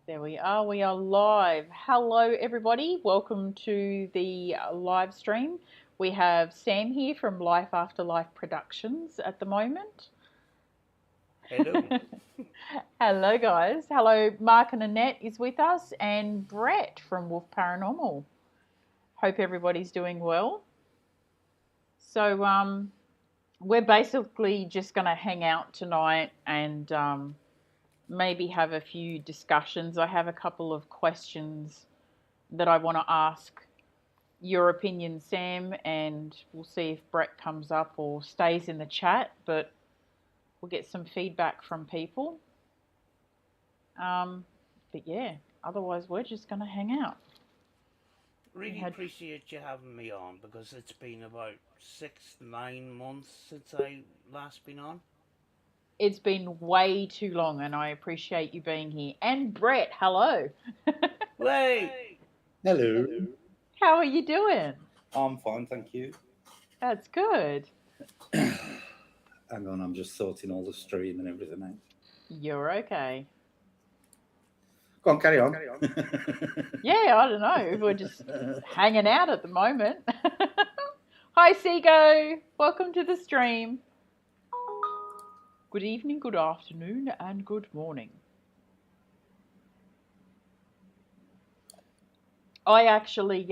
There we are live. Hello, everybody. Welcome to the live stream. We have Sam here from Life After Life Productions at the moment. Hello. Hello, guys. Hello, Mark and Annette is with us, and Brett from Wolf Paranormal. Hope everybody's doing well. So, we're basically just going to hang out tonight and maybe have a few discussions. I have a couple of questions that I want to ask your opinion, Sam, and we'll see if Brett comes up or stays in the chat, but we'll get some feedback from people. Um, but yeah, otherwise, we're just going to hang out. Really Had, appreciate you having me on because it's been about 6, 9 months since I last been on. it's been way too long, and I appreciate you being here. And Brett, hello. Wait! Hello. How are you doing? I'm fine, thank you. That's good. Hang on, I'm just sorting all the stream and everything out. You're okay. Go on, carry on. Yeah, I don't know. We're just hanging out at the moment. Hi, Seago. Welcome to the stream. Good evening, good afternoon, and good morning. I actually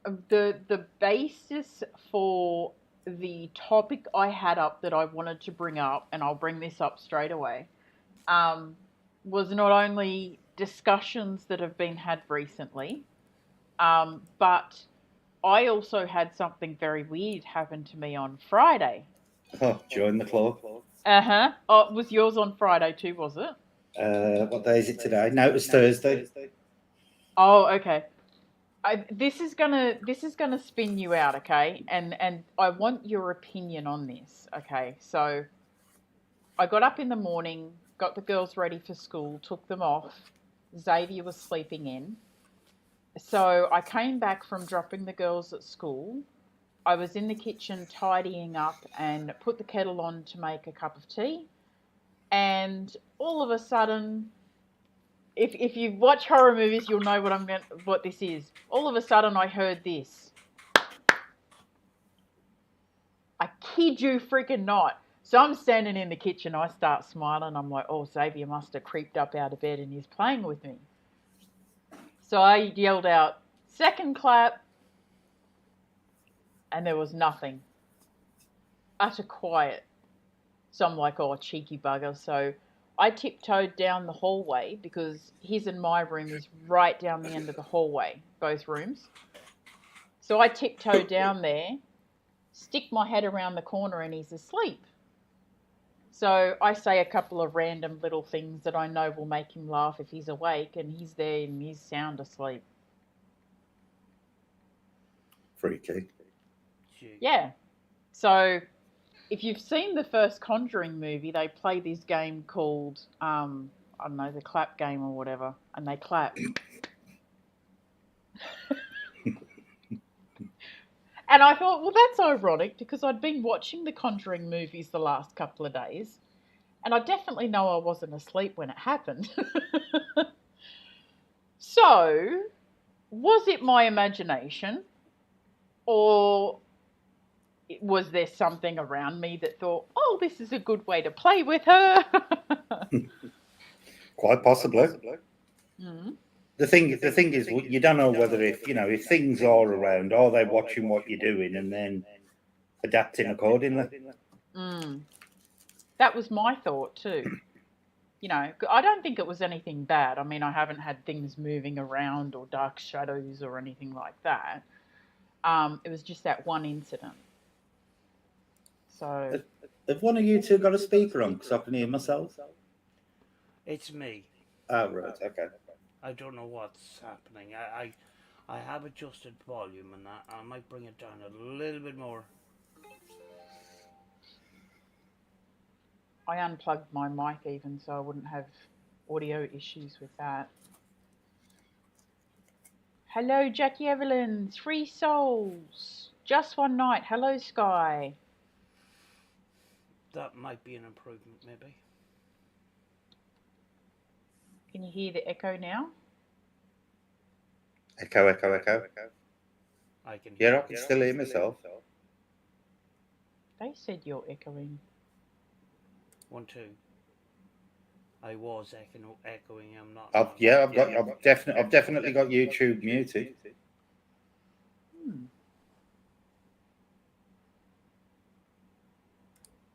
the basis for the topic I had up that I wanted to bring up, and I'll bring this up straight away, was not only discussions that have been had recently, but I also had something very weird happen to me on Friday. Oh, join the club. Uh-huh. Oh, it was yours on Friday too, was it? What day is it today? No, it was Thursday. Oh, okay. This is gonna spin you out, okay? And I want your opinion on this, okay? So I got up in the morning, got the girls ready for school, took them off. Xavier was sleeping in. So I came back from dropping the girls at school. I was in the kitchen tidying up and put the kettle on to make a cup of tea. And all of a sudden, if you watch horror movies, you'll know what this is. All of a sudden, I heard this. I kid you freaking not. So I'm standing in the kitchen. I start smiling. I'm like, oh, Xavier must have creeped up out of bed and he's playing with me. So I yelled out, second clap, and there was nothing. Utter quiet. So I'm like, oh, cheeky bugger. So I tiptoed down the hallway because his and my room is right down the end of the hallway, both rooms. So I tiptoed down there, stick my head around the corner, and he's asleep. So I say a couple of random little things that I know will make him laugh if he's awake, and he's there and he's sound asleep. Freaky. Gee. Yeah. So if you've seen the first Conjuring movie, they play this game called, I don't know, the clap game or whatever, and they clap. And I thought, well, that's ironic because I'd been watching the Conjuring movies the last couple of days, and I definitely know I wasn't asleep when it happened. So, was it my imagination, or was there something around me that thought, oh, this is a good way to play with her? Quite possibly. Mm. The thing is, you don't know whether if things are around, are they watching what you're doing and then adapting accordingly? Mm. That was my thought too. I don't think it was anything bad. I mean, I haven't had things moving around or dark shadows or anything like that. It was just that one incident. So, Have one of you two got a speaker on? Because I can hear myself. It's me. Oh, right, okay. I don't know what's happening. I have adjusted volume and that. I might bring it down a little bit more. I unplugged my mic even so I wouldn't have audio issues with that. Hello, Jackie Evelyn. 3 souls. Just one night. Hello, Sky. That might be an improvement, maybe. Can you hear the echo now? Echo, echo, echo. I can Yeah, hear I can still hear myself. They said you're echoing. 1, 2. I was echoing. I'm not. I've definitely got YouTube muted. Hmm.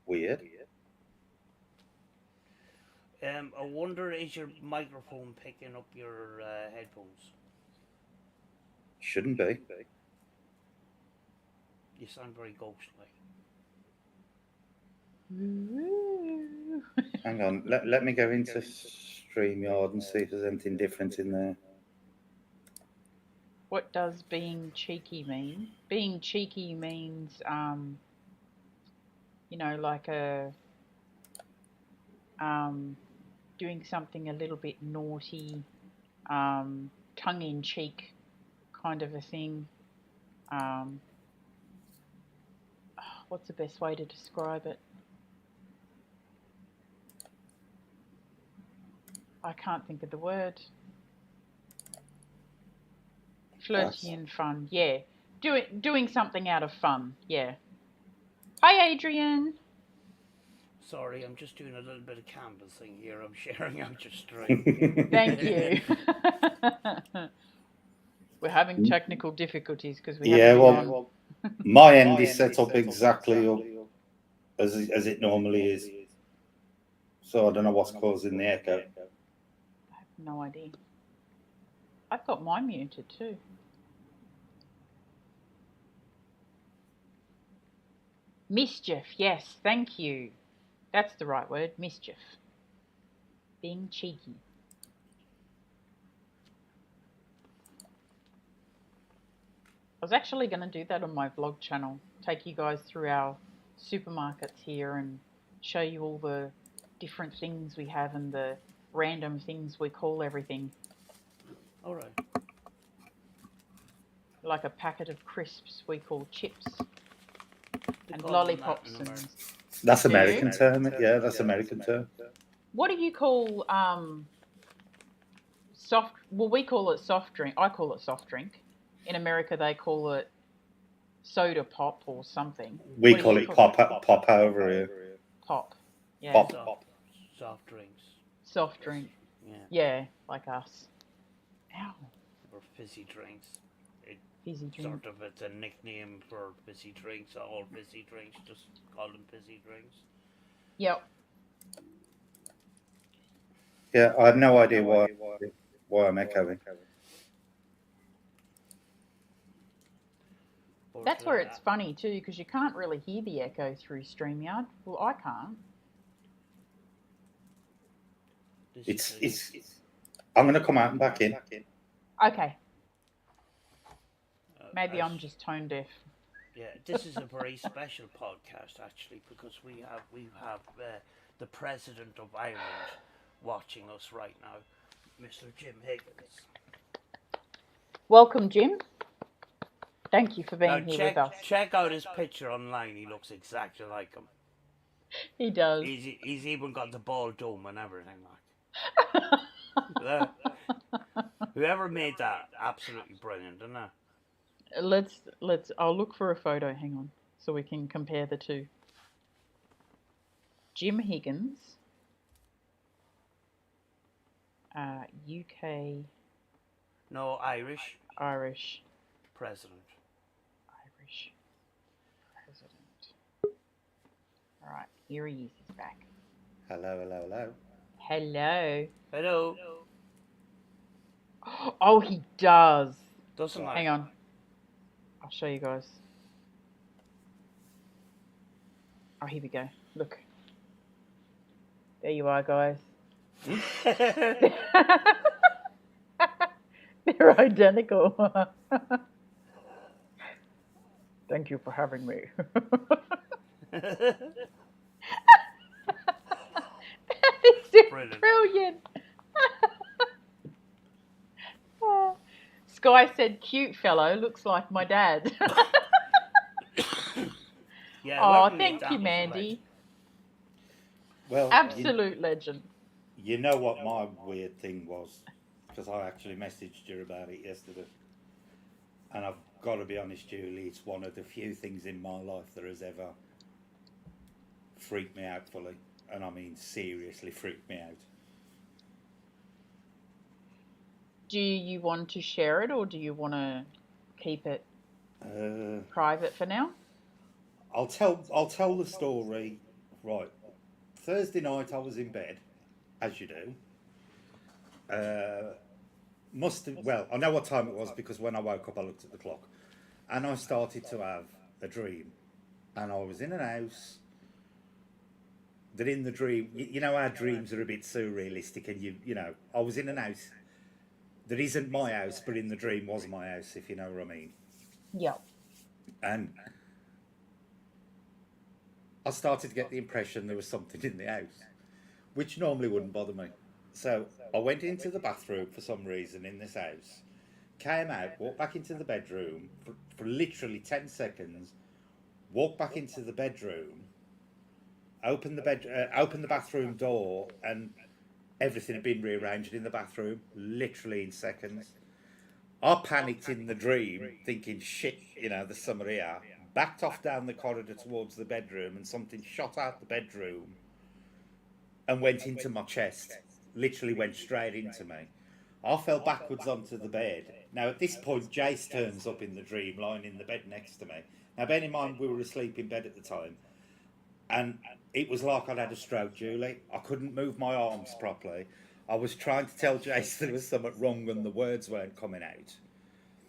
Weird. I wonder, is your microphone picking up your headphones? Shouldn't be. You sound very ghostly. Hang on. Let me go into StreamYard and see if there's anything different in there. What does being cheeky mean? Being cheeky means, like doing something a little bit naughty, tongue in cheek kind of a thing. What's the best way to describe it? I can't think of the word. Flirty and fun, yeah. Doing something out of fun, yeah. Hi, Adrian. Sorry, I'm just doing a little bit of canvassing here. I'm sharing out your stream. Thank you. We're having technical difficulties because we haven't been on. My end is set up exactly as it normally is. So I don't know what's causing the echo. I have no idea. I've got mine muted too. Mischief, yes, thank you. That's the right word, mischief. Being cheeky. I was actually going to do that on my vlog channel. Take you guys through our supermarkets here and show you all the different things we have and the random things we call everything. All right. Like a packet of crisps we call chips. They And call lollipops them that in and... That's American term. Yeah, that's American term. What do you call soft... Well, we call it soft drink. I call it soft drink. In America, they call it soda pop or something. We call it pop over here. Pop. Yeah. Soft drinks. Soft drink. Yeah. Yeah, like us. Ow. Or fizzy drinks. Fizzy drink. Sort of, it's a nickname for fizzy drinks. All fizzy drinks, just call them fizzy drinks. Yep. Yeah, I have no idea why I'm echoing. That's where it's funny too, because you can't really hear the echo through StreamYard. Well, I can't. It's. I'm going to come out and back in. Okay. Maybe I'm just tone deaf. Yeah, this is a very special podcast actually, because we have the President of Ireland watching us right now, Mr. Jim Higgins. Welcome, Jim. Thank you for being here with us. Check out his picture online. He looks exactly like him. He does. He's even got the bald dome and everything like. Whoever made that, absolutely brilliant, isn't it? Let's. I'll look for a photo. Hang on, so we can compare the two. Jim Higgins, UK. No, Irish. Irish. President. Irish president. All right, here he is. He's back. Hello, hello, hello. Hello. Hello. Oh, he does. Doesn't like. Hang on. I'll show you guys. Oh, here we go. Look. There you are, guys. They're identical. Thank you for having me. That is brilliant. Sky said, "Cute fellow, looks like my dad." Yeah, oh, thank you, Mandy. Well, absolute legend. You know what my weird thing was? Because I actually messaged you about it yesterday. And I've got to be honest, Julie, it's one of the few things in my life that has ever freaked me out fully. And I mean, seriously freaked me out. Do you want to share it, or do you want to keep it private for now? I'll tell the story. Right. Thursday night, I was in bed, as you do. Well, I know what time it was because when I woke up, I looked at the clock, and I started to have a dream, and I was in an house. That in the dream, you know, our dreams are a bit surrealistic, and you know, I was in an house that isn't my house, but in the dream was my house, if you know what I mean. Yeah. And I started to get the impression there was something in the house, which normally wouldn't bother me. So I went into the bathroom for some reason in this house, came out, walked back into the bedroom for literally 10 seconds, walked back into the bedroom, opened the bathroom door, and everything had been rearranged in the bathroom, literally in seconds. I panicked in the dream, thinking, shit, you know, there's somebody here. Backed off down the corridor towards the bedroom, and something shot out the bedroom and went into my chest. Literally went straight into me. I fell backwards onto the bed. Now, at this point, Jace turns up in the dream, lying in the bed next to me. Now, bear in mind, we were asleep in bed at the time. And it was like I'd had a stroke, Julie. I couldn't move my arms properly. I was trying to tell Jace there was something wrong and the words weren't coming out.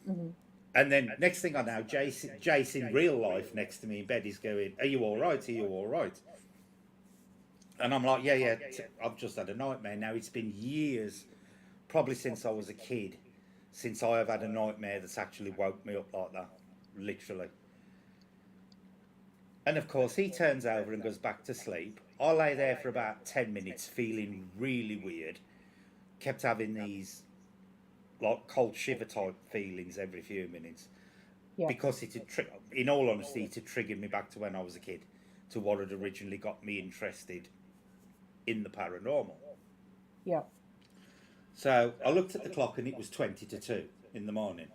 Mm-hmm. And then next thing I know, Jace in real life next to me in bed is going, "Are you all right? Are you all right?" And I'm like, yeah, I've just had a nightmare. Now, it's been years, probably since I was a kid, since I have had a nightmare that's actually woke me up like that, literally. And of course, he turns over and goes back to sleep. I lay there for about 10 minutes feeling really weird. Kept having these like cold shiver type feelings every few minutes. Yeah. Because in all honesty, it had triggered me back to when I was a kid, to what had originally got me interested in the paranormal. Yeah. So I looked at the clock and it was 20 to 2 in the morning.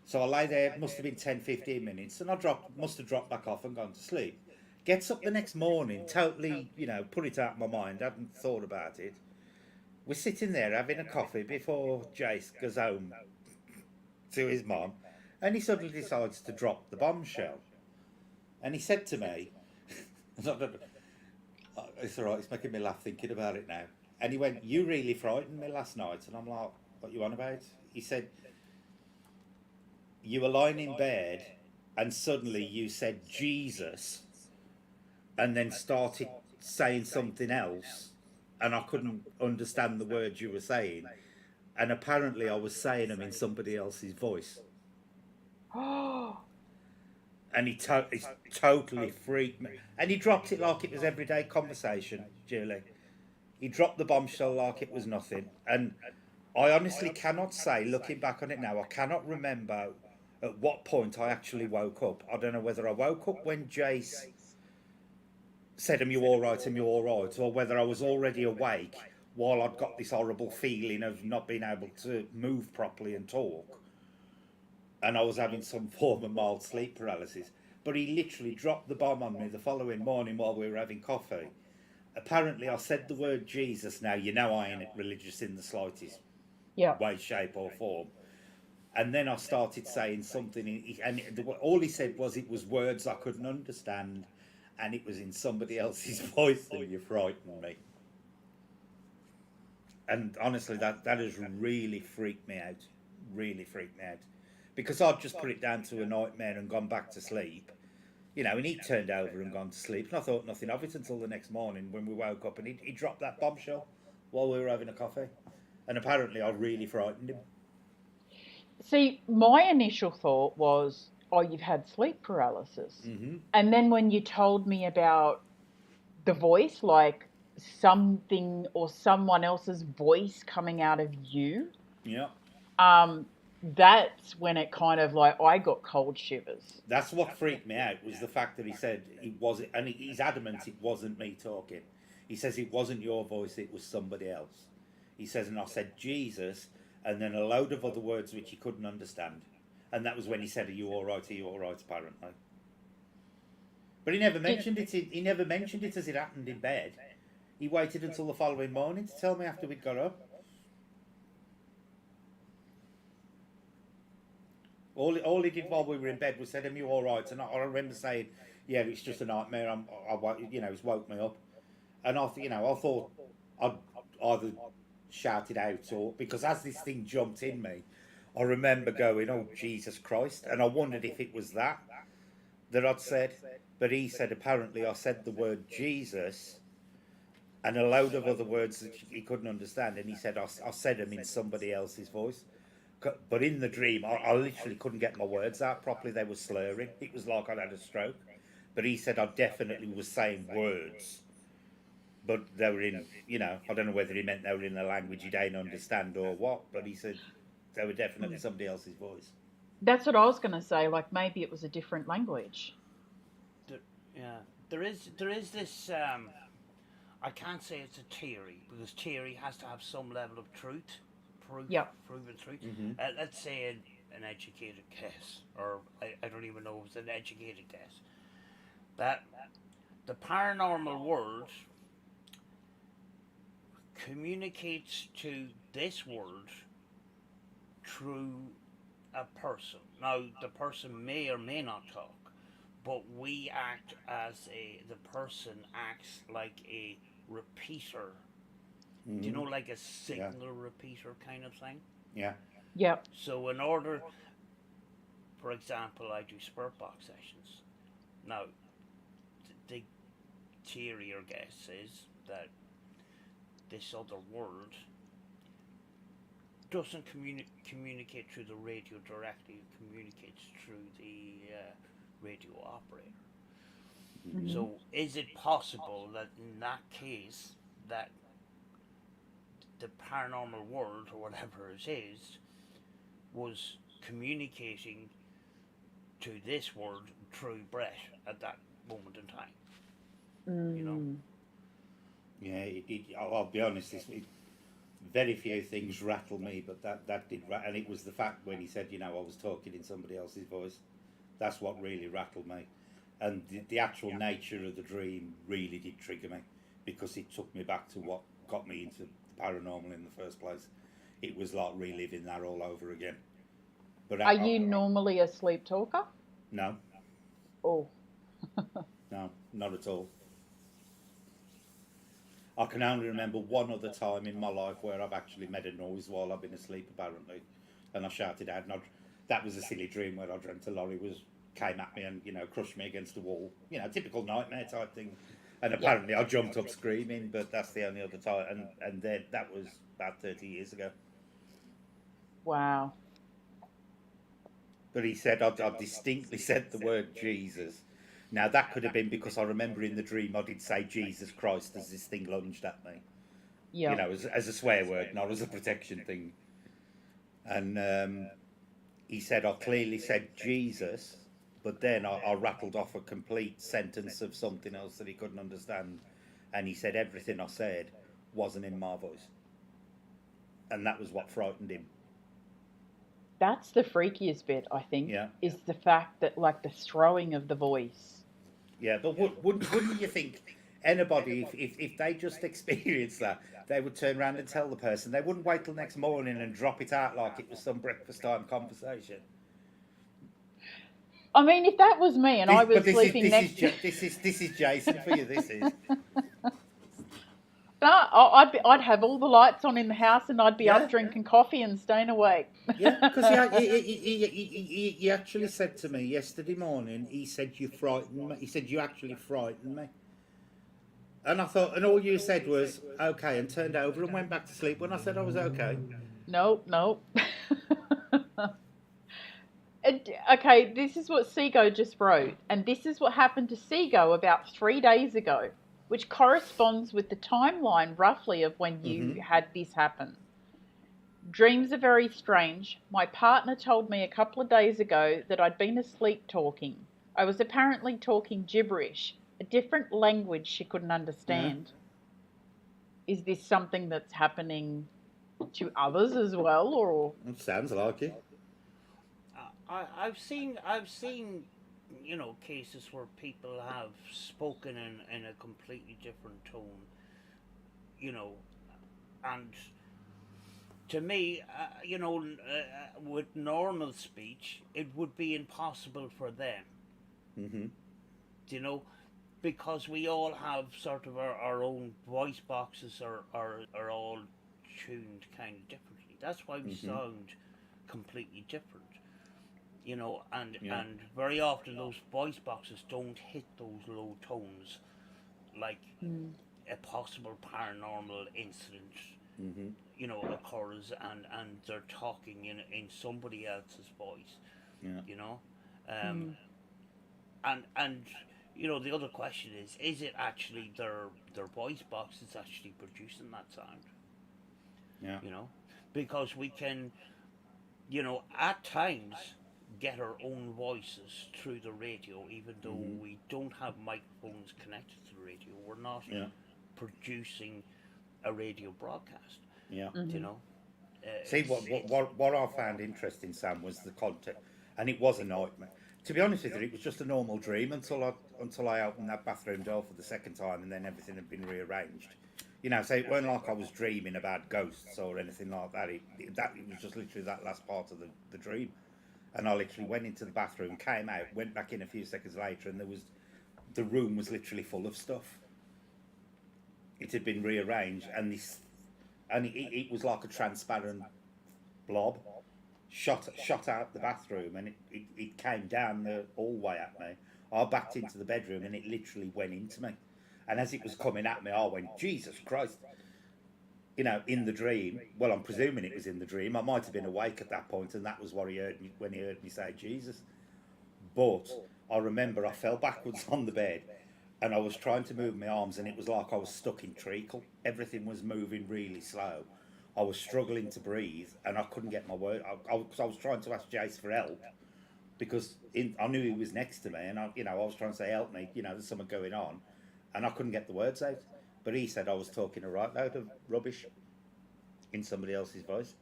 So I lay there, must have been 10, 15 minutes, and must have dropped back off and gone to sleep. Gets up the next morning, totally, you know, put it out of my mind, hadn't thought about it. We're sitting there having a coffee before Jace goes home to his mom, and he suddenly decides to drop the bombshell. And he said to me, it's all right, it's making me laugh thinking about it now. And he went, "You really frightened me last night." And I'm like, "What you on about?" He said, "You were lying in bed and suddenly you said Jesus and then started saying something else, and I couldn't understand the words you were saying, and apparently I was saying them in somebody else's voice." And he totally freaked me. And he dropped it like it was everyday conversation, Julie. He dropped the bombshell like it was nothing. And I honestly cannot say, looking back on it now, I cannot remember at what point I actually woke up. I don't know whether I woke up when Jace said, "Am you all right? Am you all right?" Or whether I was already awake while I'd got this horrible feeling of not being able to move properly and talk. And I was having some form of mild sleep paralysis. But he literally dropped the bomb on me the following morning while we were having coffee. Apparently, I said the word Jesus. Now, you know I ain't religious in the slightest way, shape, or form. And then I started saying something, and all he said was it was words I couldn't understand, and it was in somebody else's voice, and you frightened me. And honestly, that has really freaked me out. Really freaked me out. Because I'd just put it down to a nightmare and gone back to sleep. You know, and he turned over and gone to sleep. And I thought nothing of it until the next morning when we woke up and he dropped that bombshell while we were having a coffee. And apparently I really frightened him. See, my initial thought was, oh, you've had sleep paralysis. Mm-hmm. And then when you told me about the voice, like something or someone else's voice coming out of you, yeah, that's when it kind of like I got cold shivers. That's what freaked me out, was the fact that he said it was, and he's adamant it wasn't me talking. He says it wasn't your voice, it was somebody else. He says, and I said Jesus, and then a load of other words which he couldn't understand. And that was when he said, "Are you all right? Are you all right?" Apparently, but he never mentioned it. He never mentioned it as it happened in bed. He waited until the following morning to tell me after we'd got up. All he did while we were in bed was said, "Are you all right?" And I remember saying, "Yeah, it's just a nightmare. It's woke me up." And I thought I'd either shout it out or because as this thing jumped in me, I remember going, "Oh Jesus Christ!" And I wondered if it was that I'd said. But he said apparently I said the word Jesus and a load of other words that he couldn't understand, and he said I said them in somebody else's voice. But in the dream, I literally couldn't get my words out properly. They were slurring. It was like I'd had a stroke. But he said I definitely was saying words. But they were in, I don't know whether he meant they were in a language he didn't understand or what, but he said they were definitely somebody else's voice. That's what I was going to say. Like maybe it was a different language. There is this. I can't say it's a theory because theory has to have some level of truth. Proven truth. Mm-hmm. Let's say an educated guess, or I don't even know if it's an educated guess, that the paranormal world communicates to this world through a person. Now, the person may or may not talk, but we act as the person acts like a repeater. Do you know, like a signal repeater kind of thing? Yeah. Yep. So in order, for example, I do spirit box sessions. Now, the theory or guess is that this other world doesn't communicate through the radio directly, it communicates through the radio operator. Mm-hmm. So is it possible that in that case that the paranormal world or whatever it is was communicating to this world through Brett at that moment in time? Yeah, I'll be honest, very few things rattle me, but that did and it was the fact when he said, I was talking in somebody else's voice. That's what really rattled me. And the actual nature of the dream really did trigger me because it took me back to what got me into paranormal in the first place. It was like reliving that all over again. But are you normally a sleep talker? No. Oh. No, not at all. I can only remember one other time in my life where I've actually made a noise while I've been asleep, apparently, and I shouted out. And that was a silly dream where I dreamt a lorry came at me and crushed me against the wall. Typical nightmare type thing. And apparently I jumped up screaming, but that's the only other time. And then that was about 30 years ago. Wow. But he said, I distinctly said the word Jesus. Now, that could have been because I remember in the dream I did say Jesus Christ as this thing lunged at me. Yeah. As a swear word, not as a protection thing. And he said, I clearly said Jesus. But then I rattled off a complete sentence of something else that he couldn't understand. And he said everything I said wasn't in my voice. And that was what frightened him. That's the freakiest bit, I think, is the fact that, like, the throwing of the voice. Yeah, but wouldn't you think anybody, if they just experienced that, they would turn around and tell the person? They wouldn't wait till next morning and drop it out like it was some breakfast time conversation. I mean, if that was me and I was sleeping next to... This is Jason for you, this is. No, I'd have all the lights on in the house and I'd be up drinking coffee and staying awake. Yeah, because he actually said to me yesterday morning, he said, you frightened me. He said, you actually frightened me. And I thought, and all you said was, okay, and turned over and went back to sleep when I said I was okay. Nope. Okay, this is what Seago just wrote, and this is what happened to Seago about 3 days ago, which corresponds with the timeline roughly of when you had this happen. Dreams are very strange. My partner told me a couple of days ago that I'd been asleep talking. I was apparently talking gibberish, a different language she couldn't understand. is this something that's happening to others as well, or? It sounds like it. I've seen, cases where people have spoken in a completely different tone, you know, and to me, with normal speech, it would be impossible for them, Hmm. you know, because we all have sort of our own voice boxes are all tuned kind of differently. That's why we Hmm. sound completely different, and Yeah. very often those voice boxes don't hit those low tones like Mm. a possible paranormal incident Hmm. occurs, and they're talking in somebody else's voice, Yeah. you know um, Mm. and the other question is it actually their voice box is actually producing that sound, Yeah. you know because we can, at times get our own voices through the radio, even though Hmm. we don't have microphones connected to the radio. We're not Yeah. producing a radio broadcast, Yeah. you Mm-hmm. know See, what I found interesting, Sam, was the context, and it was a nightmare. To be honest with you, it was just a normal dream until I opened that bathroom door for the second time, and then everything had been rearranged. So it weren't like I was dreaming about ghosts or anything like that. It was just literally that last part of the dream, and I literally went into the bathroom, came out, went back in a few seconds later, and the room was literally full of stuff. It had been rearranged, and it was like a transparent blob shot out the bathroom, and it came down the hallway at me. I backed into the bedroom, and it literally went into me. And as it was coming at me, I went, Jesus Christ! In the dream. Well, I'm presuming it was in the dream. I might have been awake at that point, and that was what he heard me when he heard me say Jesus. But I remember I fell backwards on the bed, and I was trying to move my arms, and it was like I was stuck in treacle. Everything was moving really slow. I was struggling to breathe, and I couldn't get my word. I was trying to ask Jace for help because I knew he was next to me, and I was trying to say, "Help me!" There's something going on, and I couldn't get the words out. But he said I was talking a right load of rubbish in somebody else's voice.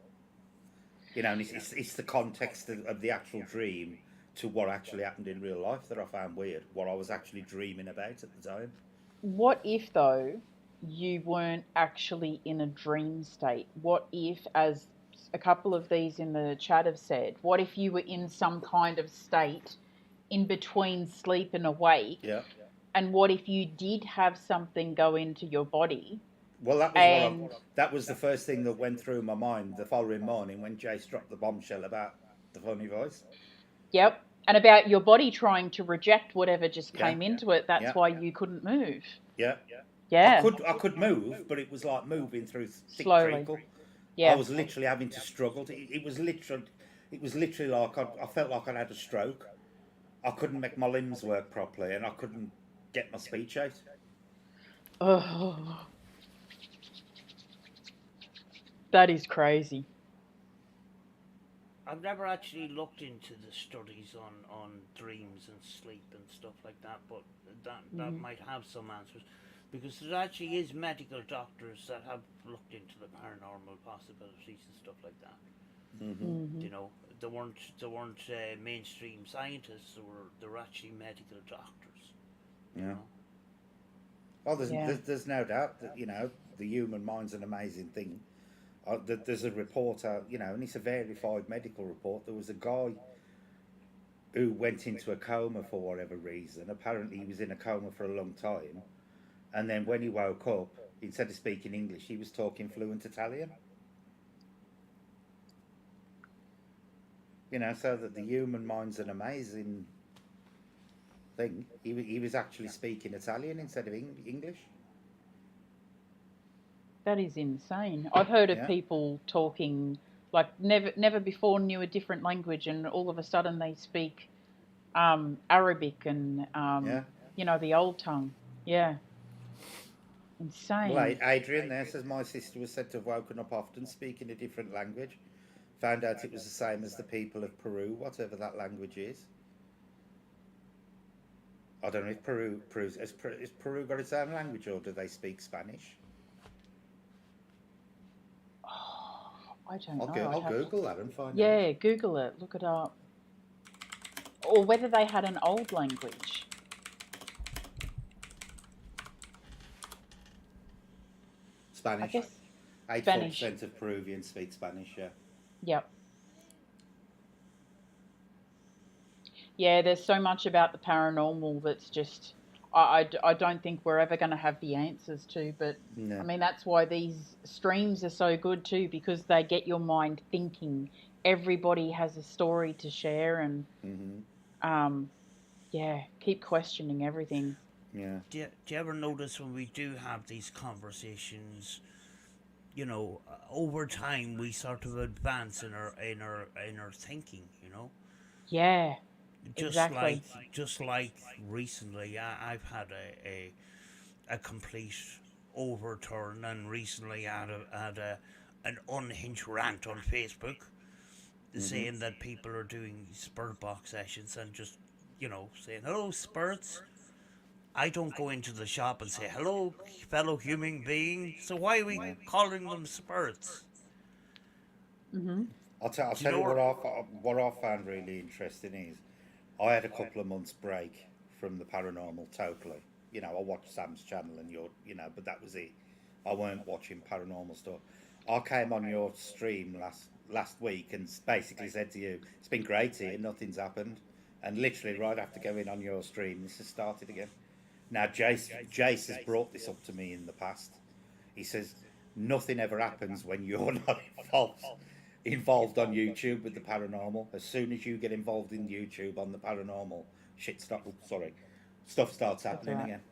And it's the context of the actual dream to what actually happened in real life that I found weird. What I was actually dreaming about at the time. What if, though, you weren't actually in a dream state? What if, as a couple of these in the chat have said, what if you were in some kind of state in between sleep and awake? Yeah. And what if you did have something go into your body? Well, And that was the first thing that went through my mind the following morning when Jace dropped the bombshell about the funny voice. yep, and about your body trying to reject whatever just Yeah. came into it. That's Yeah. why you couldn't move. Yeah. Yeah, I could move, but it was like moving through thick slowly. treacle. I Yeah. was literally having to struggle. It was literally like I felt like I had a stroke. I couldn't make my limbs work properly, and I couldn't get my speech out. Oh, that is crazy. I've never actually looked into the studies on dreams and sleep and stuff like that, but that Mm-hmm. might have some answers, because there actually is medical doctors that have looked into the paranormal possibilities and stuff like that. Hmm. Mm-hmm. You know, they weren't mainstream scientists; they were actually medical doctors. You Yeah. know, Oh, Yeah. there's no doubt that the human mind's an amazing thing. There's a report out, and it's a verified medical report. There was a guy who went into a coma for whatever reason. Apparently, he was in a coma for a long time, and then when he woke up, instead of speaking English, he was talking fluent Italian. So that the human mind's an amazing thing. He was actually speaking Italian instead of English. That is insane. I've heard of Yeah, people talking like never before knew a different language, and all of a sudden they speak Arabic and yeah. the old tongue. Yeah, Well, insane. Adrian there says my sister was said to have woken up often speaking a different language. Found out it was the same as the people of Peru, whatever that language is. I don't know if Peru has Peru got its own language or do they speak Spanish? I don't know. I'll Google that and find out. Yeah, Google it. Look it up. Or whether they had an old language. I Spanish. guess 84% Spanish. of Peruvians speak Spanish, yeah. Yep. Yeah, there's so much about the paranormal that's just, I don't think we're ever going to have the answers to. But I No. mean, that's why these streams are so good too, because they get your mind thinking. Everybody has a story to share, and Hmm. um, yeah, keep questioning everything. Yeah. Do you ever notice when we do have these conversations, over time we sort of advance in our thinking, Yeah, just like exactly. just like recently, I've had a complete overturn, and recently I had an unhinged rant on Facebook Hmm. saying that people are doing spirit box sessions and just saying hello spirits. I don't go into the shop and say hello fellow human being. So why are we Yeah. calling them spirits? Mhm. I'll Do you tell know you what? what I found really interesting is I had a couple of months break from the paranormal totally. I watched Sam's channel and but that was it. I weren't watching paranormal stuff. I came on your stream last week and basically said to you, "It's been great here. Nothing's happened." And literally right after going on your stream, this has started again. Now, Jace has brought this up to me in the past. He says nothing ever happens when you're not involved on YouTube with the paranormal. As soon as you get involved in YouTube on the paranormal, stuff starts That's all happening right. again.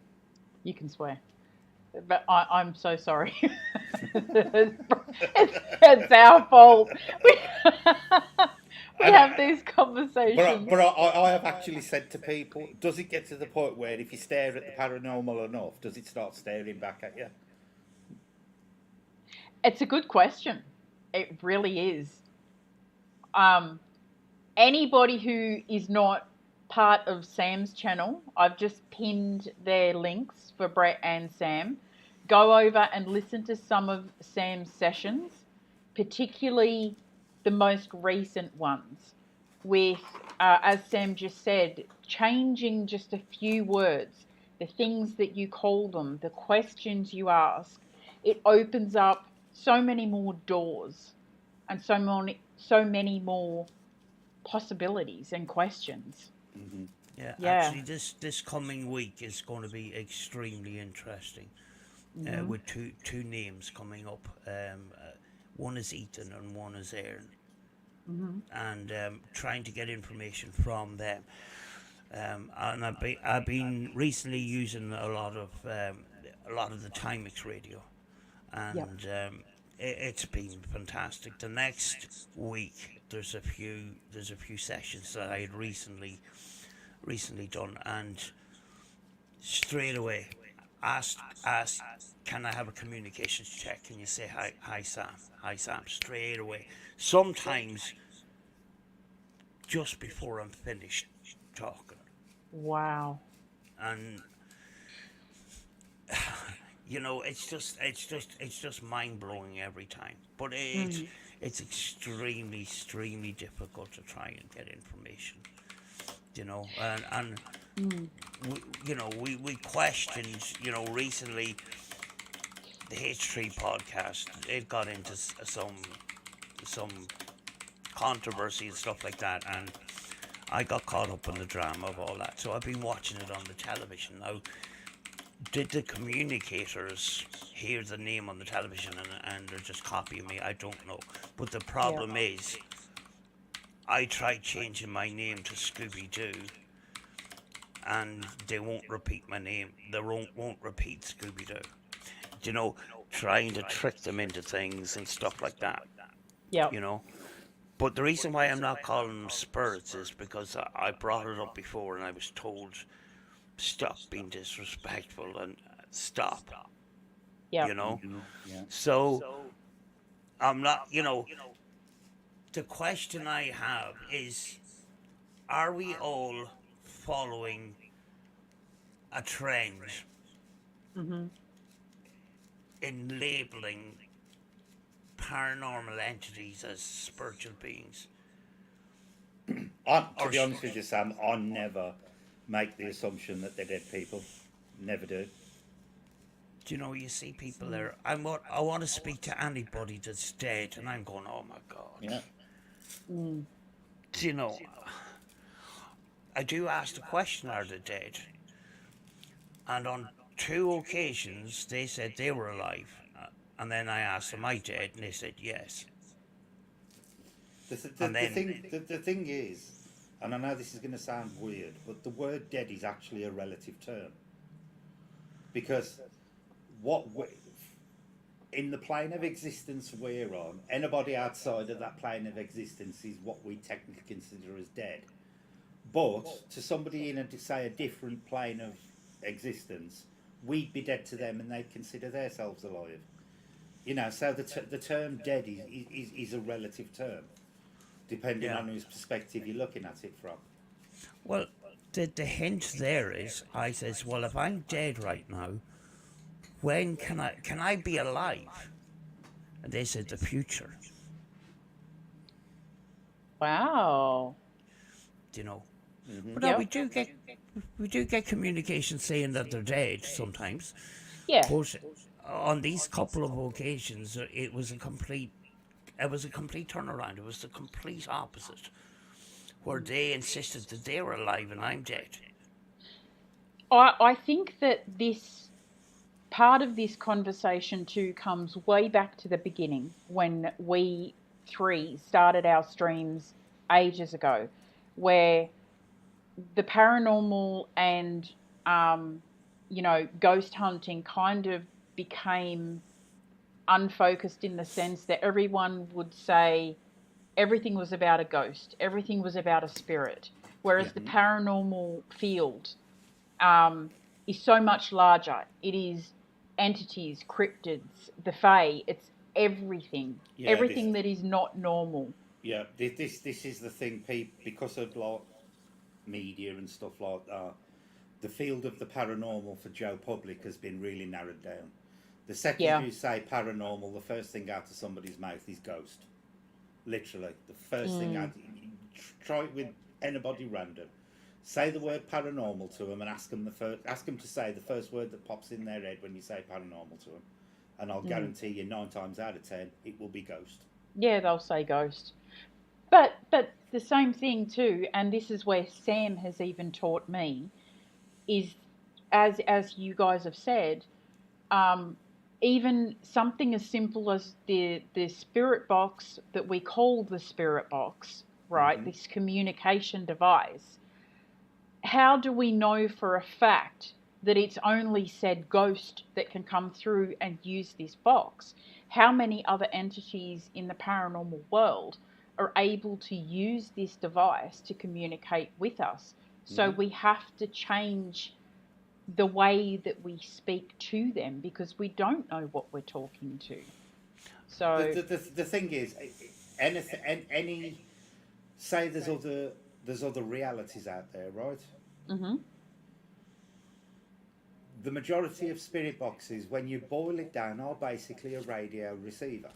You can swear. But I'm so sorry. It's our fault. We, we And have these conversations. I have actually said to people, does it get to the point where if you stare at the paranormal enough, does it start staring back at you? It's a good question. It really is. Um, Anybody who is not part of Sam's channel, I've just pinned their links for Brett and Sam. Go over and listen to some of Sam's sessions, particularly the most recent ones, with, as Sam just said, changing just a few words, the things that you call them, the questions you ask. It opens up so many more doors and so many more possibilities and questions. Hmm. Yeah, Yeah. actually, this coming week is going to be extremely interesting. Mhm. With two names coming up. One is Ethan and one is Aaron, Mhm. and trying to get information from them. And I've been recently using a lot of the Timex radio, Yep. and it's been fantastic. The next week there's a few sessions that I had recently done, and straight away asked, can I have a communications check? Can you say hi Sam, straight away. Sometimes just before I'm finished talking, Wow. and it's just mind blowing every time. But Mm. it's extremely difficult to try and get information. And Mm. we questioned recently the H3 podcast. It got into some controversy and stuff like that, and I got caught up in the drama of all that. So I've been watching it on the television now. Did the communicators hear the name on the television and they're just copying me? I don't know. But the Yeah. problem is, I tried changing my name to Scooby Doo, and they won't repeat my name. They won't repeat Scooby Doo. You know, trying to trick them into things and stuff like that. Yep. You know. But the reason why I'm not calling them spirits is because I brought it up before and I was told stop being disrespectful and stop. You Yep. know. Hmm. Yeah. So I'm not. The question I have is: are we all following a trend Mhm. in labeling paranormal entities as spiritual beings? To Or be honest with you, Sam, I never make the assumption that they're dead people. Never do. do you know, you see people there. I want to speak to anybody that's dead, and I'm going, oh my god. Yeah. Mm. Do you know? I do ask the question, are they dead? And on two occasions, they said they were alive. And then I asked, am I dead? And they said yes. And then, The thing is, and I know this is going to sound weird, but the word dead is actually a relative term. Because in the plane of existence we're on, anybody outside of that plane of existence is what we technically consider as dead. But to somebody in say a different plane of existence, we'd be dead to them, and they'd consider themselves alive. You know, so the term dead is a relative term, depending yeah. on whose perspective you're looking at it from. Well, the hint there is, I says, well, if I'm dead right now, when can I be alive? And they said the future. Wow. Do you know? Mm-hmm. But no, Yep. we do get communication saying that they're dead sometimes. Yeah. But on these couple of occasions, it was a complete turnaround. It was the complete opposite, where they insisted that they were alive and I'm dead. I think that this part of this conversation too comes way back to the beginning when we three started our streams ages ago, where the paranormal and ghost hunting kind of became unfocused in the sense that everyone would say everything was about a ghost, everything was about a spirit, whereas the paranormal field is so much larger. It is entities, cryptids, the fae. It's everything, everything that is not normal. Yeah, this is the thing, because of like media and stuff like that. The field of the paranormal for Joe Public has been really narrowed down. The second you say paranormal, the first thing out of somebody's mouth is ghost. Literally, the first thing out. Try it with anybody random. Say the word paranormal to them and ask them to say the first word that pops in their head when you say paranormal to them, and I'll guarantee you 9 times out of 10 it will be ghost. Yeah, they'll say ghost. But the same thing too, and this is where Sam has even taught me, is as you guys have said, even something as simple as the spirit box that we call the spirit box, right? Mhm. This communication device. How do we know for a fact that it's only said ghost that can come through and use this box? How many other entities in the paranormal world are able to use this device to communicate with us? So we have to change the way that we speak to them because we don't know what we're talking to. So The thing is, any say there's other realities out there, right? mhm. The majority of spirit boxes, when you boil it down, are basically a radio receiver.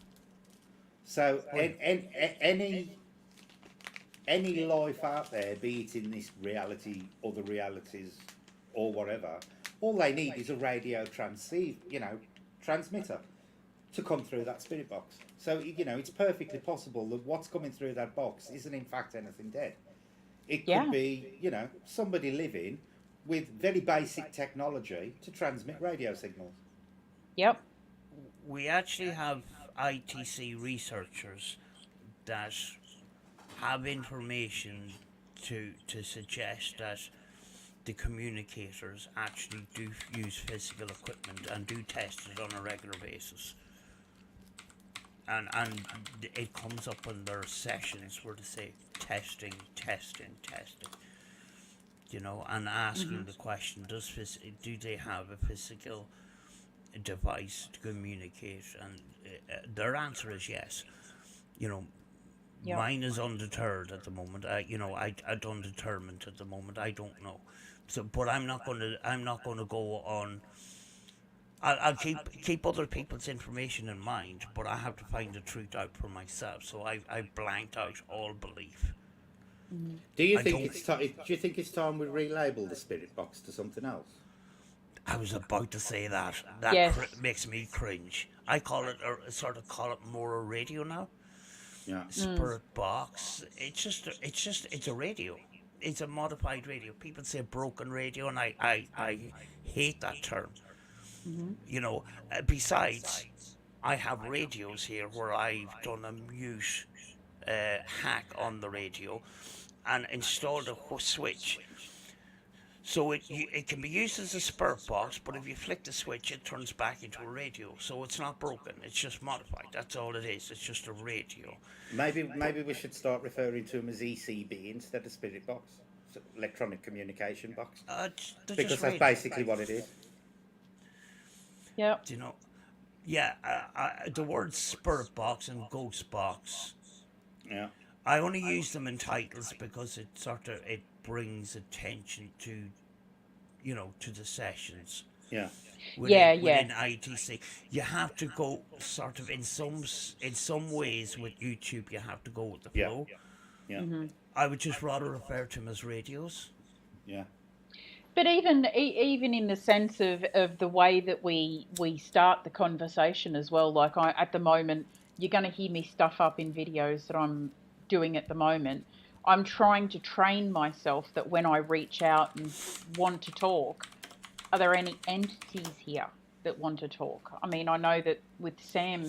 So any life out there, be it in this reality, other realities, or whatever, all they need is a radio transmitter to come through that spirit box. So it's perfectly possible that what's coming through that box isn't in fact anything dead. It could be, somebody living with very basic technology to transmit radio signals. Yep. We actually have ITC researchers that have information to suggest that the communicators actually do use physical equipment and do test it on a regular basis. And it comes up in their sessions where they say testing, and asking the question: do they have a physical device to communicate? And their answer is yes. Mine is undeterred at the moment. I undetermined at the moment. I don't know. So, but I'm not going to go on I'll keep other people's information in mind, but I have to find the truth out for myself. So I blanked out all belief. Do you I think don't. it's time? Do you think it's time we relabel the spirit box to something else? I was about to say that. Yes. Makes me cringe. I call it, or sort of call it more a radio now. Yeah. Spirit box. It's a radio. It's a modified radio. People say broken radio, and I hate that term. Hmm. You know, besides, I have radios here where I've done a mute hack on the radio and installed a switch. So it can be used as a spirit box, but if you flick the switch, it turns back into a radio. So it's not broken. It's just modified. That's all it is. It's just a radio. Maybe we should start referring to them as ECB instead of spirit box, so electronic communication box, They're because just that's radio. basically what it is. Yep. You know, yeah. The words spirit box and ghost box, Yeah. I only use them in titles because it brings attention to, to the sessions. Yeah. Yeah, Within ITC, you have to go sort of in some ways with YouTube. You have to go with the Yeah. flow. Yeah. I would just rather refer to them as radios. Yeah. But even in the sense of the way that we start the conversation as well, like at the moment, you're going to hear me stuff up in videos that I'm doing at the moment. I'm trying to train myself that when I reach out and want to talk, are there any entities here that want to talk? I mean, I know that with Sam,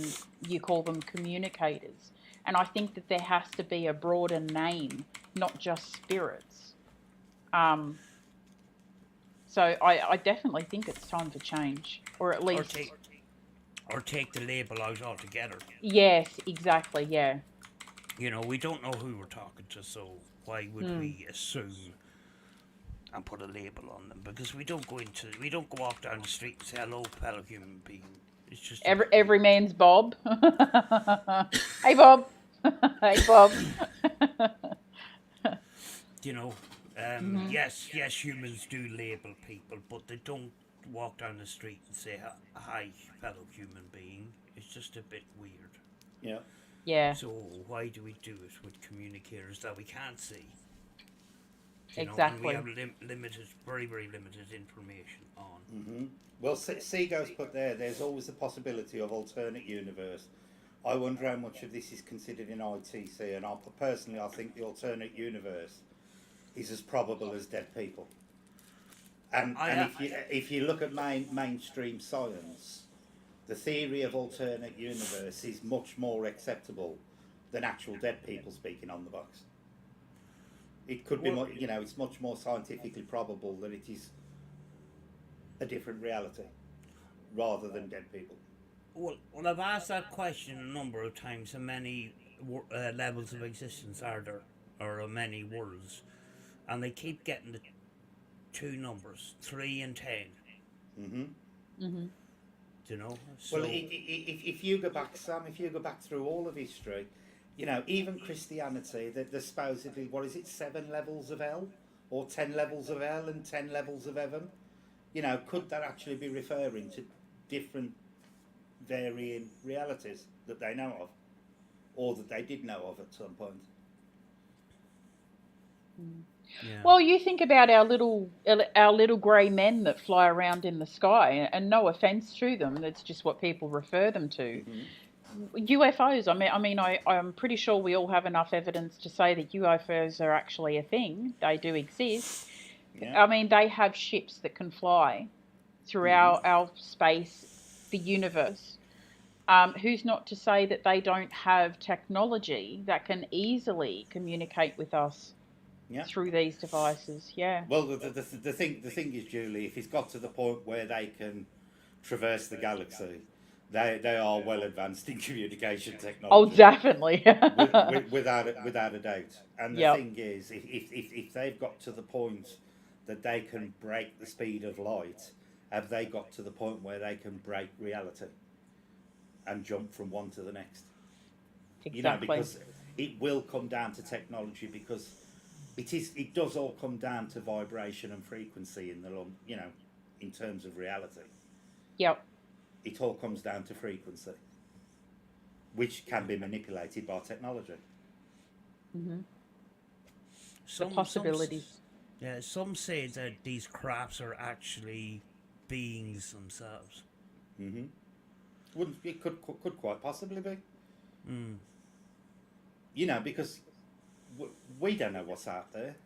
you call them communicators. And I think that there has to be a broader name, not just spirits. Um, so I definitely think it's time for change. Or at Or least, take the label out altogether. yes, exactly, yeah. We don't know who we're talking to, so why would we assume and put a label on them? Because we don't go walk down the street and say hello, fellow human being. It's just Every man's Bob. Hey, Bob. Hey, Bob. Yes, humans do label people, but they don't walk down the street and say hi, fellow human being. It's just a bit weird. Yeah. Yeah, So why do we do it with communicators that we can't see? And exactly. we have limited, very, very limited information on. Well, Seago's put there's always the possibility of alternate universe. I wonder how much of this is considered in ITC, and personally, I think the alternate universe is as probable as dead people. And if you look at mainstream science, the theory of alternate universe is much more acceptable than actual dead people speaking on the box. It could be, it's much more scientifically probable that it is a different reality rather than dead people. Well, I've asked that question a number of times. How many levels of existence are there, or how many worlds? And they keep getting the two numbers, 3 and 10. So, Well, if you go back, Sam, through all of history, even Christianity, there's supposedly, 7 levels of hell, or 10 levels of hell and 10 levels of heaven? Could that actually be referring to different varying realities that they know of, or that they did know of at some point? yeah. Well, you think about our little grey men that fly around in the sky, and no offence to them, that's just what people refer them to. UFOs. I'm pretty sure we all have enough evidence to say that UFOs are actually a thing. They do exist. Yeah. I mean, they have ships that can fly through our space, the universe. Who's not to say that they don't have technology that can easily communicate with us through these devices? Yeah. Well, the thing is, Julie, if it's got to the point where they can traverse the galaxy, they are well advanced in communication technology. Oh, definitely. without a doubt. And the thing is, if they've got to the point that they can break the speed of light, have they got to the point where they can break reality and jump from one to the next? Exactly. Because it will come down to technology, because it does all come down to vibration and frequency in the long, in terms of reality. Yep. it all comes down to frequency, which can be manipulated by technology. The Some possibilities. yeah, some say that these crafts are actually beings themselves. Hmm. Wouldn't it could quite possibly be? Mm. You know, because we don't know what's out there.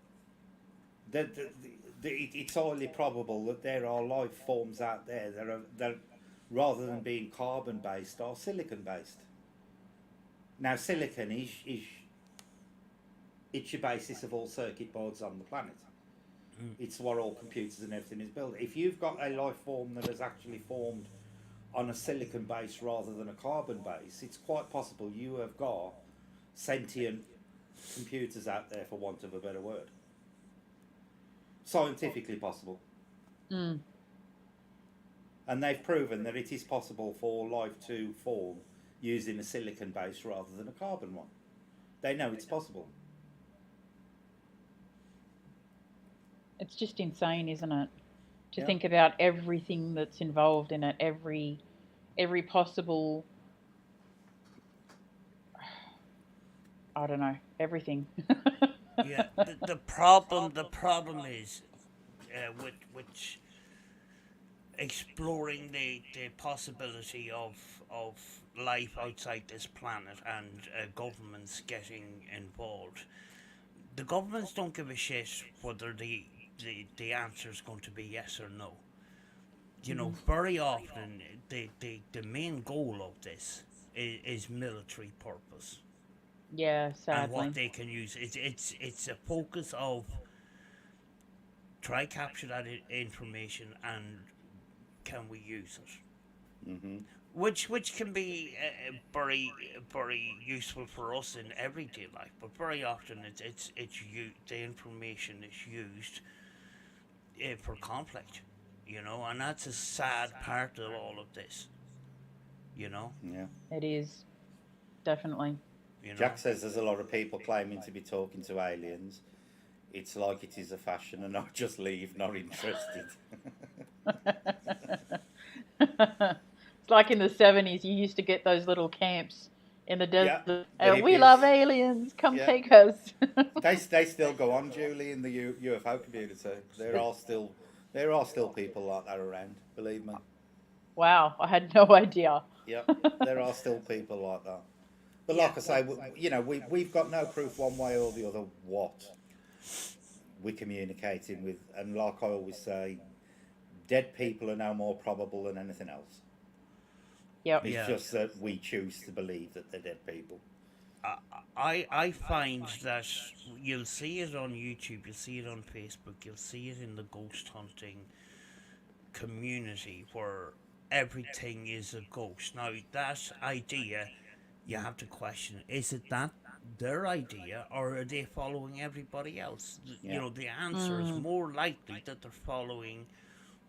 It's highly probable that there are life forms out there that rather than being carbon based, are silicon based. Now, silicon is it's your basis of all circuit boards on the planet. Mm. It's what all computers and everything is built. If you've got a life form that has actually formed on a silicon base rather than a carbon base, it's quite possible you have got sentient computers out there, for want of a better word. Scientifically possible. Mm. And they've proven that it is possible for life to form using a silicon base rather than a carbon one. They know it's possible. It's just insane, isn't it? To Yeah. think about everything that's involved in it, every possible, I don't know, everything. Yeah, the problem is with which exploring the possibility of life outside this planet and governments getting involved. The governments don't give a shit whether the answer is going to be yes or no. You know, very often the main goal of this is military purpose Yeah, and what sadly. they can use. It's a focus of try capture that information and can we use it, Hmm. which can be very useful for us in everyday life, but very often the information is used for conflict, you know, and that's a sad part of all of this, you know, Yeah. It is, definitely. you know. Jack says there's a lot of people claiming to be talking to aliens. It's like it is a fashion, and I just leave not interested. It's like in the 70s, you used to get those little camps in the Yeah, desert. the We love hippies. aliens, come Yeah, take us. they still go on, Julie, in the UFO community. There are still people like that around. Believe me. Wow, I had no idea. Yep, there are still people like that. But Yeah, like I say, we've got no proof one way or the other what we're communicating with, and like I always say, dead people are no more probable than anything else. Yep. It's yeah. just that we choose to believe that they're dead people. I find that you'll see it on YouTube, you'll see it on Facebook, you'll see it in the ghost hunting community where everything is a ghost. Now that idea, you have to question: is it that their idea, or are they following everybody else? You Yeah, know, the answer is Mm, more likely that they're following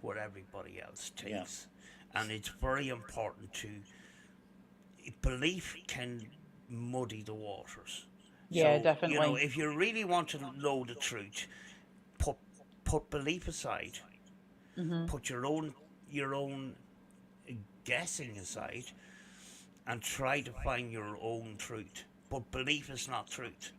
what everybody else yeah, thinks, and it's very important to belief can muddy the waters. yeah, So, you know, definitely. if you really want to know the truth, put put belief aside, Hmm. put your own guessing aside, and try to find your own truth. But belief is not truth.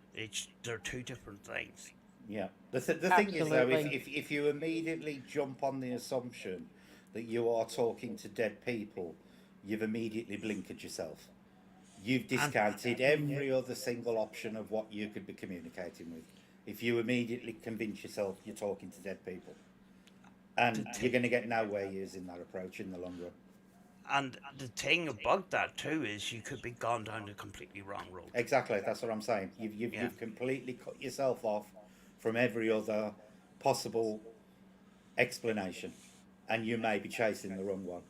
They're two different things. yeah. The thing is though, if, Absolutely. if if you immediately jump on the assumption that you are talking to dead people, you've immediately blinkered yourself. You've And discounted every other single option of what you could be communicating with. If you immediately convince yourself you're talking to dead people, the and you're thing, going to get nowhere using that approach in the long run. and the thing about that too is you could be gone down the completely wrong road. Exactly, that's what I'm saying. You've you've, Yeah. you've completely cut yourself off from every other possible explanation, and you may be chasing the wrong one.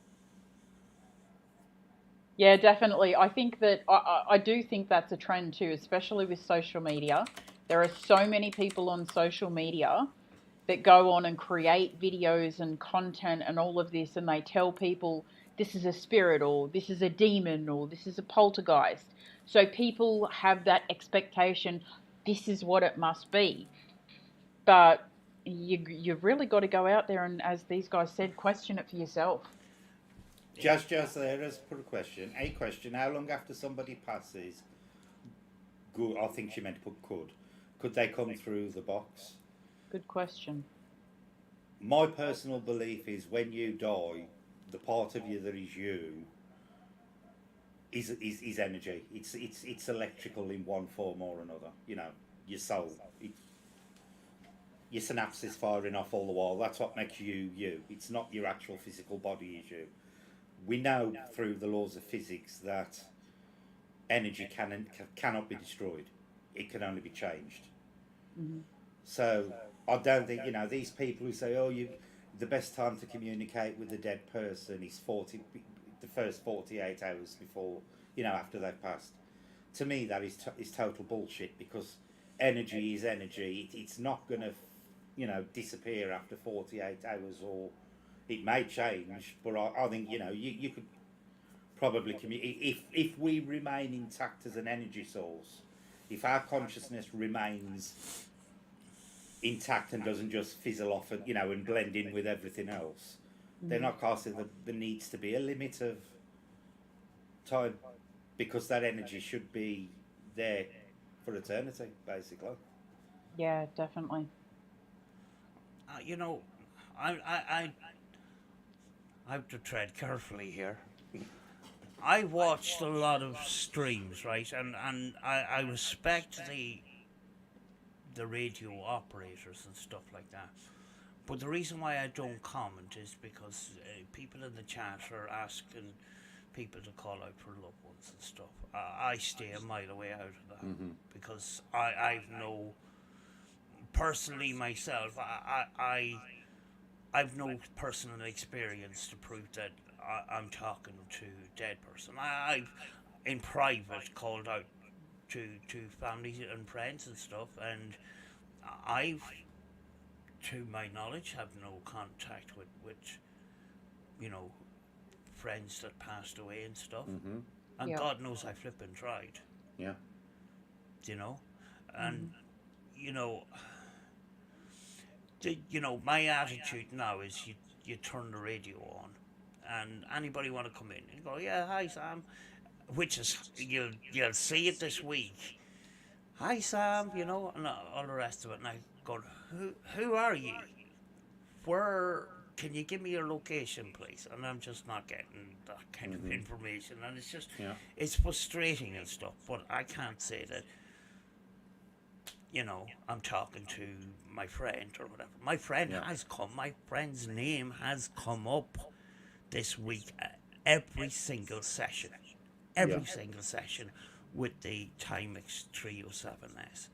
Yeah, definitely. I think that I do think that's a trend too, especially with social media. There are so many people on social media that go on and create videos and content and all of this, and they tell people this is a spirit or this is a demon or this is a poltergeist. So people have that expectation, this is what it must be. But you've really got to go out there and, as these guys said, question it for yourself. Just there has put a question. A question: how long after somebody passes? Good. I think she meant to put could. Could they come through the box? Good question. My personal belief is when you die, the part of you that is you is energy. It's electrical in one form or another. You know, your soul. Your synapses firing off all the while. That's what makes you you. It's not your actual physical body is you. We know through the laws of physics that energy cannot be destroyed. It can only be changed. Mm-hmm. So I don't think these people who say, "Oh, the best time to communicate with a dead person is the first 48 hours before after they've passed." To me, that is total bullshit because energy is energy. It's not going to disappear after 48 hours, or it may change, but I think you could probably if we remain intact as an energy source, if our consciousness remains intact and doesn't just fizzle off and blend in with everything else, they're not casting there needs to be a limit of time because that energy should be there for eternity, basically. Yeah, definitely. You know, I have to tread carefully here. I watched a lot of streams, right, and I respect the radio operators and stuff like that. But the reason why I don't comment is because people in the chat are asking people to call out for loved ones and stuff. I stay a mile away out of that because I've no personally myself. I've no personal experience to prove that I'm talking to a dead person. I've in private called out to families and friends and stuff, and I've, to my knowledge, have no contact with friends that passed away and stuff. And Yeah. God knows I flippin' tried. Yeah. And you know, my attitude now is you turn the radio on, and anybody want to come in and go, yeah, hi Sam, which is you'll see it this week. Hi Sam, and all the rest of it. And I go, who are you? Where can you give me your location, please? And I'm just not getting that kind of information, and it's just it's frustrating and stuff. But I can't say that. I'm talking to my friend or whatever. My friend has come. My friend's name has come up this week at every single session. Every single session with the Timex 307S.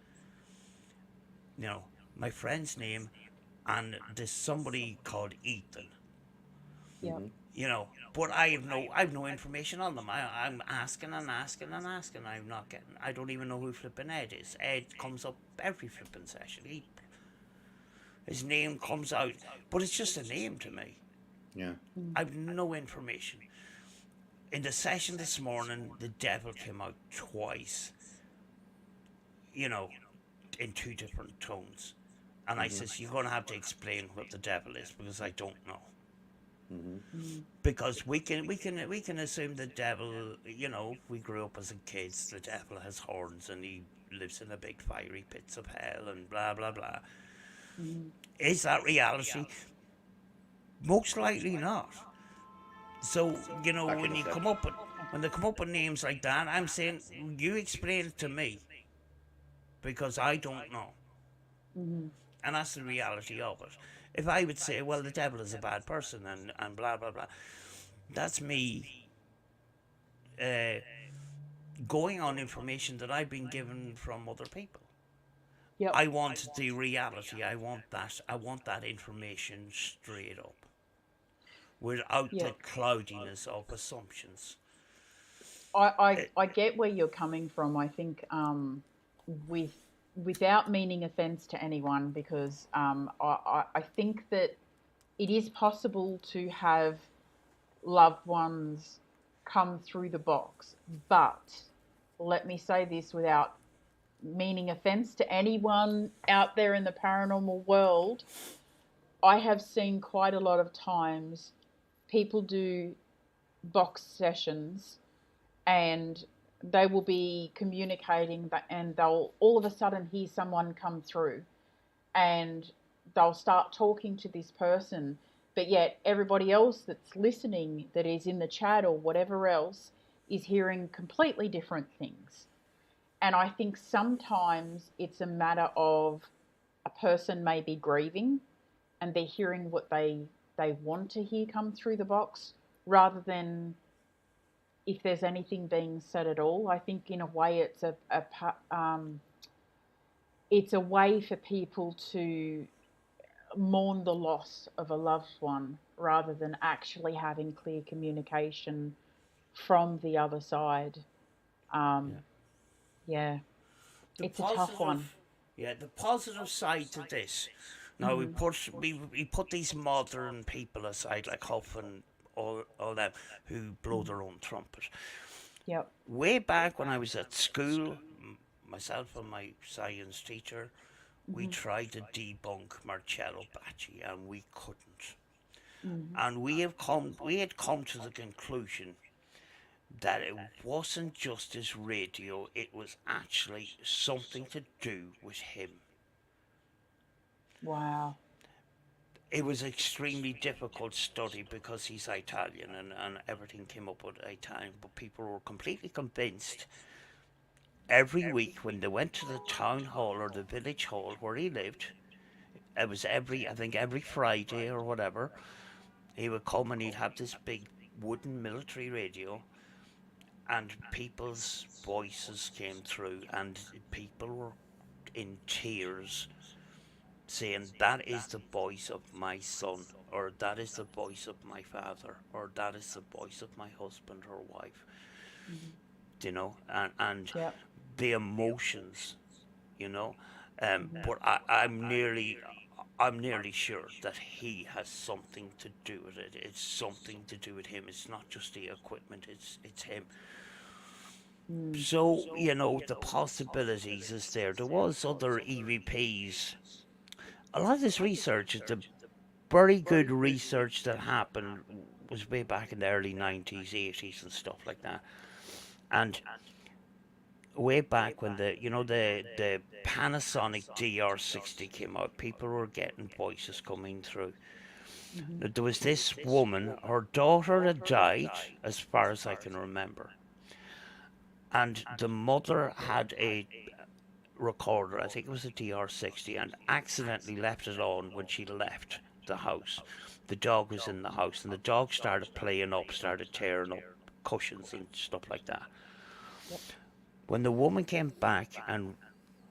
My friend's name, and there's somebody called Ethan. Yeah. But I've no information on them. I'm asking and asking and asking. I'm not getting. I don't even know who flipping Ed is. Ed comes up every flipping session. His name comes out, but it's just a name to me. Yeah. I've no information. In the session this morning, the devil came out twice. In two different tones, and I says, "You're going to have to explain what the devil is because I don't know." Because we can assume the devil, we grew up as a kids, the devil has horns and he lives in the big fiery pits of hell and blah blah blah. Is that reality? Most likely not. So when they come up with names like that, I'm saying you explain it to me because I don't know, and that's the reality of it. If I would say, well, the devil is a bad person and blah, blah, blah, that's me going on information that I've been given from other people. Yep. I want the reality. I want that information straight up without the cloudiness of assumptions. I get where you're coming from. I think without meaning offence to anyone, because I think that it is possible to have loved ones come through the box, but let me say this without meaning offence to anyone out there in the paranormal world, I have seen quite a lot of times people do box sessions, and they will be communicating, and they'll all of a sudden hear someone come through, and they'll start talking to this person, but yet everybody else that's listening, that is in the chat or whatever else, is hearing completely different things. And I think sometimes it's a matter of a person may be grieving, and they're hearing what they want to hear come through the box, rather than if there's anything being said at all. I think in a way it's a way for people to mourn the loss of a loved one, rather than actually having clear communication from the other side. Yeah. Um, yeah, The it's a tough one. positive, yeah, the positive side to this. Now Mm-hmm. we put these modern people aside, like Huff and all them who blow Mm-hmm. their own trumpet. Yep. Way back when I was at school, myself and my science teacher, we Mm-hmm. tried to debunk Marcello Bacci, and we couldn't. Mm-hmm. And we had come to the conclusion that it wasn't just his radio; it was actually something to do with him. Wow. It was an extremely difficult study because he's Italian, and everything came up with Italian, but people were completely convinced every week when they went to the town hall or the village hall where he lived. It was I think every Friday or whatever. He would come and he'd have this big wooden military radio, and people's voices came through, and people were in tears saying, "That is the voice of my son," or "That is the voice of my father," or "That is the voice of my husband or wife." Mm-hmm. And Yep. the emotions, you know. Mm-hmm. But I'm nearly sure that he has something to do with it. It's something to do with him. It's not just the equipment. It's him. Mm. So the possibilities is there. There was other EVPs. A lot of this research, the very good research that happened was way back in the early 90s, 80s, and stuff like that. And way back when the Panasonic DR60 came out, people were getting voices coming through. Mm-hmm. There was this woman, her daughter had died, as far as I can remember, and the mother had a recorder, I think it was a DR60, and accidentally left it on when she left the house. The dog was in the house, and the dog started playing up, started tearing up cushions and stuff like that. Yep. When the woman came back and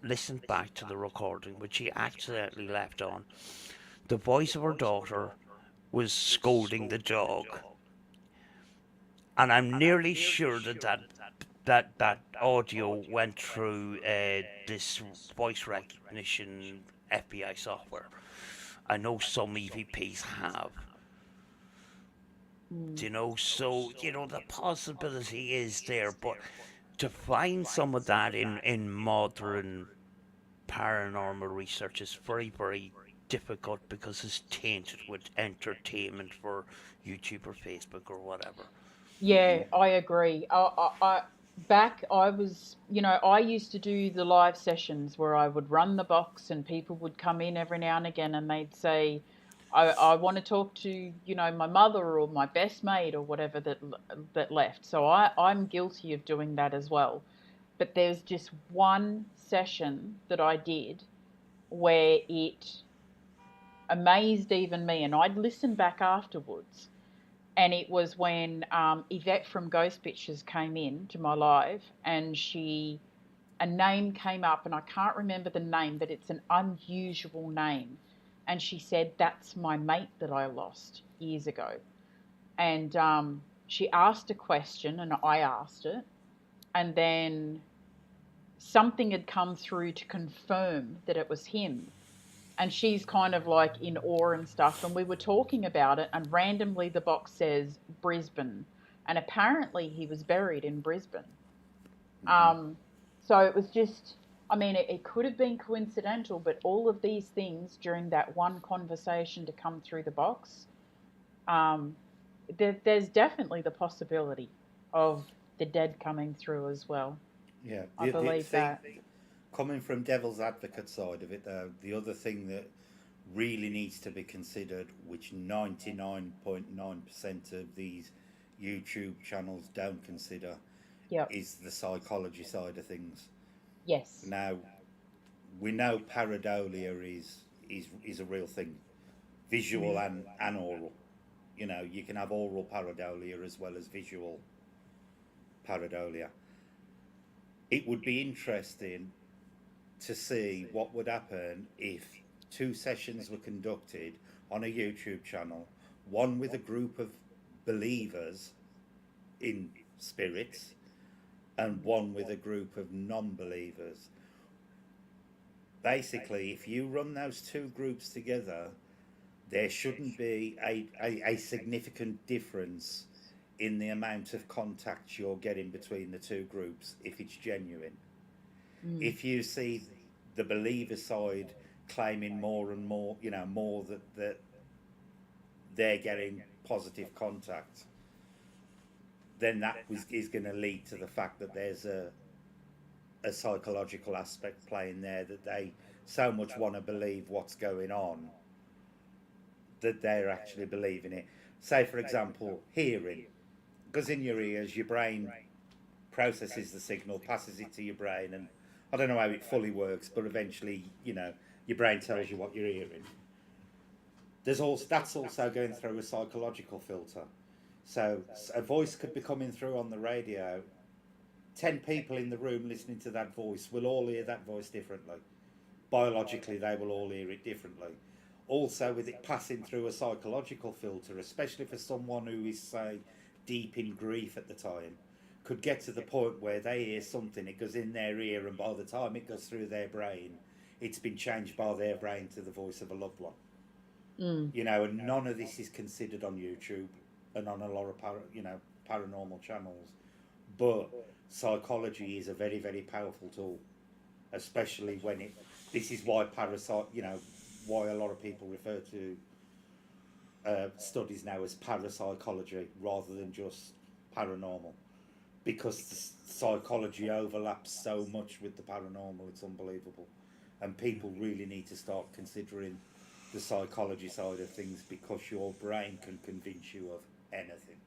listened back to the recording, which she accidentally left on, the voice of her daughter was scolding the dog. And I'm nearly sure that audio went through this voice recognition FBI software. I know some EVPs have. Mm. So the possibility is there, but to find some of that in modern paranormal research is very, very difficult because it's tainted with entertainment for YouTube or Facebook or whatever. Yeah, I agree. I was, I used to do the live sessions where I would run the box, and people would come in every now and again, and they'd say, I want to talk to, my mother or my best mate or whatever that left. So I'm guilty of doing that as well. But there's just one session that I did where it amazed even me, and I'd listen back afterwards, and it was when Yvette from Ghost Pictures came in to my live, and a name came up, and I can't remember the name, but it's an unusual name, and she said, "That's my mate that I lost years ago," and she asked a question, and I asked it, and then something had come through to confirm that it was him, and she's kind of like in awe and stuff, and we were talking about it, and randomly the box says Brisbane, and apparently he was buried in Brisbane. um so it was just, I mean, it could have been coincidental, but all of these things during that one conversation to come through the box, um there's definitely the possibility of the dead coming through as well. Yeah, I believe see, that. coming from devil's advocate side of it, though, the other thing that really needs to be considered, which 99.9% of these YouTube channels don't consider, Yep. is the psychology side of things. Yes. Now, we know pareidolia is a real thing, visual Mhm. and oral. You know, you can have oral pareidolia as well as visual pareidolia. It would be interesting to see what would happen if two sessions were conducted on a YouTube channel, one with a group of believers in spirits and one with a group of non believers. Basically, if you run those two groups together, there shouldn't be a significant difference in the amount of contact you're getting between the two groups if it's genuine. Mm. If you see the believer side claiming more and more, you know, more that they're getting positive contact, then is going to lead to the fact that there's a psychological aspect playing there, that they so much want to believe what's going on that they're actually believing it. Say, for example, hearing. Because in your ears, your brain processes the signal, passes it to your brain, and I don't know how it fully works, but eventually, you know, your brain tells you what you're hearing. That's also going through a psychological filter. So a voice could be coming through on the radio. 10 people in the room listening to that voice will all hear that voice differently. Biologically, they will all hear it differently. Also, with it passing through a psychological filter, especially for someone who is, say, deep in grief at the time, could get to the point where they hear something, it goes in their ear, and by the time it goes through their brain, it's been changed by their brain to the voice of a loved one. Mm. You know, and none of this is considered on YouTube and on a lot of paranormal channels. But psychology is a very, very powerful tool, especially when it. This is why parasite. You know, why a lot of people refer to studies now as parapsychology rather than just paranormal, because the psychology overlaps so much with the paranormal. It's unbelievable, and people really need to start considering the psychology side of things, because your brain can convince you of anything,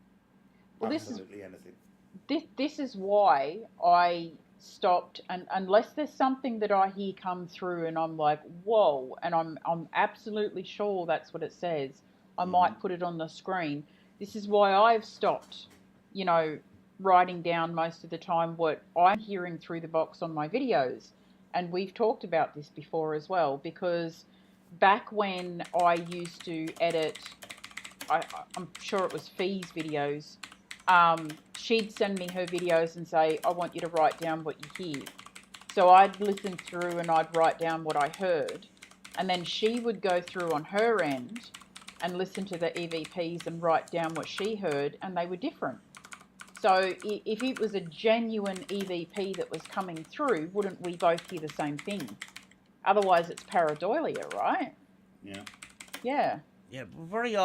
Well, absolutely anything. this is why I stopped, and unless there's something that I hear come through and I'm like, whoa, and I'm absolutely sure that's what it says, I Hmm. might put it on the screen. This is why I've stopped, you know, writing down most of the time what I'm hearing through the box on my videos. And we've talked about this before as well, because back when I used to edit, I'm sure it was Fee's videos, she'd send me her videos and say, I want you to write down what you hear. So I'd listen through and I'd write down what I heard. And then she would go through on her end and listen to the EVPs and write down what she heard, and they were different. So if it was a genuine EVP that was coming through, wouldn't we both hear the same thing? Otherwise, it's pareidolia, right? Yeah. Yeah. Yeah, but very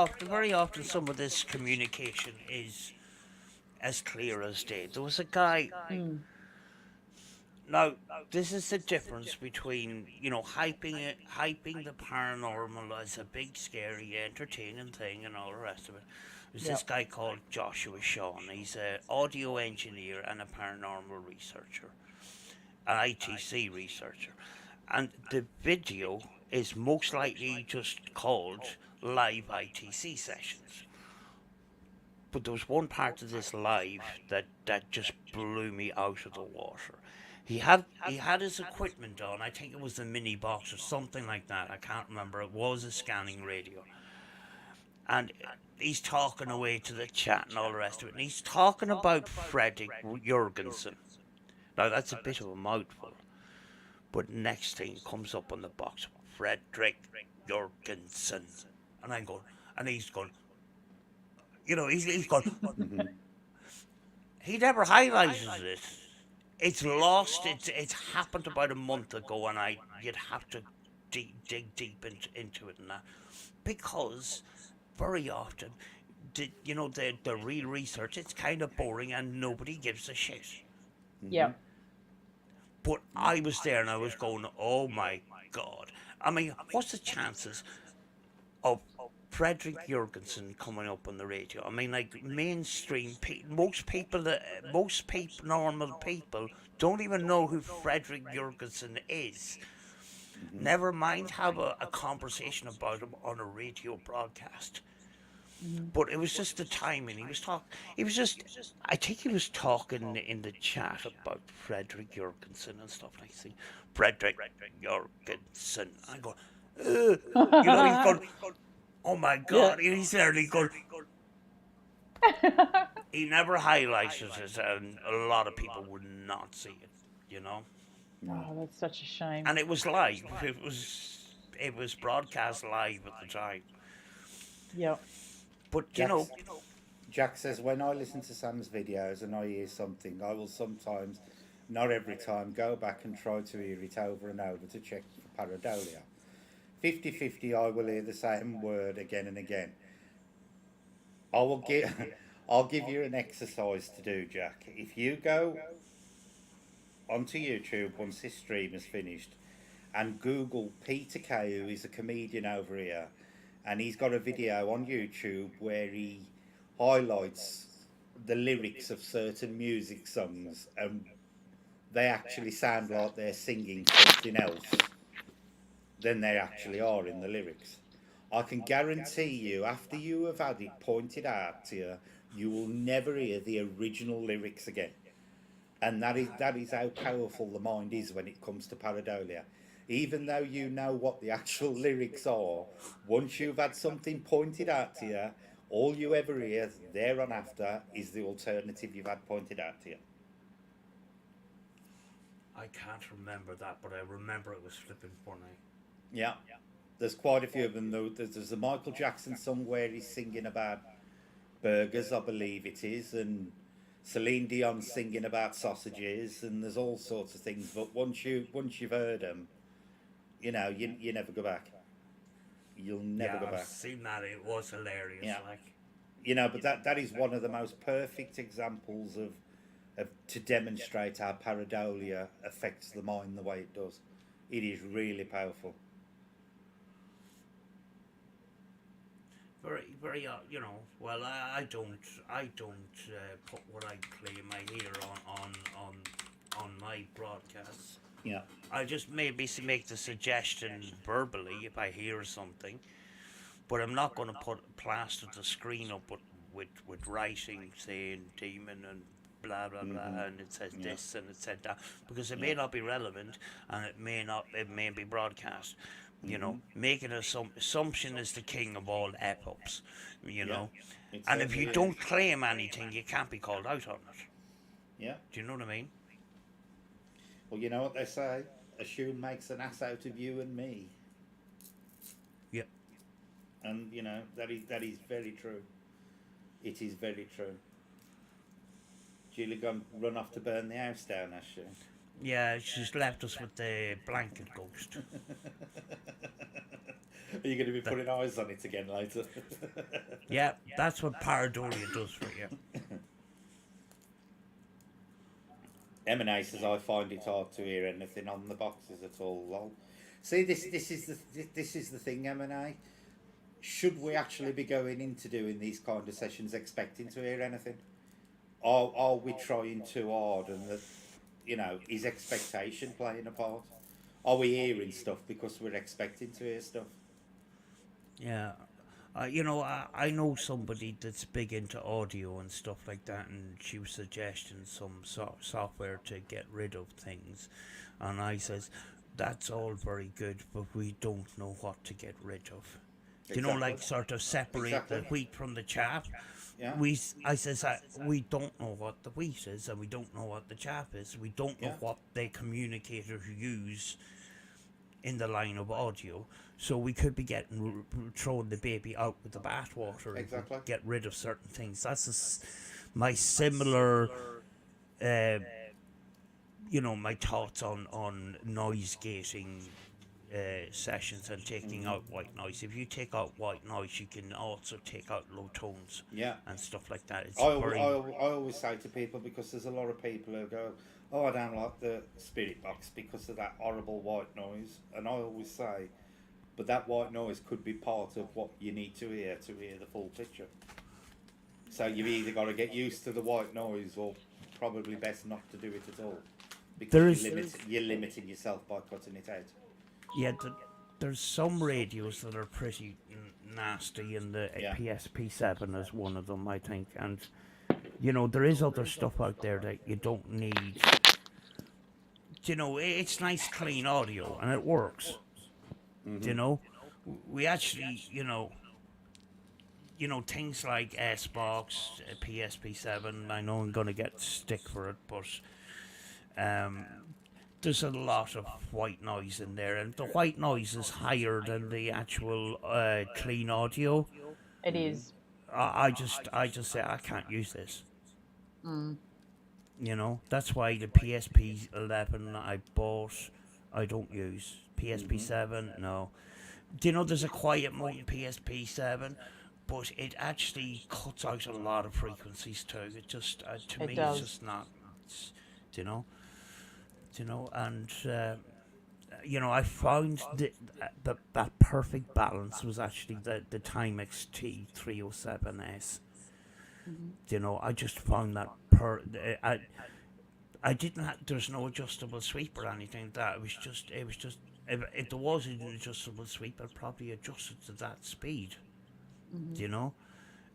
often, some of this communication is as clear as day. There was a guy. Mm. Now, this is the difference between, you know, hyping the paranormal as a big, scary, entertaining thing and all the rest of it. There's this Yep. guy called Joshua Shawn. He's an audio engineer and a paranormal researcher, an ITC researcher. And the video is most likely just called live ITC sessions. But there was one part of this live that just blew me out of the water. He had his equipment on. I think it was a mini box or something like that. I can't remember. It was a scanning radio, and he's talking away to the chat and all the rest of it. And he's talking about Fredrik Jurgensen. Now that's a bit of a mouthful, but next thing comes up on the box, Fredrik Jurgensen, and I'm going, and he's going, you know, he's going. Hmm. He never highlights it. It's lost. It's happened about a month ago, and you'd have to dig deep into it and that, because very often the real research, it's kind of boring and nobody gives a shit. Mm-hmm. Yep. But I was there and I was going, oh my god. I mean, what's the chances of Frederick Jurgensen coming up on the radio? I mean, like mainstream people, normal people don't even know who Frederick Jurgensen is. Mm-hmm. Never mind have a conversation about him on a radio broadcast. Hmm. But it was just the timing. He was talking. He was just. I think he was talking in the chat about Frederick Jurgensen and stuff like that. Frederick Jurgensen. I go, he's going. Oh my Yeah. God! He's there. And he goes. He never highlighted it, and a lot of people would not see it. You know. No. Oh, that's such a shame. And it was live. It was broadcast live at the time. Yep. But Jack says, when I listen to Sam's videos and I hear something, I will sometimes, not every time, go back and try to hear it over and over to check for pareidolia. 50-50, I will hear the same word again and again. I will give, I'll give you an exercise to do, Jack. If you go onto YouTube once this stream is finished and Google Peter Kay, who is a comedian over here, and he's got a video on YouTube where he highlights the lyrics of certain music songs, and they actually sound like they're singing something else than they actually are in the lyrics. I can guarantee you, after you have had it pointed out to you, you will never hear the original lyrics again. And that is how powerful the mind is when it comes to pareidolia. Even though you know what the actual lyrics are, once you've had something pointed out to you, all you ever hear there on after is the alternative you've had pointed out to you. I can't remember that, but I remember it was flipping funny. Yeah. There's quite a few of them though. There's a Michael Jackson song where he's singing about burgers, I believe it is, and Celine Dion singing about sausages, and there's all sorts of things. But once you've heard them, you never go back. You'll never Yeah, go I've back. seen that. It was hilarious. Yeah. Like, But that is one of the most perfect examples of to demonstrate how pareidolia affects the mind the way it does. It is really powerful. very, very, well, I don't put what I claim I hear on my broadcasts. Yeah. I just maybe make the suggestion verbally if I hear something, but I'm not going to plaster the screen up with writing saying demon and blah blah blah, and it says Yeah. this and it said that, because it Yeah. may not be relevant and it may be broadcast. Making assumption is the king of all F-ups, It and if you certainly don't is. claim anything, you can't be called out on it. Yeah. Do you know what I mean? Well, you know what they say? Assume makes an ass out of you and me. Yep. And that is very true. It is very true. Julie gone run off to burn the house down, has she? Yeah, she's left us with the blanket ghost. Are you going to be putting eyes on it again later? Yeah, that's what pareidolia does for you. M&A says I find it hard to hear anything on the boxes at all. Lol. See, this is the thing, M&A. Should we actually be going into doing these kind of sessions expecting to hear anything? Are we trying too hard, and is expectation playing a part? Are we hearing stuff because we're expecting to hear stuff? Yeah. I know somebody that's big into audio and stuff like that, and she was suggesting some software to get rid of things. And I says, that's all very good, but we don't know what to get rid of. Exactly. Like sort of separate the wheat from the chaff. Yeah. I says we don't know what the wheat is, and we don't know what the chaff is. We don't know what the communicators use in the line of audio. So we could be throwing the baby out with the bathwater. Exactly. And get rid of certain things. That's my similar, my thoughts on noise gating sessions and taking out white noise. If you take out white noise, you can also take out low tones Yeah. and stuff like that. It's I always say to people, because there's a lot of people who go, "Oh, I don't like the spirit box because of that horrible white noise," and I always say, but that white noise could be part of what you need to hear the full picture. So you've either got to get used to the white noise, or probably best not to do it at all, because you're limiting yourself by cutting it out. yeah. There's some radios that are pretty nasty, and the Yeah. PSP7 is one of them, I think. And there is other stuff out there that you don't need. It's nice, clean audio, and it works. You know, we actually, things like S-Box, PSP7. I know I'm gonna get stick for it, but um, there's a lot of white noise in there, and the white noise is higher than the actual clean audio. It is. I just say I can't use this. Mm. That's why the PSP 11 I bought, I don't use. PSP 7, no. There's a quiet mode in PSP 7, but it actually cuts out a lot of frequencies too. It just, to It me, it's does. just not, it's, you know, and I found that perfect balance was actually the Timex T307S. I just found that I didn't have, there's no adjustable sweep or anything like that. It was just if there was an adjustable sweep, I'd probably adjust it to that speed.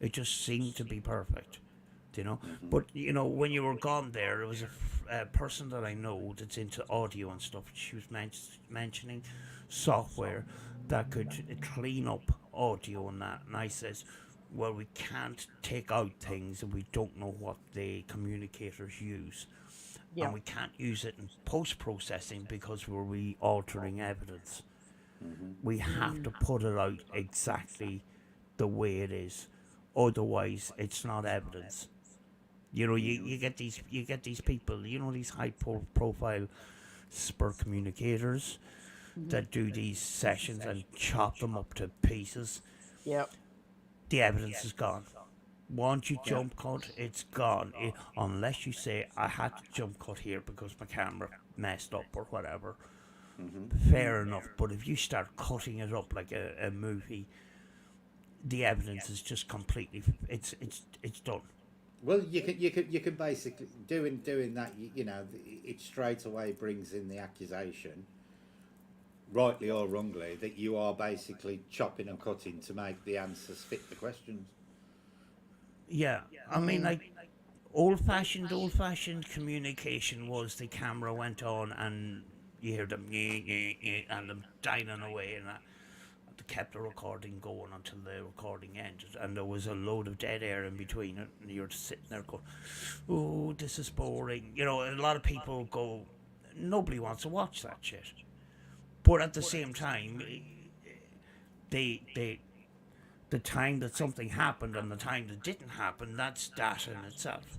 It just seemed to be perfect. But when you were gone there was a person that I know that's into audio and stuff. She was mentioning software that could clean up audio and that, and I says, well, we can't take out things and we don't know what the communicators use, Yeah. and we can't use it in post-processing because we're re-altering evidence. We have to put it out exactly the way it is, otherwise it's not evidence. You get these people, these high profile spur communicators that do these sessions and chop them up to pieces. Yep. The evidence is gone. Once you jump cut, it's gone. Unless you say, I had to jump cut here because my camera messed up or whatever. Fair enough. But if you start cutting it up like a movie, the evidence is just completely, it's done. Well, you can basically doing that. It straight away brings in the accusation, rightly or wrongly, that you are basically chopping and cutting to make the answers fit the questions. Yeah, I mean, like old-fashioned communication was the camera went on and you hear them and them dining away, and that they kept the recording going until the recording ended, and there was a load of dead air in between it, and you're just sitting there going, "Oh, this is boring." A lot of people go, "Nobody wants to watch that shit," but at the same time, they the time that something happened and the time that didn't happen, that's data in itself.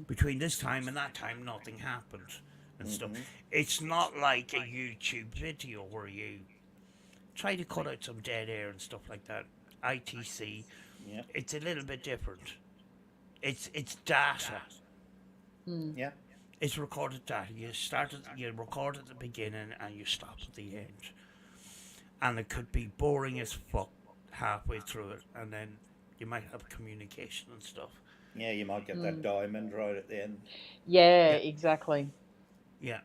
Between this time and that time, nothing happened and stuff. It's not like a YouTube video where you try to cut out some dead air and stuff like that. ITC, Yeah. it's a little bit different. It's data. Yeah. It's recorded data. You record at the beginning and you stop at the end. And it could be boring as fuck halfway through it, and then you might have communication and stuff. Yeah, you might get that diamond right at the end. Yeah, exactly. Yeah.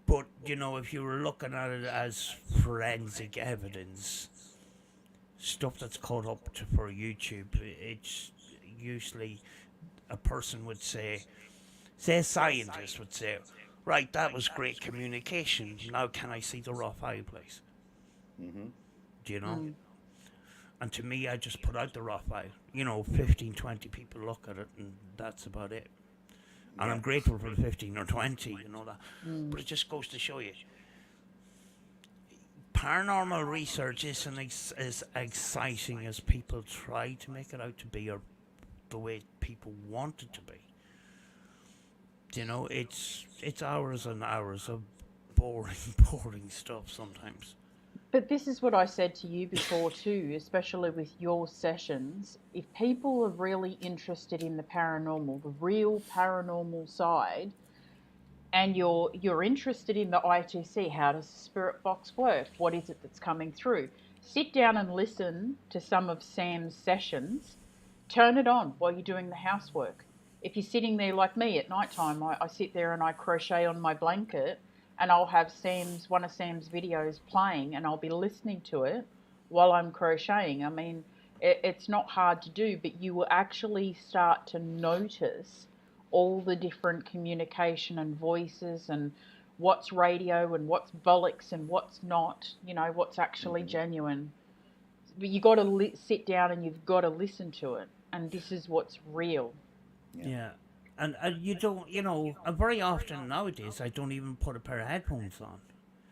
But, if you were looking at it as forensic evidence, stuff that's caught up for YouTube, it's usually a person would say a scientist would say, right, that was great communication. Now can I see the raw file, please? Do you know? And to me, I just put out the raw file. 15, 20 people look at it, and that's about it. And I'm grateful for the 15 or 20, that. But it just goes to show you, paranormal research isn't as exciting as people try to make it out to be, or the way people want it to be. It's hours and hours of boring, boring stuff sometimes. But this is what I said to you before too, especially with your sessions. If people are really interested in the paranormal, the real paranormal side, and you're interested in the ITC, how does the spirit box work? What is it that's coming through? Sit down and listen to some of Sam's sessions. Turn it on while you're doing the housework. If you're sitting there like me at night time, I sit there and I crochet on my blanket, and I'll have one of Sam's videos playing, and I'll be listening to it while I'm crocheting. I mean, it's not hard to do, but you will actually start to notice all the different communication and voices, and what's radio and what's bollocks and what's not, what's actually genuine. But you got to sit down and you've got to listen to it, and this is what's real. Yeah. And you don't, very often nowadays I don't even put a pair of headphones on.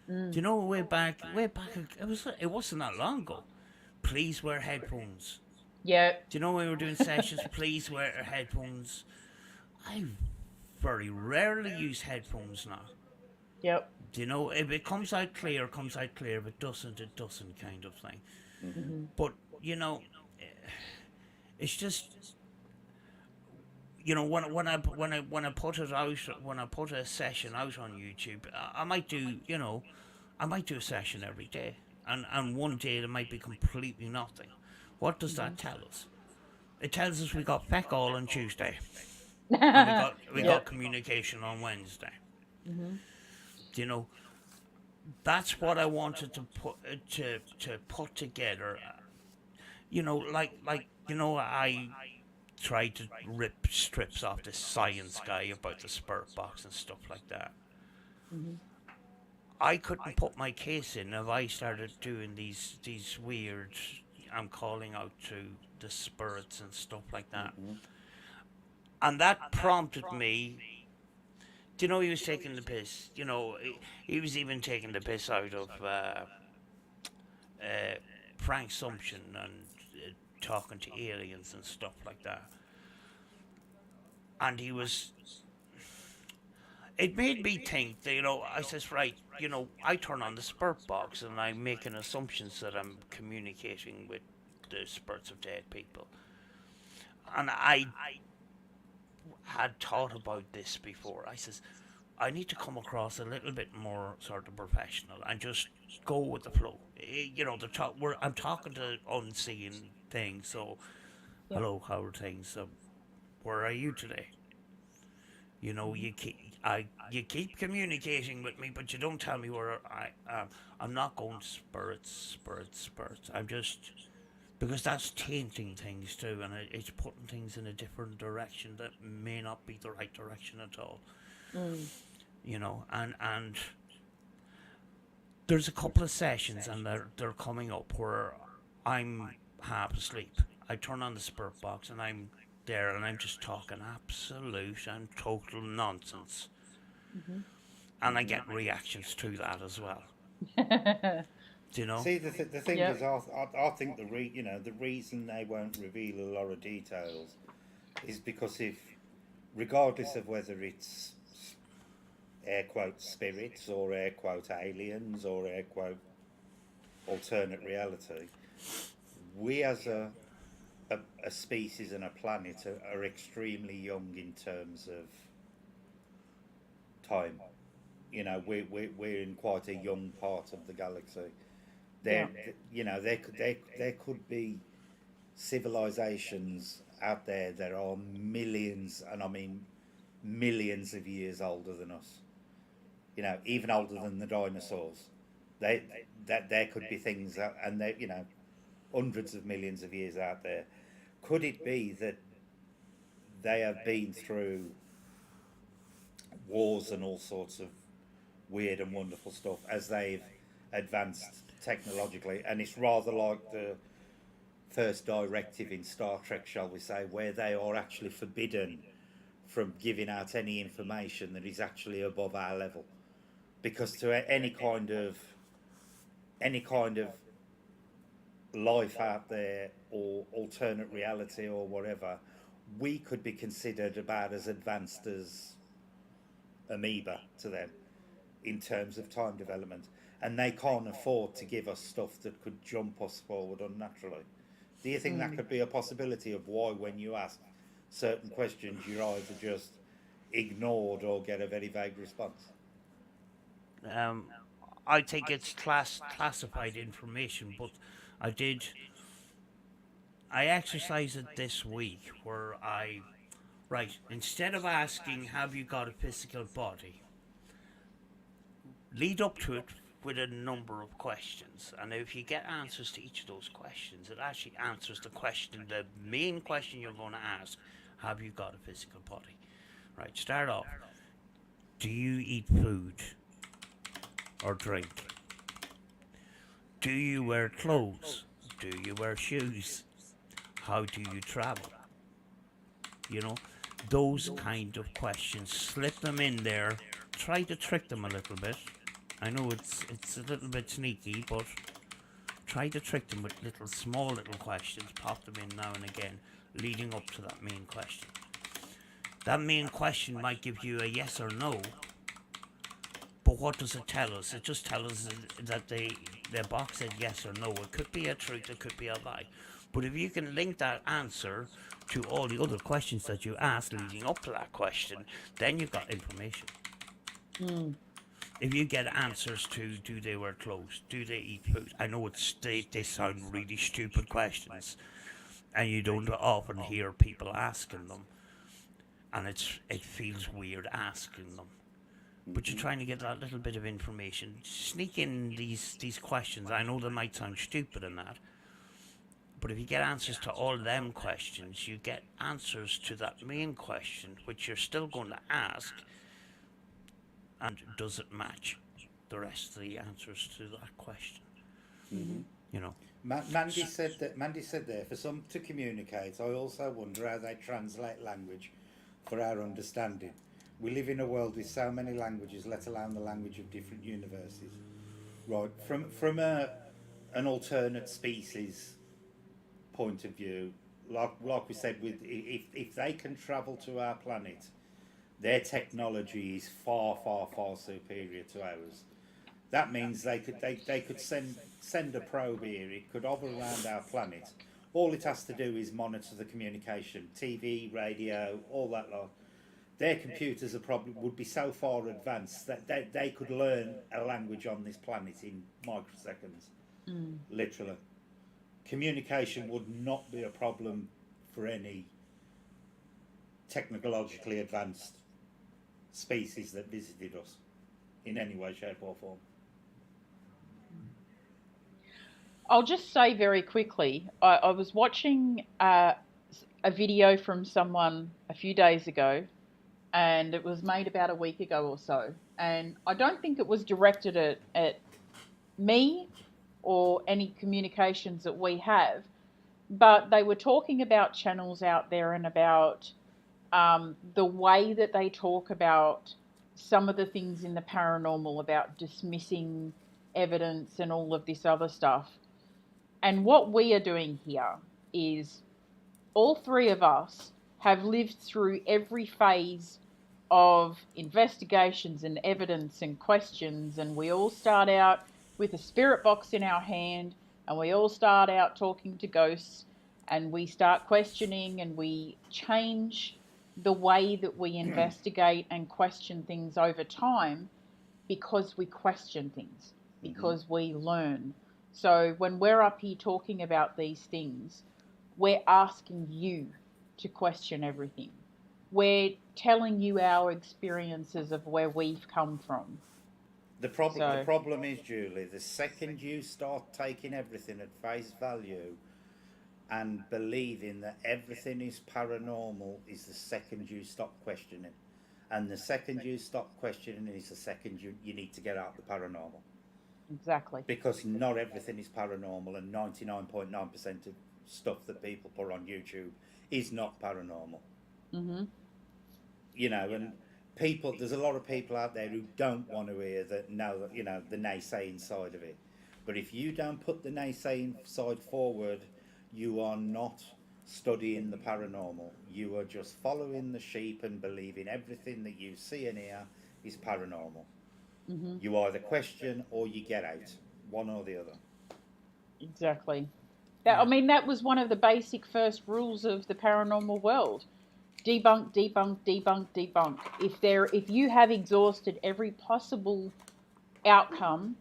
Do you know, way back, it wasn't that long ago. Please wear headphones. Yeah. Do you know, when we were doing sessions, please wear headphones. I very rarely use headphones now. Yep. Do you know, if it comes out clear, it comes out clear. If it doesn't, kind of thing. Mm-hmm. But it's just, when I put it out, when I put a session out on YouTube, I might do a session every day, and one day it might be completely nothing. What does that tell us? It tells us we got feck all on Tuesday, and we got communication on Wednesday. Mm-hmm. You know, that's what I wanted to put together. I tried to rip strips off this science guy about the spirit box and stuff like that. Mm-hmm. I couldn't put my case in if I started doing these weird. I'm calling out to the spirits and stuff like that, and that prompted me. Do you know, he was taking the piss? He was even taking the piss out of Frank Sumption and talking to aliens and stuff like that. And he was. It made me think that, I says, right, I turn on the spirit box and I'm making assumptions that I'm communicating with the spirits of dead people. And I had thought about this before. I says, I need to come across a little bit more sort of professional and just go with the flow. I'm talking to unseen things, so hello, how are things? So, where are you today? You keep communicating with me, but you don't tell me where I am. I'm not going spirits. I'm just, because that's tainting things too, and it's putting things in a different direction that may not be the right direction at all. And there's a couple of sessions, and they're coming up where I'm half asleep. I turn on the spirit box and I'm there and I'm just talking absolute and total nonsense. And I get reactions to that as well. Do you know? See, the thing is, I think the reason they won't reveal a lot of details is because regardless of whether it's air quote spirits or air quote aliens or air quote alternate reality, we as a species and a planet are extremely young in terms of time. We're in quite a young part of the galaxy. There could be civilizations out there that are millions, and I mean millions of years older than us. Even older than the dinosaurs. There could be things that, and they, hundreds of millions of years out there. Could it be that they have been through wars and all sorts of weird and wonderful stuff as they've advanced technologically? And it's rather like the first directive in Star Trek, shall we say, where they are actually forbidden from giving out any information that is actually above our level, because to any kind of life out there or alternate reality or whatever, we could be considered about as advanced as amoeba to them. in terms of time development, and they can't afford to give us stuff that could jump us forward unnaturally. Do you think that could be a possibility of why, when you ask certain questions, you're either just ignored or get a very vague response? Um, I think it's classified information, but I did I exercised it this week where right, instead of asking have you got a physical body, lead up to it with a number of questions, and if you get answers to each of those questions, it actually answers the main question you're going to ask: have you got a physical body? Right, start off. Do you eat food or drink? Do you wear clothes? Do you wear shoes? How do you travel? You know, those kind of questions. Slip them in there. Try to trick them a little bit. I know it's a little bit sneaky, but try to trick them with small little questions. Pop them in now and again, leading up to that main question. That main question might give you a yes or no, but what does it tell us? It just tells us that the box said yes or no. It could be a truth, it could be a lie. But if you can link that answer to all the other questions that you asked leading up to that question, then you've got information. If you get answers to do they wear clothes, do they eat food? I know they sound really stupid questions, and you don't often hear people asking them, and it feels weird asking them. But you're trying to get that little bit of information. Sneak in these questions. I know they might sound stupid in that, but if you get answers to all them questions, you get answers to that main question, which you're still going to ask. And does it match the rest of the answers to that question? You know. Mandy said that. Mandy said there, for some to communicate, I also wonder how they translate language for our understanding. We live in a world with so many languages, let alone the language of different universes. Right, from an alternate species point of view, like we said, with if they can travel to our planet, their technology is far, far, far superior to ours. That means they could send a probe here. It could hover around our planet. All it has to do is monitor the communication, TV, radio, all that lot. Their computers are probably would be so far advanced that they could learn a language on this planet in microseconds, literally. Communication would not be a problem for any technologically advanced species that visited us in any way, shape or form. I'll just say very quickly, I was watching a video from someone a few days ago, and it was made about a week ago or so. And I don't think it was directed at me or any communications that we have, but they were talking about channels out there and about the way that they talk about some of the things in the paranormal, about dismissing evidence and all of this other stuff. And what we are doing here is all three of us have lived through every phase of investigations and evidence and questions, and we all start out with a spirit box in our hand, and we all start out talking to ghosts, and we start questioning, and we change the way that we investigate and question things over time because we question things, because we learn. So when we're up here talking about these things, we're asking you to question everything. We're telling you our experiences of where we've come from. The problem is, Julie, the second you start taking everything at face value and believing that everything is paranormal is the second you stop questioning. And the second you stop questioning is the second you need to get out the paranormal. Exactly. Because not everything is paranormal, and 99.9% of stuff that people put on YouTube is not paranormal. You know, and there's a lot of people out there who don't want to hear the naysaying side of it. But if you don't put the naysaying side forward, you are not studying the paranormal. You are just following the sheep and believing everything that you see and hear is paranormal. Hmm. You either question or you get out, one or the other. Exactly. I Yeah. mean, that was one of the basic first rules of the paranormal world. Debunk, debunk, debunk, debunk. If you have exhausted every possible outcome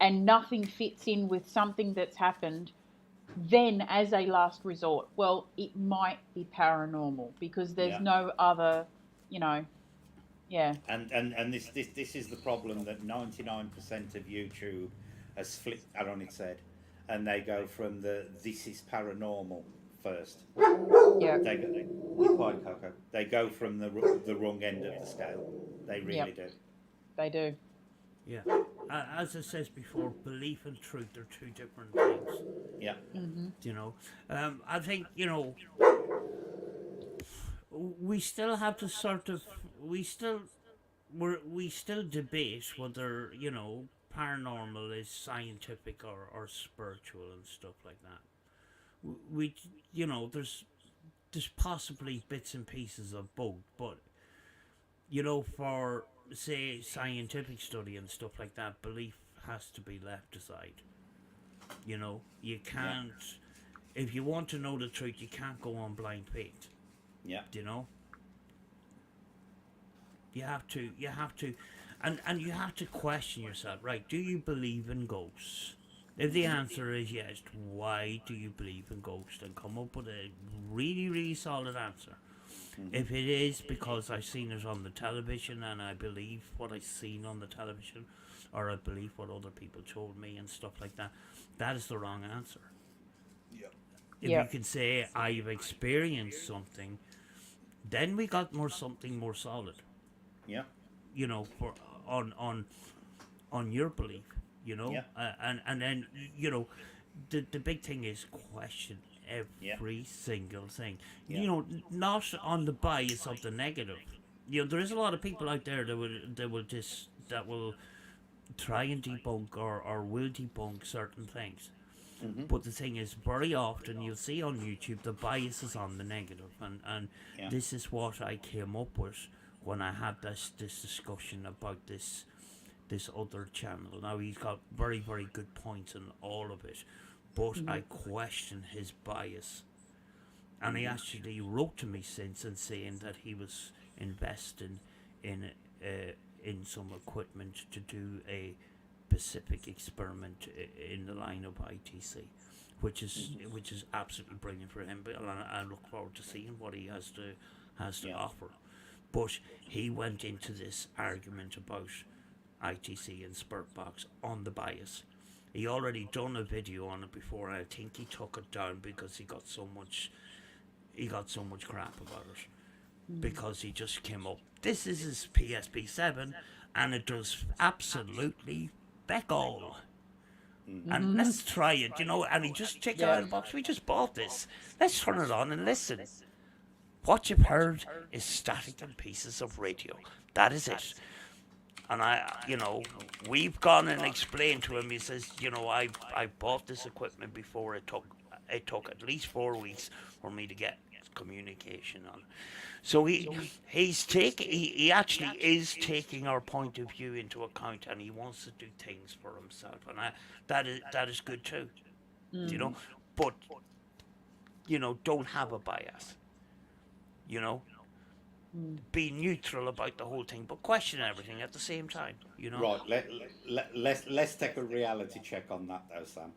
and nothing fits in with something that's happened, then as a last resort, well, it might be paranormal because there's Yeah. no other, you know, yeah. And this is the problem that 99% of YouTube has flipped that on its head, and they go from the this is paranormal first. Yeah. They go, be quiet, Coco. They go from the wrong end of the scale. They really Yep, do. they do. Yeah. As I says before, belief and truth are two different things. Yeah. Hmm. You know, I think we still have to sort of we still debate whether paranormal is scientific or spiritual and stuff like that. We there's possibly bits and pieces of both, but for say scientific study and stuff like that, belief has to be left aside. You Yeah. can't, if you want to know the truth, you can't go on blind faith. Yeah. You know, you have to, and you have to question yourself. Right? Do you believe in ghosts? If the answer is yes, why do you believe in ghosts? And come up with a really, really solid answer. If it is because I've seen it on the television and I believe what I've seen on the television, or I believe what other people told me and stuff like that, that is the wrong answer. Yeah. If Yeah. you can say I've experienced something, then we got something more solid. Yeah. For on your belief. Yeah. And then the big thing is question Yeah. every single thing. Yeah. Not on the bias of the negative. There is a lot of people out there that will try and debunk or will debunk certain things. But the thing is, very often you'll see on YouTube the bias is on the negative, and Yeah. this is what I came up with when I had this discussion about this other channel. Now he's got very, very good points in all of it, but I question his bias. And he actually wrote to me since and saying that he was investing in in some equipment to do a specific experiment in the line of ITC, which is absolutely brilliant for him. But I look forward to seeing what he has to Yeah. offer. But he went into this argument about ITC and Spirit Box on the bias. He already done a video on it before, and I think he took it down because he got so much crap about it. Because he just came up. This is his PSP7, and it does absolutely feck all. And let's try it, And he just checked it out of the box. We just bought this. Let's turn it on and listen. What you've heard is static and pieces of radio. That is it. And we've gone and explained to him. He says, I bought this equipment before. It took at least 4 weeks for me to get communication on. So he actually is taking our point of view into account, and he wants to do things for himself, and that is good too. But don't have a bias. Be neutral about the whole thing, but question everything at the same time. Right. Let's take a reality check on that, though, Sam.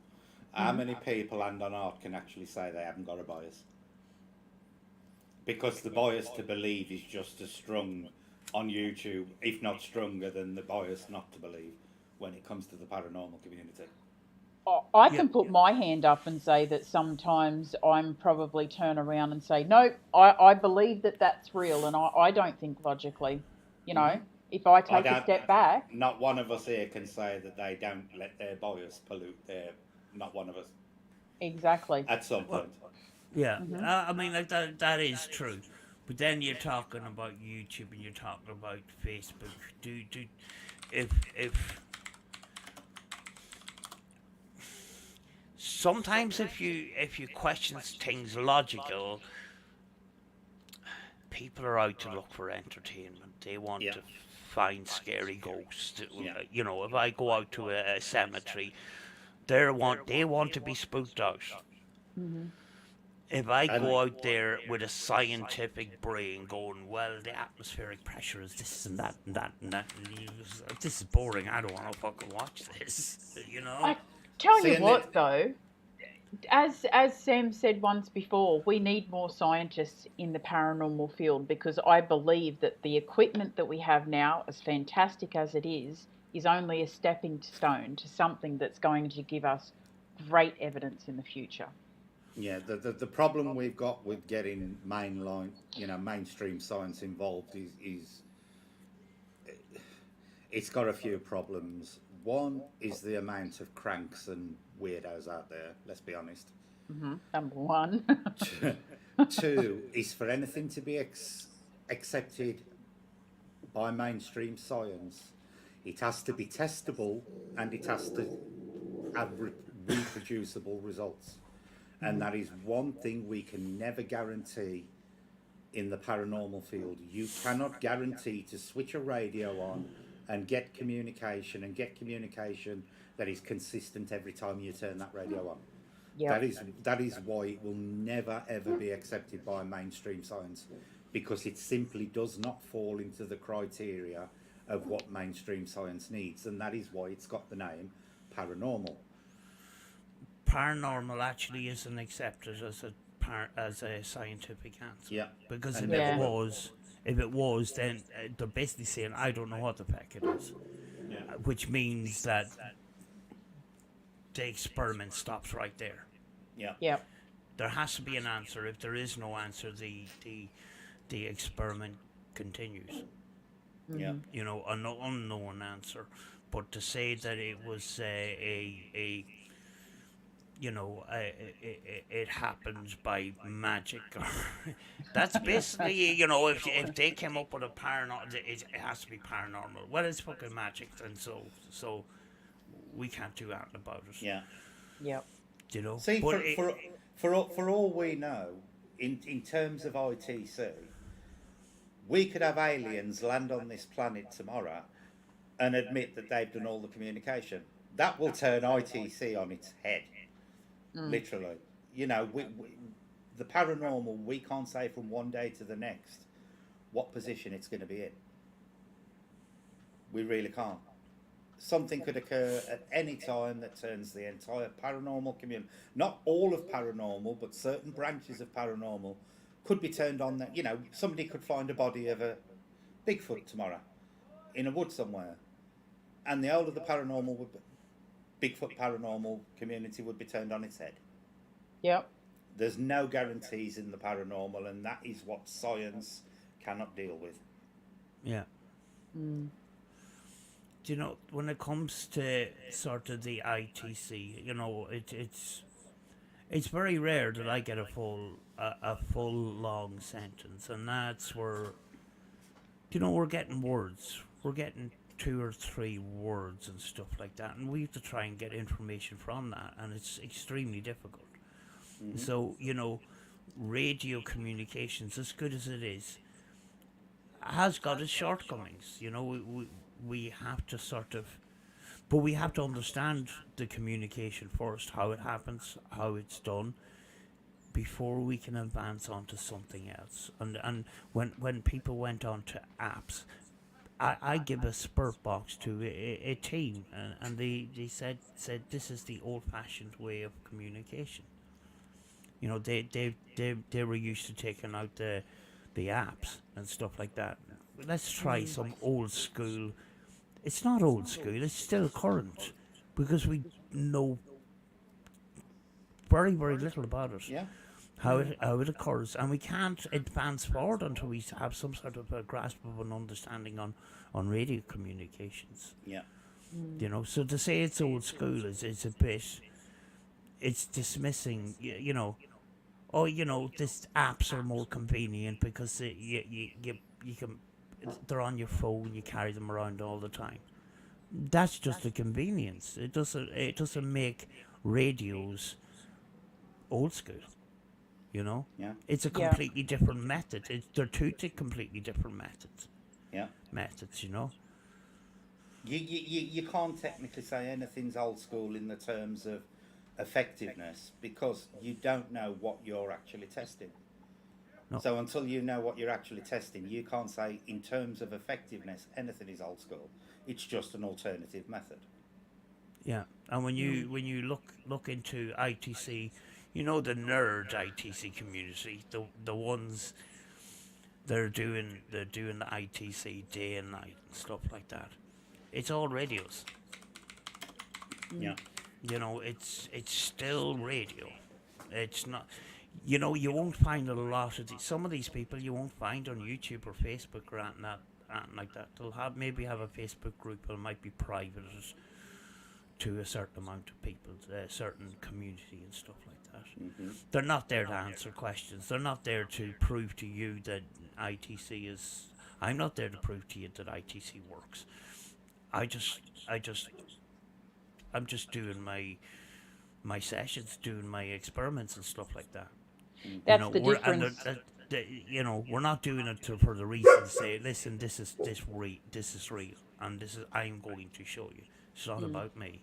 How many people and on art can actually say they haven't got a bias? Because the bias to believe is just as strong on YouTube, if not stronger than the bias not to believe when it comes to the paranormal community. I can put my hand up and say that sometimes I'm probably turn around and say, no, I believe that that's real, and I don't think logically. If I take a step back. Not one of us here can say that they don't let their bias pollute their. Not one of us. Exactly. At some point. Yeah, I mean, like that is true. But then you're talking about YouTube and you're talking about Facebook. If sometimes if you question things logical, people are out to look for entertainment. They want to find scary ghosts. Yeah. You know, if I go out to a cemetery, they want to be spooked out. Mm-hmm. If I And go out there with a scientific brain going, well, the atmospheric pressure is this and that and that and that, this is boring. I don't want to fucking watch this. You know? I tell see, you and then, what, though, as Sam said once before, we need more scientists in the paranormal field because I believe that the equipment that we have now, as fantastic as it is only a stepping stone to something that's going to give us great evidence in the future. yeah, the problem we've got with getting mainline, mainstream science involved is it's got a few problems. One is the amount of cranks and weirdos out there. Let's be honest. Number one. Two is for anything to be accepted by mainstream science, it has to be testable and it has to have reproducible results. And that is one thing we can never guarantee in the paranormal field. You cannot guarantee to switch a radio on and get communication that is consistent every time you turn that radio on. Yep. That is why it will never ever be accepted by mainstream science, because it simply does not fall into the criteria of what mainstream science needs, and that is why it's got the name paranormal. Paranormal actually isn't accepted as a scientific answer. Yeah, Because and if never it Yeah. will. was, then they're basically saying I don't know what the heck it is, Yeah, which means that the experiment stops right there. yeah, Yep. There has to be an answer. If there is no answer, the experiment continues. yeah. You know, an unknown answer. But to say that it was a you know, it happens by magic. That's basically, you know, if they came up with a paranormal, it has to be paranormal. Well, it's fucking magic, and so we can't do anything about it. Yeah. Yep. You know, See, but for all we know, in terms of ITC, we could have aliens land on this planet tomorrow and admit that they've done all the communication. That will turn ITC on its head, literally. You know, the paranormal, we can't say from one day to the next what position it's going to be in. We really can't. Something could occur at any time that turns the entire paranormal community, not all of paranormal, but certain branches of paranormal could be turned on. That, you know, somebody could find a body of a Bigfoot tomorrow in a wood somewhere, and the whole of the Bigfoot paranormal community would be turned on its head. Yep. There's no guarantees in the paranormal, and that is what science cannot deal with. yeah. Do you know, when it comes to sort of the ITC, you know, it's very rare that I get a full long sentence, and that's where, you know, we're getting words, we're getting 2 or 3 words and stuff like that, and we have to try and get information from that, and it's extremely difficult. So, you know, radio communications, as good as it is, has got its shortcomings. You know, we have to sort of, but we have to understand the communication first, how it happens, how it's done, before we can advance onto something else. And when people went on to apps, I give a spurt box to a team, and they said this is the old-fashioned way of communication. You know, they were used to taking out the apps and stuff like that. Let's try some old school. It's not old school, it's still current, because we know very, very little about it. Yeah. How it occurs, and we can't advance forward until we have some sort of a grasp of an understanding on radio communications. Yeah. You know, so to say it's old school is a bit, it's dismissing. You know, oh, you know, these apps are more convenient because you can, they're on your phone, you carry them around all the time. That's just a convenience. It doesn't make radios old school. You know, Yeah. it's a Yeah. completely different method. They're two completely different methods. Yeah. methods, you know. You can't technically say anything's old school in the terms of effectiveness because you don't know what you're actually testing. No. So until you know what you're actually testing, you can't say in terms of effectiveness anything is old school. It's just an alternative method. Yeah, and when you look into ITC, you know the nerd ITC community, the ones they're doing the ITC day and night and stuff like that. It's all radios. Yeah. You know, it's still radio. It's not. You know, you won't find a lot of some of these people you won't find on YouTube or Facebook or anything like that. They'll maybe have a Facebook group that might be private to a certain amount of people, a certain community and stuff like that. Mm-hmm. They're not there to answer questions. They're not there to prove to you that ITC is. I'm not there to prove to you that ITC works. I just, I'm just doing my sessions, doing my experiments and stuff like that. That's You know, the difference. you know, we're not doing it for the reason to say, listen, this is real, and this is I'm going to show you. It's not about me.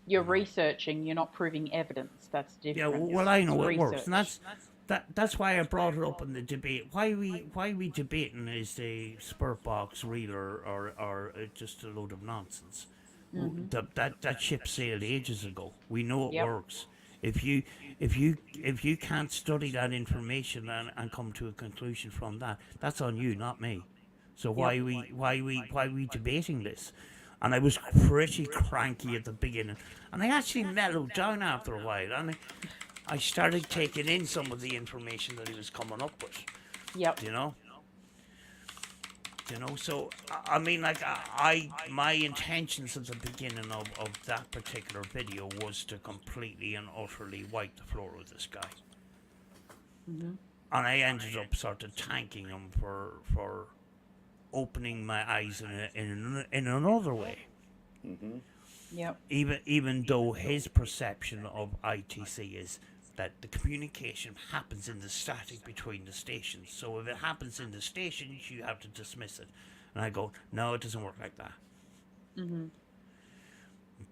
You're researching. You're not proving evidence. That's Yeah, different. well, I know It's it works, and research. that's why I brought it up in the debate. Why we debating is the Spurt box real or just a load of nonsense. That ship sailed ages ago. We know it Yep. works. If you can't study that information and come to a conclusion from that, that's on you, not me. So why we debating this? And I was pretty cranky at the beginning, and I actually mellowed down after a while, and I started taking in some of the information that he was coming up with. Yep. You know. So I mean, like my intentions at the beginning of that particular video was to completely and utterly wipe the floor with this guy, and I ended up sort of thanking him for opening my eyes in another way. Mm-hmm. Yep. Even though his perception of ITC is that the communication happens in the static between the stations. So if it happens in the stations, you have to dismiss it. And I go, no, it doesn't work like that.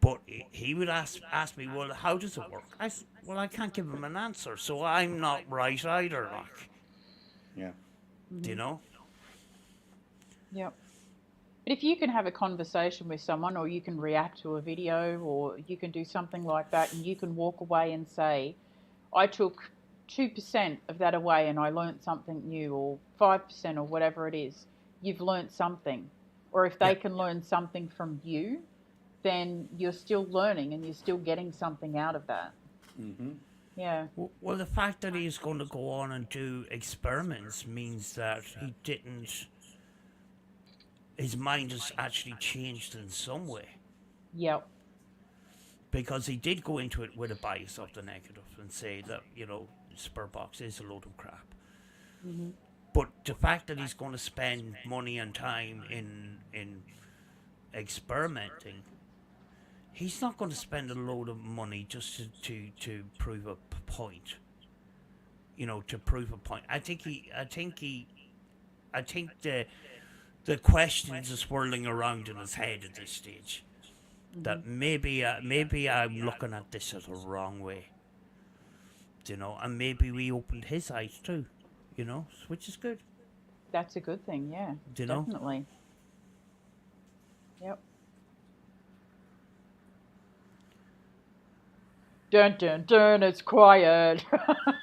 But he would ask me, well, how does it work? Well, I can't give him an answer, so I'm not right either, like. Yeah. Do you know? Yep. But if you can have a conversation with someone, or you can react to a video, or you can do something like that, and you can walk away and say, I took 2% of that away and I learnt something new, or 5%, or whatever it is, you've learnt something. Or if they Yeah. can learn something from you, then you're still learning and you're still getting something out of that. Mm-hmm. Yeah. Well, the fact that he's going to go on and do experiments means that he didn't. His mind has actually changed in some way. Yep. Because he did go into it with a bias of the negative and say that, Spur box is a load of crap. But the fact that he's going to spend money and time in experimenting, he's not going to spend a load of money just to prove a point. To prove a point. I think the questions are swirling around in his head at this stage. That maybe I'm looking at this as the wrong way. And maybe we opened his eyes too, which is good. That's a good thing, yeah. Do you know? Definitely. Yep. Dun dun dun, it's quiet.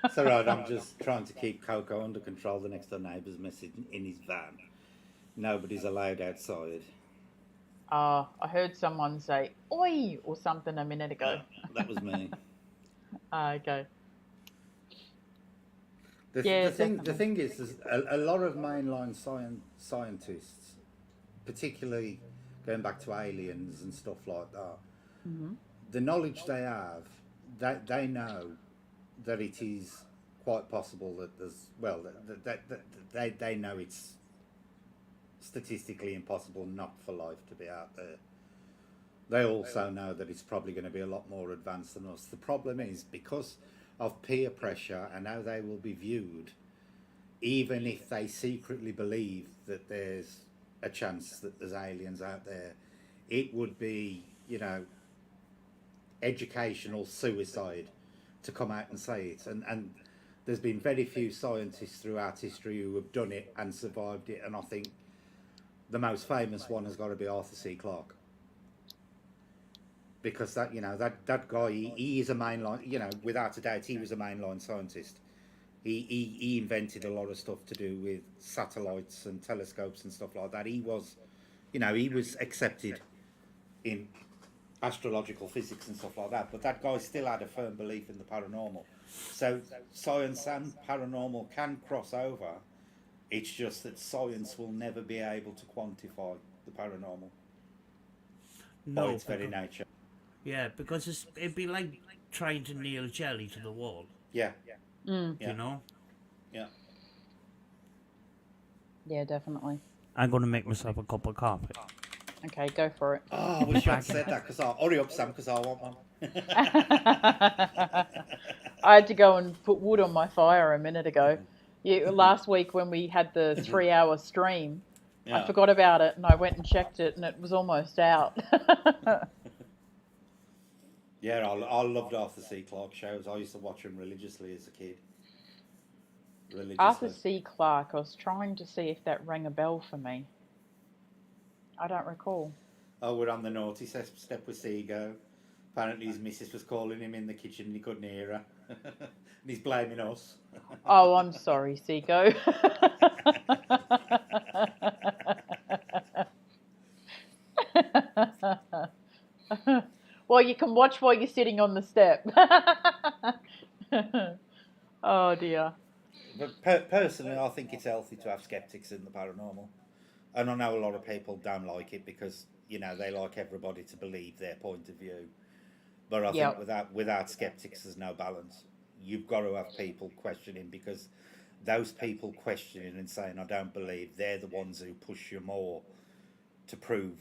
It's all right, I'm just trying to keep Coco under control. The next door neighbour's message in his van. Nobody's allowed outside. I heard someone say "oi" or something a minute ago. That was me. Okay. The thing is, there's a lot of mainline scientists, particularly going back to aliens and stuff like that, the knowledge they have, they know that it is quite possible that there's, they know it's statistically impossible not for life to be out there. They also know that it's probably going to be a lot more advanced than us. The problem is, because of peer pressure and how they will be viewed, even if they secretly believe that there's a chance that there's aliens out there. It would be, educational suicide to come out and say it. And there's been very few scientists throughout history who have done it and survived it. And I think the most famous one has got to be Arthur C. Clarke. Because that guy, he is a mainline, without a doubt, he was a mainline scientist. He invented a lot of stuff to do with satellites and telescopes and stuff like that. He was accepted in astrological physics and stuff like that, but that guy still had a firm belief in the paranormal. So science and paranormal can cross over. It's just that science will never be able to quantify the paranormal by its very nature. Yeah, because it'd be like trying to nail jelly to the wall. Yeah. Mm. You know? Yeah. Yeah, definitely. I'm going to make myself a cup of coffee. Okay, go for it. Oh, I wish I'd said that, because hurry up, Sam, because I want one. I had to go and put wood on my fire a minute ago. Last week when we had the 3-hour stream, I forgot about it and I went and checked it and it was almost out. Yeah, I loved Arthur C. Clarke shows. I used to watch them religiously as a kid. Arthur C. Clarke, I was trying to see if that rang a bell for me. I don't recall. Oh, we're on the naughty step with Seago. Apparently his missus was calling him in the kitchen and he couldn't hear her. And he's blaming us. Oh, I'm sorry, Seago. Well, you can watch while you're sitting on the step. Oh, dear. But personally, I think it's healthy to have skeptics in the paranormal. And I know a lot of people don't like it because, they like everybody to believe their point of view. But I think without skeptics, there's no balance. You've got to have people questioning, because those people questioning and saying, I don't believe, they're the ones who push you more to proof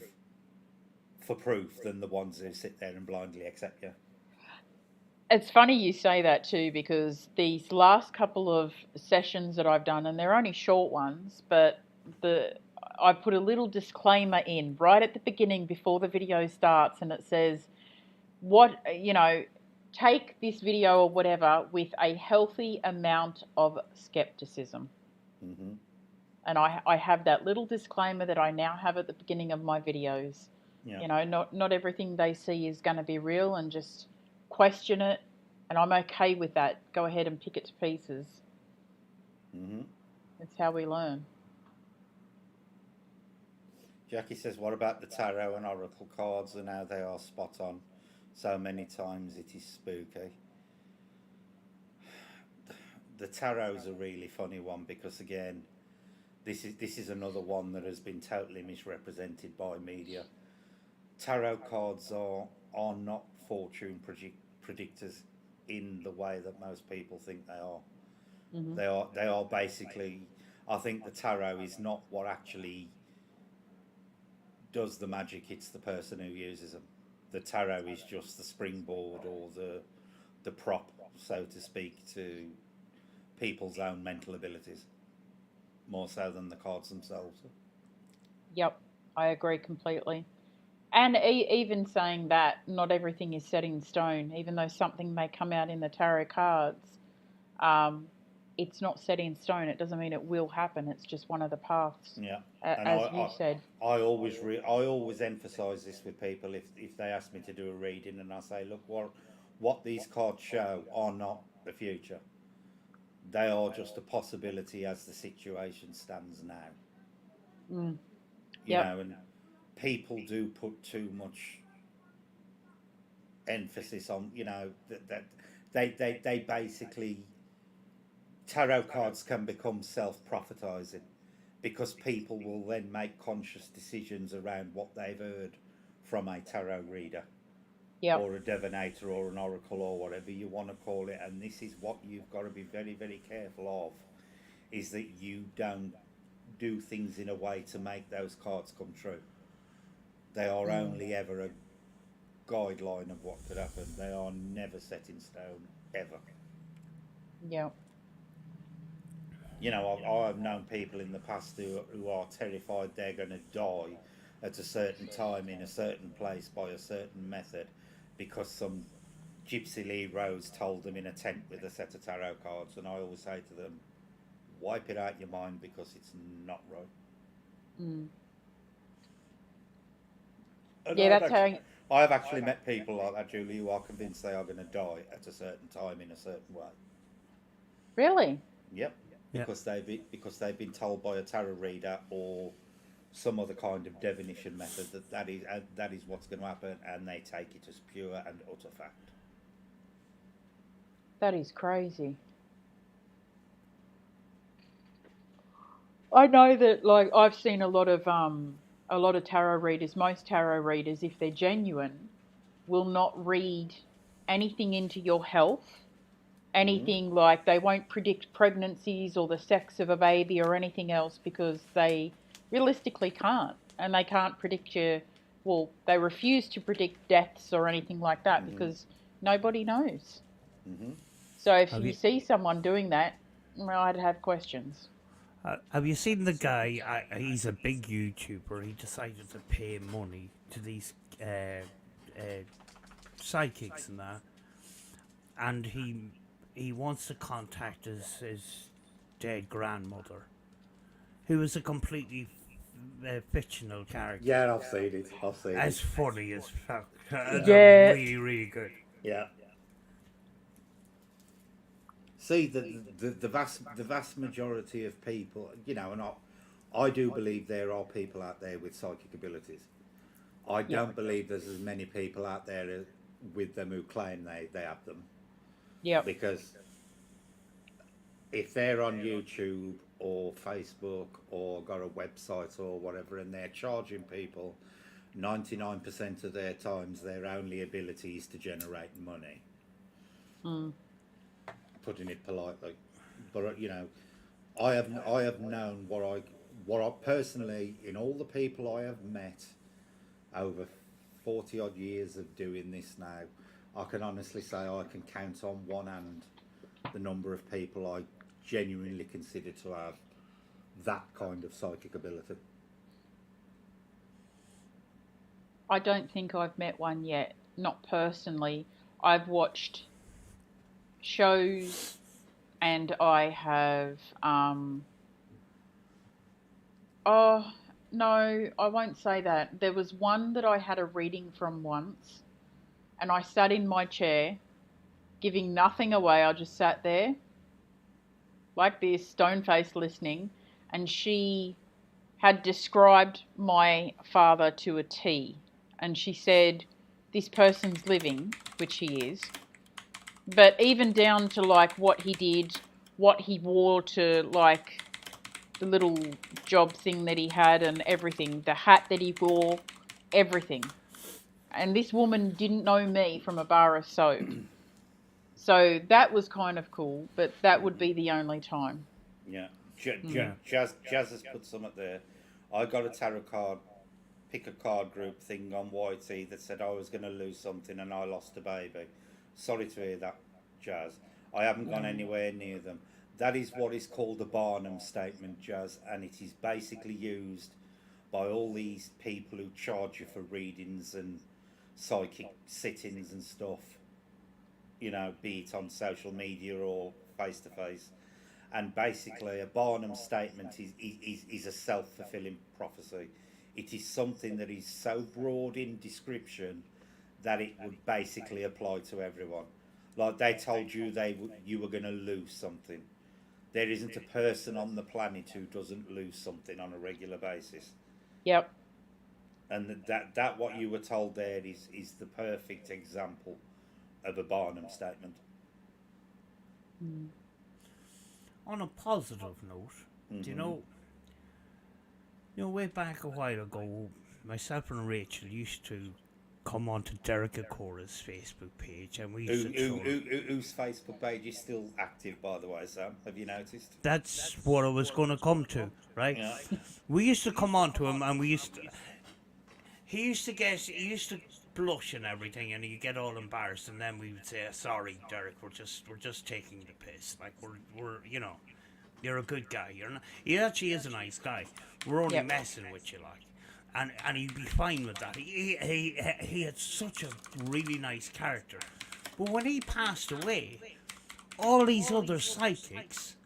than the ones who sit there and blindly accept you. It's funny you say that too, because these last couple of sessions that I've done, and they're only short ones, but I put a little disclaimer in right at the beginning before the video starts, and it says, take this video or whatever with a healthy amount of skepticism. Mm-hmm. And I have that little disclaimer that I now have at the beginning of my videos. Yeah. Not everything they see is going to be real, and just question it. And I'm okay with that. Go ahead and pick it to pieces. Mm-hmm. It's how we learn. Jackie says, what about the tarot and oracle cards and how they are spot on? So many times it is spooky. The tarot's a really funny one, because again, this is another one that has been totally misrepresented by media. Tarot cards are not fortune predictors in the way that most people think they are. Mm-hmm. They are basically, I think the tarot is not what actually does the magic, it's the person who uses them. The tarot is just the springboard or the prop, so to speak, to people's own mental abilities, more so than the cards themselves. Yep, I agree completely. And even saying that not everything is set in stone, even though something may come out in the tarot cards, it's not set in stone. It doesn't mean it will happen. It's just one of the paths. Yeah, as you said. I always emphasise this with people if they ask me to do a reading, and I say, look, what these cards show are not the future. They are just a possibility as the situation stands now. Mm. You know, and people do put too much emphasis on, that they basically, tarot cards can become self-prophetizing, because people will then make conscious decisions around what they've heard from a tarot reader, or a divinator, or an oracle, or whatever you want to call it. And this is what you've got to be very, very careful of, is that you don't do things in a way to make those cards come true. They are only ever a guideline of what could happen. They are never set in stone, ever. Yeah. You know, I've known people in the past who are terrified they're going to die at a certain time in a certain place by a certain method because some gypsy Lee Rose told them in a tent with a set of tarot cards. And I always say to them, wipe it out your mind because it's not right. Mm. And Yeah, that's how. I have actually met people like that, Julie, who are convinced they are going to die at a certain time in a certain way. Really? Yep, Yeah. because they've been told by a tarot reader or some other kind of divination method that is what's going to happen, and they take it as pure and utter fact. That is crazy. I know that, like, I've seen a lot of tarot readers. Most tarot readers, if they're genuine, will not read anything into your health. Anything like they won't predict pregnancies or the sex of a baby or anything else because they realistically can't, and they can't predict your. Well, they refuse to predict deaths or anything like that because nobody knows. Mm-hmm. So if Have you you see someone doing that, well, I'd have questions. have you seen the guy? He's a big YouTuber. He decided to pay money to these psychics and that, and he wants to contact his dead grandmother, who is a completely fictional character. Yeah, I've seen it. I've seen As it. funny as fuck. Yeah. Really, really good. Yeah. See, the vast majority of people, you know, and I do believe there are people out there with psychic abilities. I don't believe there's as many people out there with them who claim they have them. Yep. Because if they're on YouTube or Facebook or got a website or whatever and they're charging people 99% of their times their only ability is to generate money. Mm. Putting it politely. But you know, I have known what I personally, in all the people I have met over 40 odd years of doing this now, I can honestly say I can count on one hand the number of people I genuinely consider to have that kind of psychic ability. I don't think I've met one yet. Not personally. I've watched shows and I have oh no, I won't say that. There was one that I had a reading from once and I sat in my chair giving nothing away. I just sat there like this, stone faced listening, and she had described my father to a T. And she said, this person's living, which he is, but even down to like what he did, what he wore to like the little job thing that he had and everything, the hat that he wore, everything. And this woman didn't know me from a bar of soap. So that was kind of cool, but that would be the only time. Yeah. Yeah. Jazz has put some up there. I got a tarot card, pick a card group thing on YT that said I was going to lose something and I lost a baby. Sorry to hear that, Jazz. I haven't gone anywhere near them. That is what is called a Barnum statement, Jazz, and it is basically used by all these people who charge you for readings and psychic sittings and stuff. You know, be it on social media or face to face. And basically, a Barnum statement is a self fulfilling prophecy. It is something that is so broad in description that it would basically apply to everyone. Like they told you you were going to lose something. There isn't a person on the planet who doesn't lose something on a regular basis. Yep. And that what you were told there is the perfect example of a Barnum statement. Mm. On a positive note, do you know, way back a while ago, myself and Rachel used to come onto Derek Akora's Facebook page, and we used to Whose Facebook page is still active, by the way, Sam? Have you noticed? That's what I was going to come to, right? Yeah. We used to come onto him, and he used to blush and everything, and he'd get all embarrassed, and then we would say, "Sorry, Derek, we're just taking the piss, like we're You're a good guy. You're not. He actually is a nice guy. We're only Yep. messing with you, like, and he'd be fine with that. He had such a really nice character, but when he passed away, all these other psychics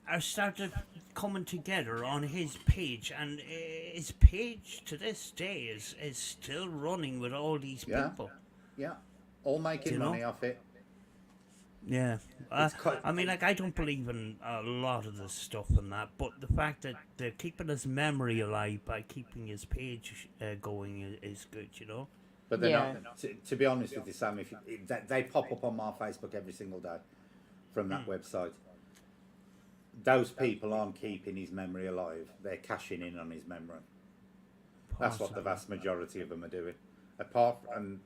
are started coming together on his page, and his page to this day is still running with all these Yeah. people. Yeah, all making You know? money off it. Yeah, It's quite. I mean, like, I don't believe in a lot of this stuff and that, but the fact that they're keeping his memory alive by keeping his page going is good, you know? But they're Yeah. not. To be honest with you, Sam, they pop up on my Facebook every single day from that website. Those people aren't keeping his memory alive. They're cashing in on his memory. That's what the vast majority of them are doing. Apart from,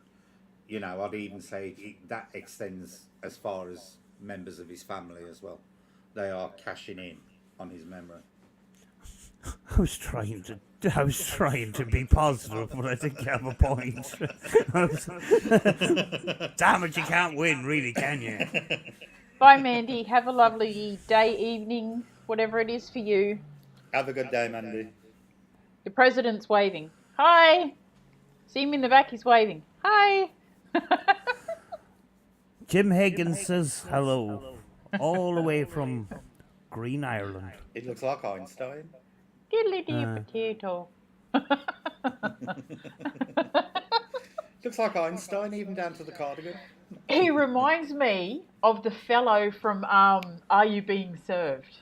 you know, I'd even say that extends as far as members of his family as well. They are cashing in on his memory. I was trying to be positive, but I think you have a point. Damn it, you can't win, really, can you? Bye, Mandy. Have a lovely day, evening, whatever it is for you. Have a good day, Mandy. The president's waving. Hi. See him in the back. He's waving. Hi. Jim Higgins says hello, all the way from Green Ireland. It looks like Einstein. Diddly dee potato. Looks like Einstein, even down to the cardigan. He reminds me of the fellow from Are You Being Served?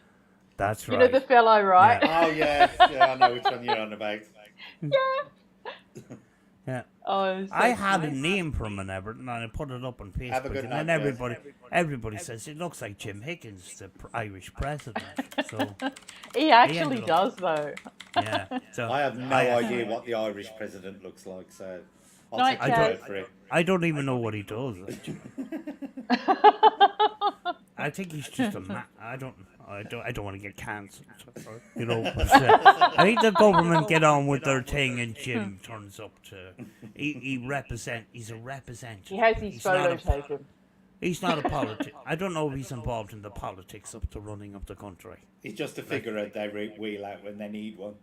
That's You right. know the fellow, right? Oh yeah, yeah, I know which one you're on about. Yeah. Oh, it was so I had a funny. name from an Everton, and I put it up on Have a Facebook, good and night, then guys. everybody says it looks like Jim Higgins, the Irish president. So He actually ended up- does, though. yeah, so I have no idea what the Irish president looks like, so I'll Night, take your Kaz. word for it. I don't even know what he does. Actually. I think he's just a I don't want to get cancelled. You know, but, I think the government get on with their thing, and Jim turns up to. He's a representative. He has his He's photo not a- taken. He's not a politic. I don't know if he's involved in the politics of the running of the country. He's just a figurehead they wheel out when they need one.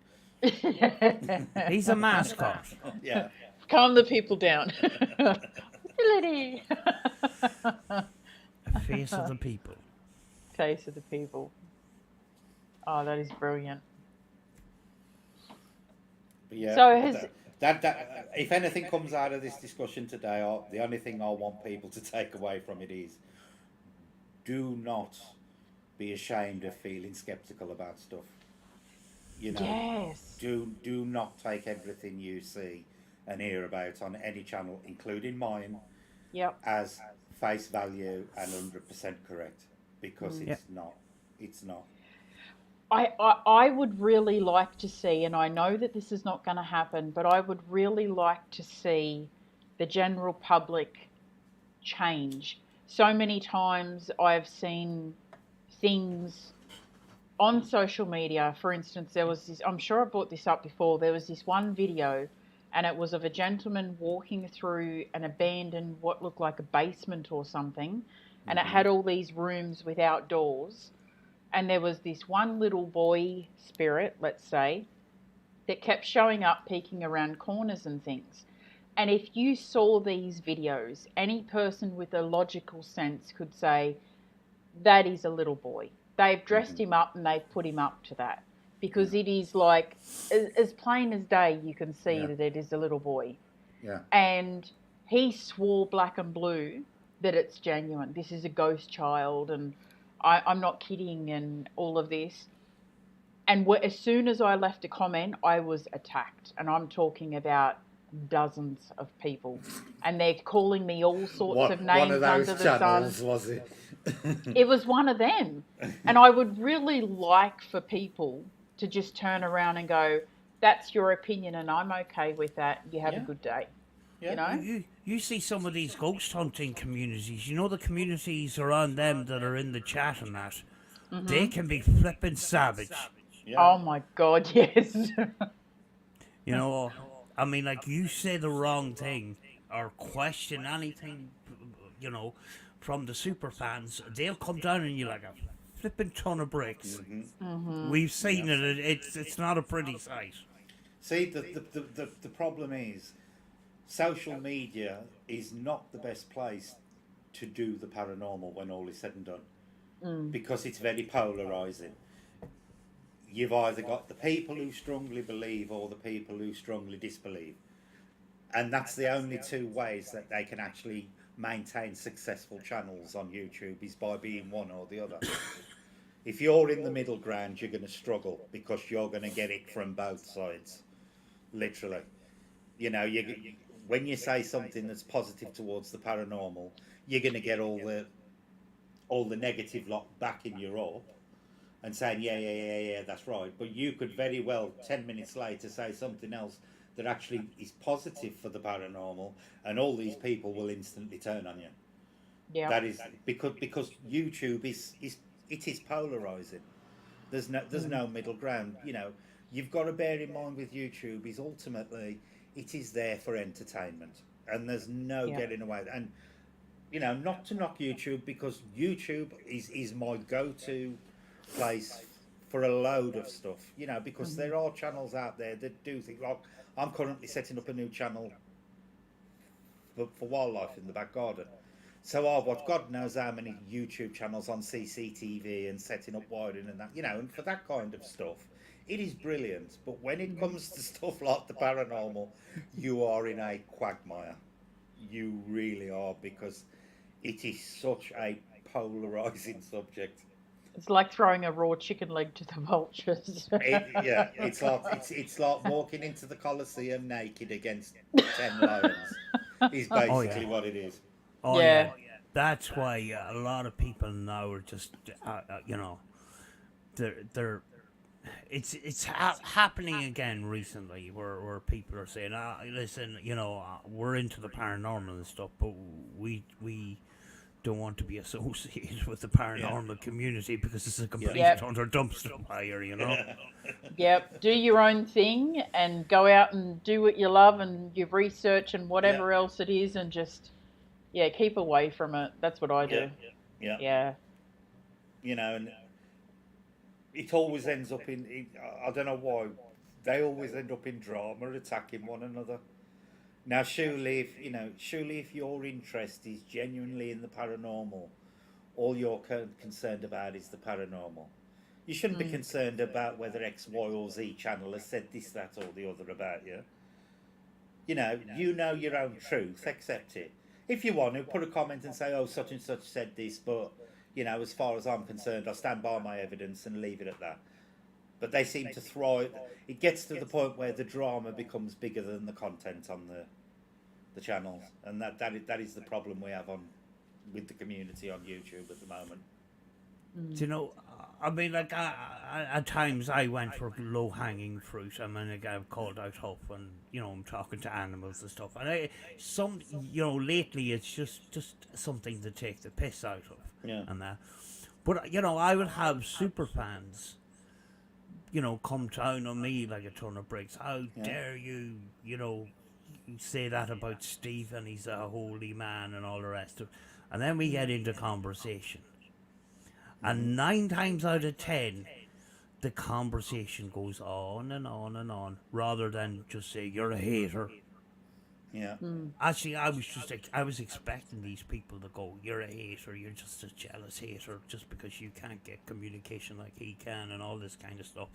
He's a mascot. Yeah. Calm the people down. Lily. Face of the people. Face of the people. Oh, that is brilliant. But yeah. So has- that if anything comes out of this discussion today, the only thing I want people to take away from it is, do not be ashamed of feeling skeptical about stuff. You know, Yes. do not take everything you see and hear about on any channel, including mine, Yep. as face value and 100% correct, because Yeah. it's not. It's not. I would really like to see, and I know that this is not going to happen, but I would really like to see the general public change. So many times I've seen things on social media. For instance, there was this, I'm sure I brought this up before, there was this one video, and it was of a gentleman walking through an abandoned, what looked like a basement or something, and it had all these rooms without doors. And there was this one little boy spirit, let's say, that kept showing up, peeking around corners and things. And if you saw these videos, any person with a logical sense could say, that is a little boy. They've dressed him up and they've put him up to that. Because it is like, as plain as day, you can see that it is a little boy. Yeah. And he swore black and blue that it's genuine. This is a ghost child, and I'm not kidding, and all of this. And as soon as I left a comment, I was attacked. And I'm talking about dozens of people. And they're calling me all sorts of names one of under those the channels, sun. was it? It was one of them. And I would really like for people to just turn around and go, that's your opinion and I'm okay with that. You have a good day. Yeah. You know? You see some of these ghost hunting communities. You know the communities around them that are in the chat and that. They can be flipping savage. Yeah. Oh my God, yes. You know, I mean, like, you say the wrong thing or question anything, you know, from the super fans, they'll come down on you like a flipping ton of bricks. Mm-hmm. We've seen it. It's not a pretty sight. See, the problem is social media is not the best place to do the paranormal when all is said and done, because it's very polarizing. You've either got the people who strongly believe or the people who strongly disbelieve, and that's the only two ways that they can actually maintain successful channels on YouTube, is by being one or the other. If you're in the middle ground, you're going to struggle because you're going to get it from both sides, literally. You know, when you say something that's positive towards the paranormal, you're going to get all the negative lot backing you up and saying, yeah, that's right. But you could very well 10 minutes later say something else that actually is positive for the paranormal, and all these people will instantly turn on you. Yeah. That is because YouTube is polarizing. There's no middle ground. You know, you've got to bear in mind with YouTube is ultimately it is there for entertainment, and there's no getting away. And you know, not to knock YouTube, because YouTube is my go-to place for a load of stuff. You know, because there are channels out there that do things like I'm currently setting up a new channel for wildlife in the back garden. So I've watched God knows how many YouTube channels on CCTV and setting up wiring and that, you know, and for that kind of stuff, it is brilliant. But when it comes to stuff like the paranormal, you are in a quagmire. You really are, because it is such a polarizing subject. It's like throwing a raw chicken leg to the vultures. It's like walking into the Colosseum naked against 10 lions. Is basically what it is. Oh Yeah. That's why a lot of people now are just, you know, they're it's happening again recently, where people are saying, listen, you know, we're into the paranormal and stuff, but we don't want to be associated with the paranormal community because it's a complete utter dumpster fire, you know. Yep. Do your own thing and go out and do what you love and your research and whatever else it is, and just keep away from it. That's what I do. Yeah. You know, and it always ends up in I don't know why they always end up in drama, attacking one another. Now, surely if your interest is genuinely in the paranormal, all you're concerned about is the paranormal. You shouldn't be concerned about whether X, Y, or Z channel has said this, that, or the other about you. You know your own truth, accept it. If you want to, put a comment and say, oh, such and such said this, but, you know, as far as I'm concerned, I stand by my evidence, and leave it at that. But they seem to thrive. It gets to the point where the drama becomes bigger than the content on the channels, and that is the problem we have with the community on YouTube at the moment. Do you know, I mean, like, at times I went for low-hanging fruit. I mean, like, I've called out hope, and, you know, I'm talking to animals and stuff. And lately it's just something to take the piss out of. Yeah. And that. But, you know, I would have super fans, you know, come down on me like a ton of bricks. How dare you, you know, say that about Steve, and he's a holy man and all the rest of it. And then we get into conversation. And 9 times out of 10, the conversation goes on and on and on, rather than just say, you're a hater. Yeah. Actually, I was expecting these people to go, you're a hater, you're just a jealous hater, just because you can't get communication like he can, and all this kind of stuff.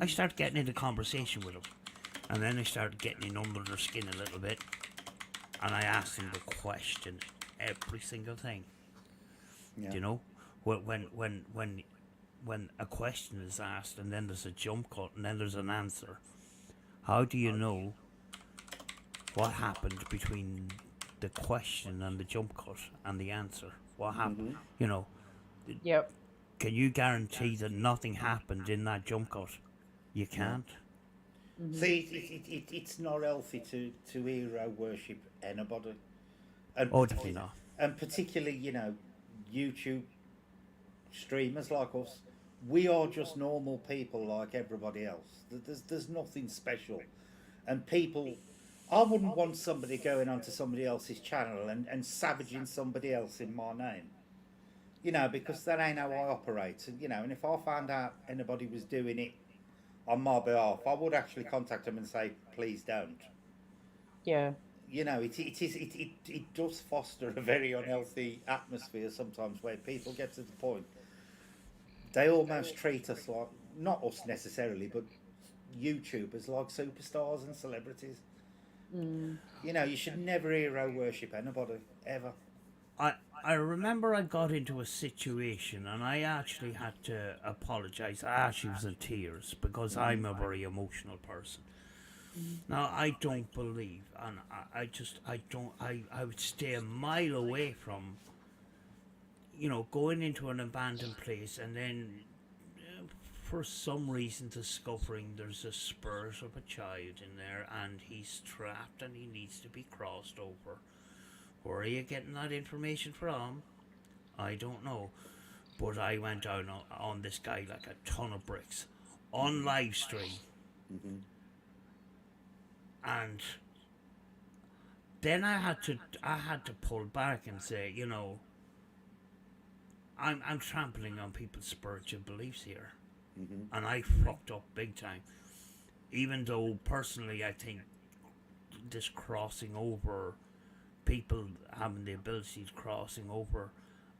I started getting into conversation with them, and then I started getting in under their skin a little bit, and I asked them to question every single thing. Yeah. You know? When a question is asked, and then there's a jump cut, and then there's an answer, how do you know what happened between the question and the jump cut and the answer? What happened? You know? Yep. Can you guarantee that nothing happened in that jump cut? You can't. See, it's not healthy to hero worship anybody. And Definitely not. And particularly, you know, YouTube streamers like us, we are just normal people like everybody else. There's nothing special. And people, I wouldn't want somebody going onto somebody else's channel and savaging somebody else in my name. You know, because that ain't how I operate. And, you know, and if I found out anybody was doing it on my behalf, I would actually contact them and say, please don't. Yeah. You know, it does foster a very unhealthy atmosphere sometimes where people get to the point they almost treat us like, not us necessarily, but YouTubers like superstars and celebrities. Mm. You know, you should never hero worship anybody, ever. I remember I got into a situation and I actually had to apologize. I actually was in tears because I'm a very emotional person. Now I don't believe, and I would stay a mile away from, going into an abandoned place and then, for some reason, discovering there's a spirit of a child in there and he's trapped and he needs to be crossed over. Where are you getting that information from? I don't know. But I went down on this guy like a ton of bricks on live stream. Mm-hmm. And then I had to pull back and say, I'm trampling on people's spiritual beliefs here. Mm-hmm. And I fucked up big time. Even though personally I think this crossing over, people having the ability to crossing over,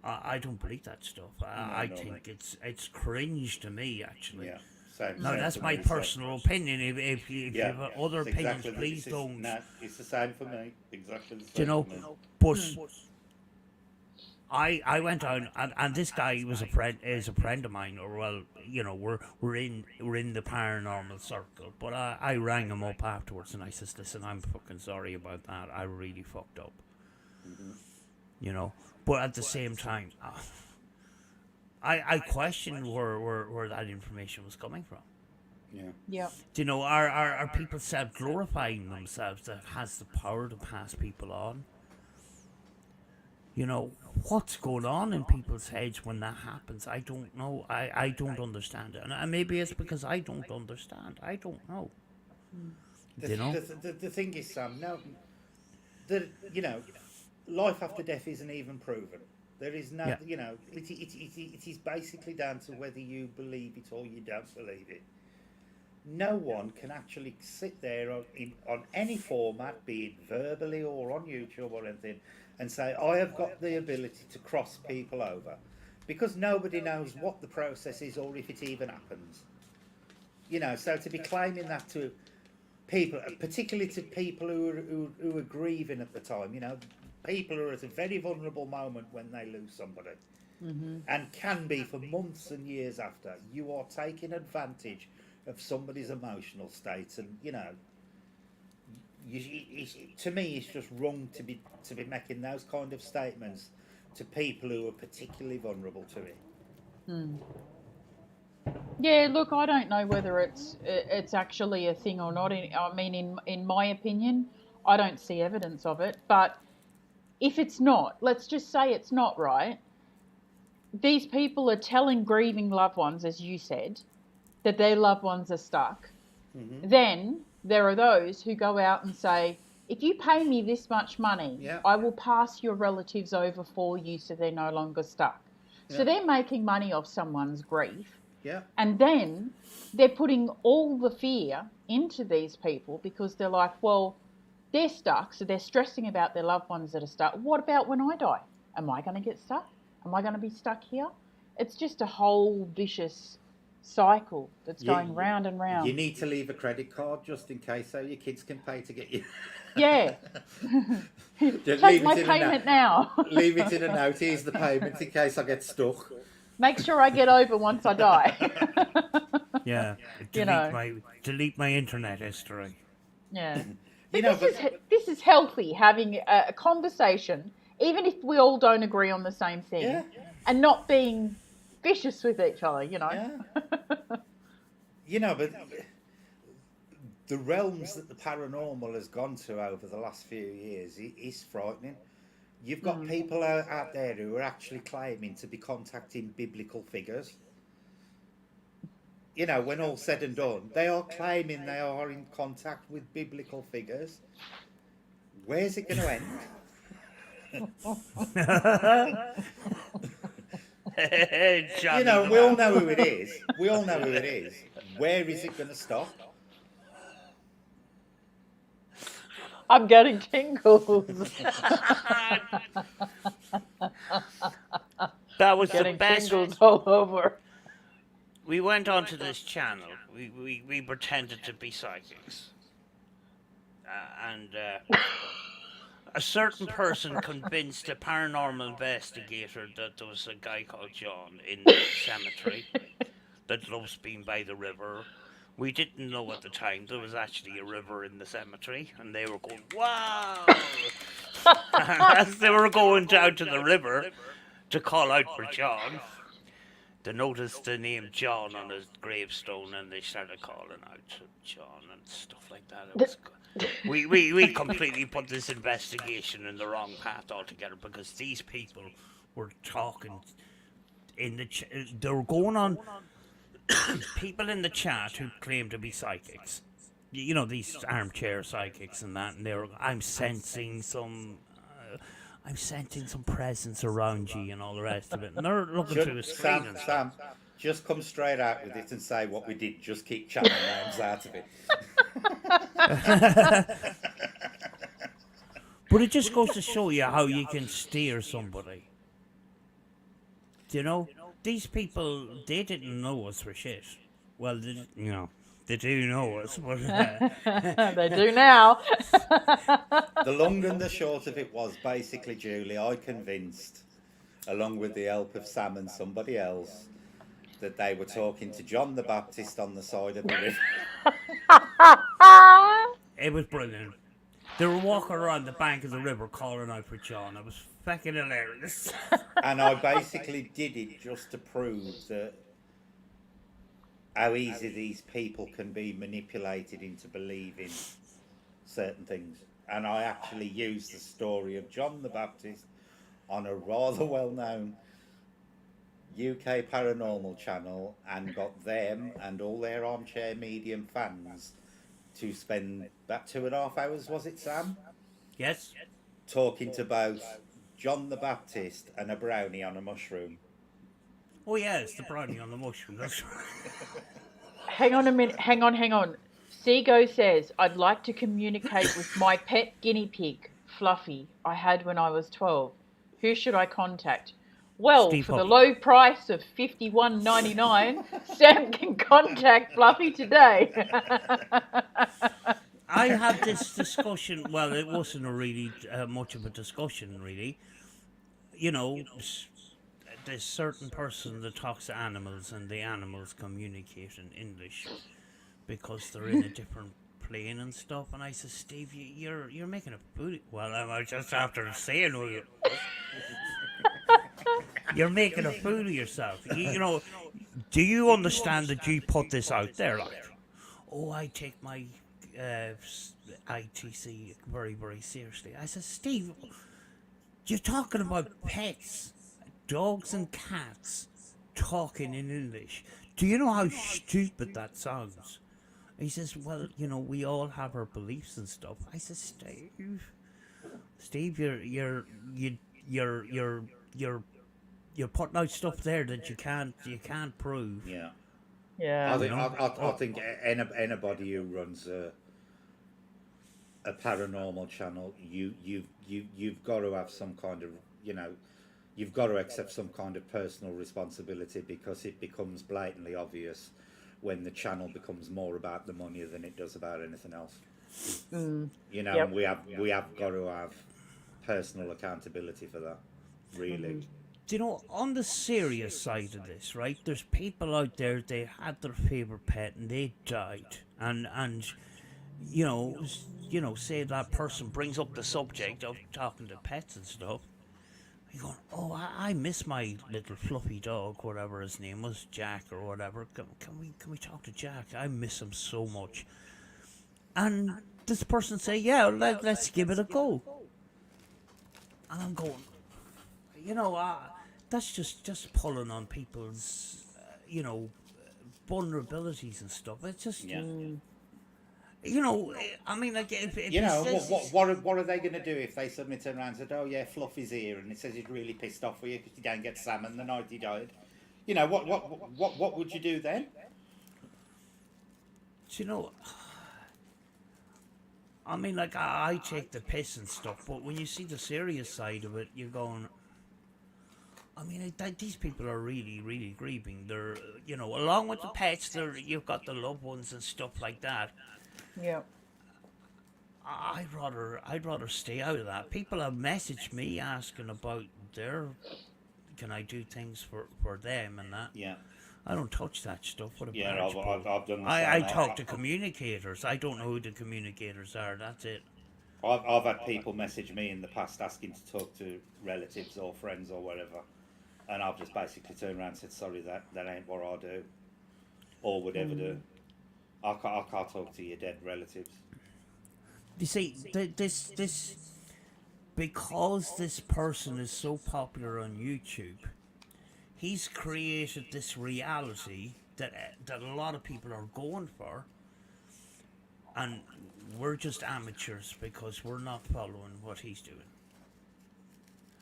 I don't believe that stuff. I think it's cringe to me, actually. Yeah. Same, No, same that's for my me, personal opinion. If you have other it's opinions, exactly please it's, don't. No, it's the same for me. Exactly the Do you same know? for me. But I went down and this guy was a friend of mine, or well, we're in the paranormal circle. But I rang him up afterwards and I says, listen, I'm fucking sorry about that. I really fucked up. Mm-hmm. But at the same time, I questioned where that information was coming from. Yeah. Yep. Do you know, are people self-glorifying themselves that has the power to pass people on? What's going on in people's heads when that happens? I don't know. I don't understand it. And maybe it's because I don't understand. I don't know. The thing is, Sam, no, life after death isn't even proven. There is no, Yeah. it is basically down to whether you believe it or you don't believe it. No one can actually sit there on any format, be it verbally or on YouTube or anything, and say, I have got the ability to cross people over. Because nobody knows what the process is or if it even happens. So to be claiming that to people, particularly to people who are grieving at the time, people who are at a very vulnerable moment when they lose somebody, and can be for months and years after, you are taking advantage of somebody's emotional state, and to me, it's just wrong to be making those kind of statements to people who are particularly vulnerable to it. Yeah, look, I don't know whether it's actually a thing or not. In my opinion, I don't see evidence of it. But if it's not, let's just say it's not, right. These people are telling grieving loved ones, as you said, that their loved ones are stuck. Mm-hmm. Then there are those who go out and say, if you pay me this much money, Yeah. I will pass your relatives over for you so they're no longer stuck. Yeah. So they're making money off someone's grief. Yeah. And then they're putting all the fear into these people because they're like, well, they're stuck, so they're stressing about their loved ones that are stuck. What about when I die? Am I going to get stuck? Am I going to be stuck here? It's just a whole vicious cycle that's going round and round. You need to leave a credit card just in case, so your kids can pay to get you. Yeah. Take my payment now. Leave it in a note. Here's the payment in case I get stuck. Make sure I get over once I die. Yeah. Delete my internet history. Yeah. But this is healthy, having a conversation, even if we all don't agree on the same thing, and not being vicious with each other, Yeah. But the realms that the paranormal has gone to over the last few years is frightening. You've got people out there who are actually claiming to be contacting biblical figures. When all's said and done, they are claiming they are in contact with biblical figures. Where's it going to end? You Johnny know, the we all Baptist. know who it is. We all know who it is. Where is it going to stop? I'm getting tingles. That was the Getting best. tingles all over. We went onto this channel. We pretended to be psychics. And a certain person convinced a paranormal investigator that there was a guy called John in the cemetery that loves being by the river. We didn't know at the time there was actually a river in the cemetery, and they were going, wow! And as they were going down to the river to call out for John, they noticed the name John on his gravestone, and they started calling out to John and stuff like that. It was good. We completely put this investigation in the wrong path altogether, because these people were talking in the they were going on people in the chat who claim to be psychics. You know, these armchair psychics and that, and they were, I'm sensing some presence around you and all the rest of it. And they're looking through the screen and Sam, stuff. just come straight out with it and say what we did. Just keep channel names out of it. But it just goes to show you how you can steer somebody. You know, these people, they didn't know us for shit. Well, they do know us, but They do now. The long and the short of it was basically, Julie, I convinced, along with the help of Sam and somebody else, that they were talking to John the Baptist on the side of the river. it was brilliant. They were walking around the bank of the river calling out for John. It was fucking hilarious. And I basically did it just to prove that how easy these people can be manipulated into believing certain things. And I actually used the story of John the Baptist on a rather well-known UK paranormal channel, and got them and all their armchair medium fans to spend about 2.5 hours, was it, Sam? Yes. Talking to both John the Baptist and a brownie on a mushroom. Oh yes, the brownie on the mushroom. That's right. Hang on a minute. Hang on. Seago says, I'd like to communicate with my pet guinea pig, Fluffy, I had when I was 12. Who should I contact? Well, Steve for the Hawking. low price of $51.99, Sam can contact Fluffy today. I had this discussion. Well, it wasn't a really much of a discussion, really. You know, there's certain person that talks to animals, and the animals communicate in English because they're in a different plane and stuff. And I said, Steve, you're making a booty. Well, I was just after saying, you're making a fool of yourself. You know, do you understand that you put this out there? Like, oh, I take my ITC very, very seriously. I said, Steve, you're talking about pets, dogs and cats talking in English. Do you know how stupid that sounds? He says, well, you know, we all have our beliefs and stuff. I said, Steve, you're putting out stuff there that you can't prove. Yeah. Yeah. I think anybody who runs a paranormal channel, you've got to have some kind of, you've got to accept some kind of personal responsibility, because it becomes blatantly obvious when the channel becomes more about the money than it does about anything else. Yep. we have got to have personal accountability for that, really. Do you know, on the serious side of this, right? There's people out there, they had their favorite pet and they died, and you know, say that person brings up the subject of talking to pets and stuff. You going, oh, I miss my little fluffy dog, whatever his name was, Jack or whatever. Can we talk to Jack? I miss him so much. And this person say, yeah, let's give it a go. And I'm going, you know, that's just pulling on people's, vulnerabilities and stuff. It's just, You know, I mean, like if You he know, says what are they going to do if they suddenly turn around and said, "Oh yeah, Fluffy's here," and it says he's really pissed off with you because you don't get salmon the night he died? You know, what would you do then? you know, I mean, like I take the piss and stuff, but when you see the serious side of it, you're going. I mean, these people are really, really grieving. They're, you know, along with the pets, you've got the loved ones and stuff like that. Yeah. I'd rather stay out of that. People have messaged me asking about their, can I do things for them and that. Yeah, I don't touch that stuff. What a yeah, barge pole. I've done the I same. talk to communicators. I don't know who the communicators are. That's it. I've had people message me in the past asking to talk to relatives or friends or whatever, and I've just basically turned around and said, "Sorry, that ain't what I do or would ever do. I can't talk to your dead relatives." You see, this because this person is so popular on YouTube, he's created this reality that a lot of people are going for, and we're just amateurs because we're not following what he's doing.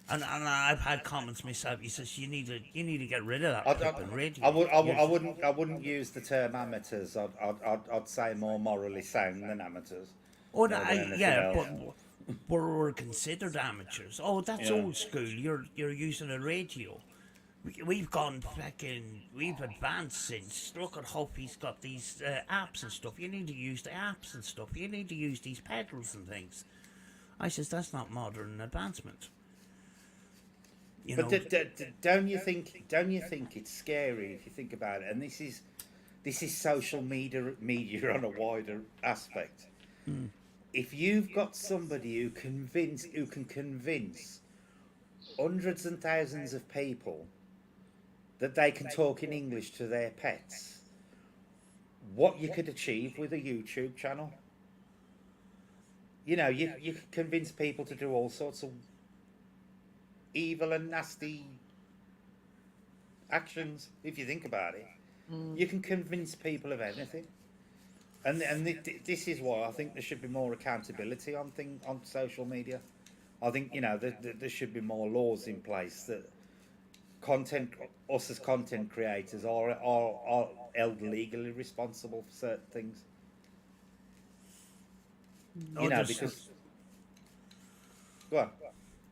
And I've had comments myself. He says you need to get rid of I, that flipping radio. I wouldn't use the term amateurs. I'd say more morally sound than amateurs, Oh, more than anything yeah, else. but we're considered amateurs. Oh, that's Yeah. old school. You're using a radio. We've gone fucking. We've advanced since. Look at Huffy's got these apps and stuff. You need to use the apps and stuff. You need to use these pedals and things. I says that's not modern advancement. You But know. don't you think? Don't you think it's scary if you think about it? And this is social media on a wider aspect. If you've got somebody who can convince hundreds and thousands of people that they can talk in English to their pets, what you could achieve with a YouTube channel. You know, you could convince people to do all sorts of evil and nasty actions. If you think about it, you can convince people of anything. And this is why I think there should be more accountability on social media. I think there should be more laws in place that us as content creators are held legally responsible for certain things. Oh, Because go on.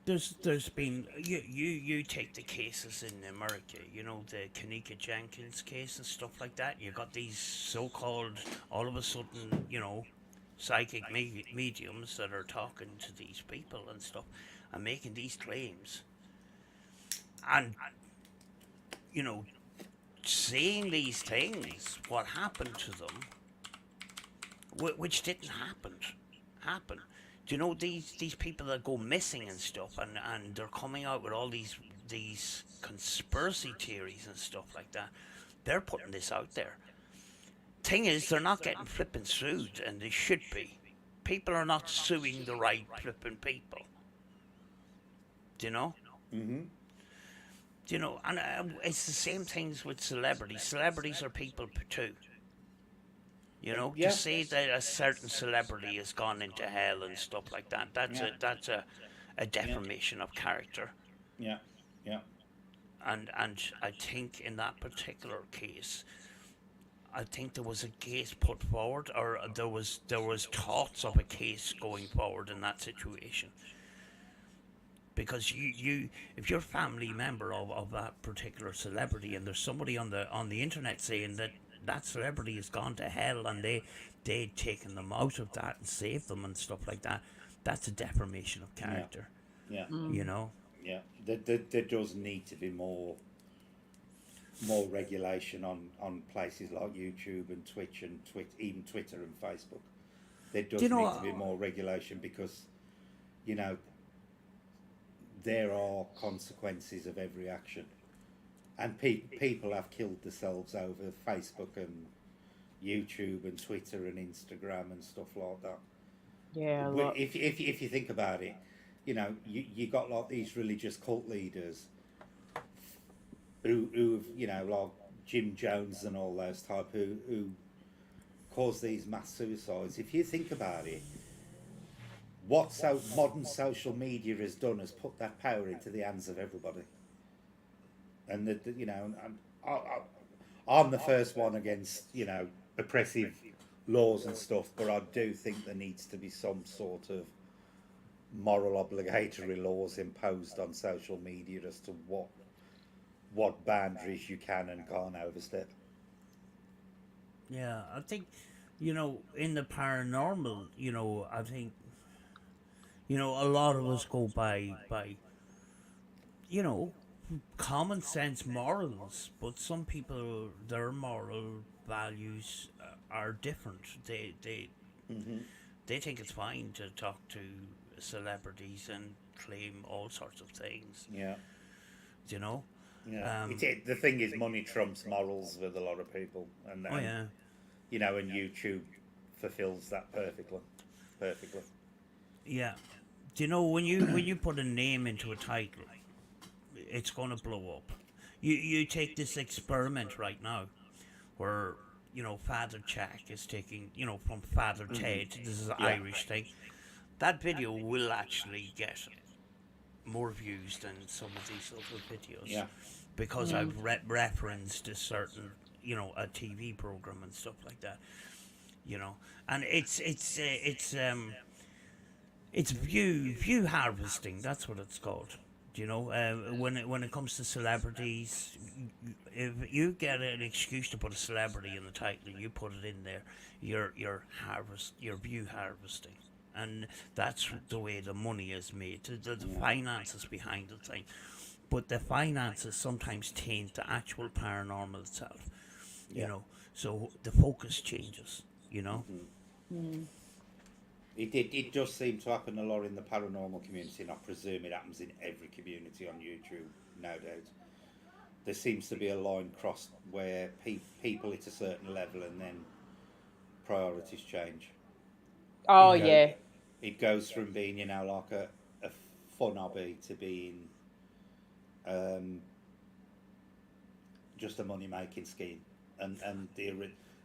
there's been you take the cases in America, you know, the Kanika Jenkins case and stuff like that. You got these so-called, all of a sudden, you know, psychic mediums that are talking to these people and stuff and making these claims, and you know, saying these things, what happened to them, which didn't happen. Do you know these people that go missing and stuff, and they're coming out with all these conspiracy theories and stuff like that? They're putting this out there. Thing is, they're not getting flipping sued, and they should be. People are not suing the right flipping people. Do you know? Mm-hmm. Do you know? And it's the same things with celebrities. Celebrities are people too. You know, Yeah. to say that a certain celebrity has gone into hell and stuff like that, that's a deformation of character. Yeah. Yeah. And I think in that particular case, I think there was a case put forward, or there was thoughts of a case going forward in that situation. Because you if you're a family member of that particular celebrity, and there's somebody on the internet saying that celebrity has gone to hell and they'd taken them out of that and saved them and stuff like that, that's a deformation of character. Yeah. You know. Yeah. There does need to be more regulation on places like YouTube and Twitch and even Twitter and Facebook. There does need to be more regulation because, there are consequences of every action. And people have killed themselves over Facebook and YouTube and Twitter and Instagram and stuff like that. Yeah, But if you think about it, you got like these religious cult leaders who've like Jim Jones and all those type who cause these mass suicides. If you think about it, modern social media has done has put that power into the hands of everybody. And I'm the first one against oppressive laws and stuff, but I do think there needs to be some sort of moral obligatory laws imposed on social media as to what boundaries you can and can't overstep. Yeah, I think, in the paranormal, I think, a lot of us go by, you know, common sense morals, but some people, their moral values are different. Mm-hmm. They think it's fine to talk to celebrities and claim all sorts of things, Yeah, you know? yeah. The thing is, money trumps morals with a lot of people, Oh, yeah. and YouTube fulfills that perfectly. Perfectly. Yeah. Do you know when you put a name into a title, it's gonna blow up. You take this experiment right now, where Father Jack is taking from Father Mm-hmm. Ted. This is an Yeah. Irish thing. That video will actually get more views than some of these other videos Yeah. because I've referenced a certain a TV program and stuff like that. And it's view harvesting. That's what it's called. When it comes to celebrities, if you get an excuse to put a celebrity in the title, you put it in there. You're view harvesting, and that's the way the money is made. The finances behind the thing, but the finances sometimes taint the actual paranormal itself. Yeah. So the focus changes. Mm-hmm. It does seem to happen a lot in the paranormal community, and I presume it happens in every community on YouTube, no doubt. There seems to be a line crossed where people hit a certain level and then priorities change. Oh It go yeah. it goes from being like a fun hobby to being um, just a money making scheme, and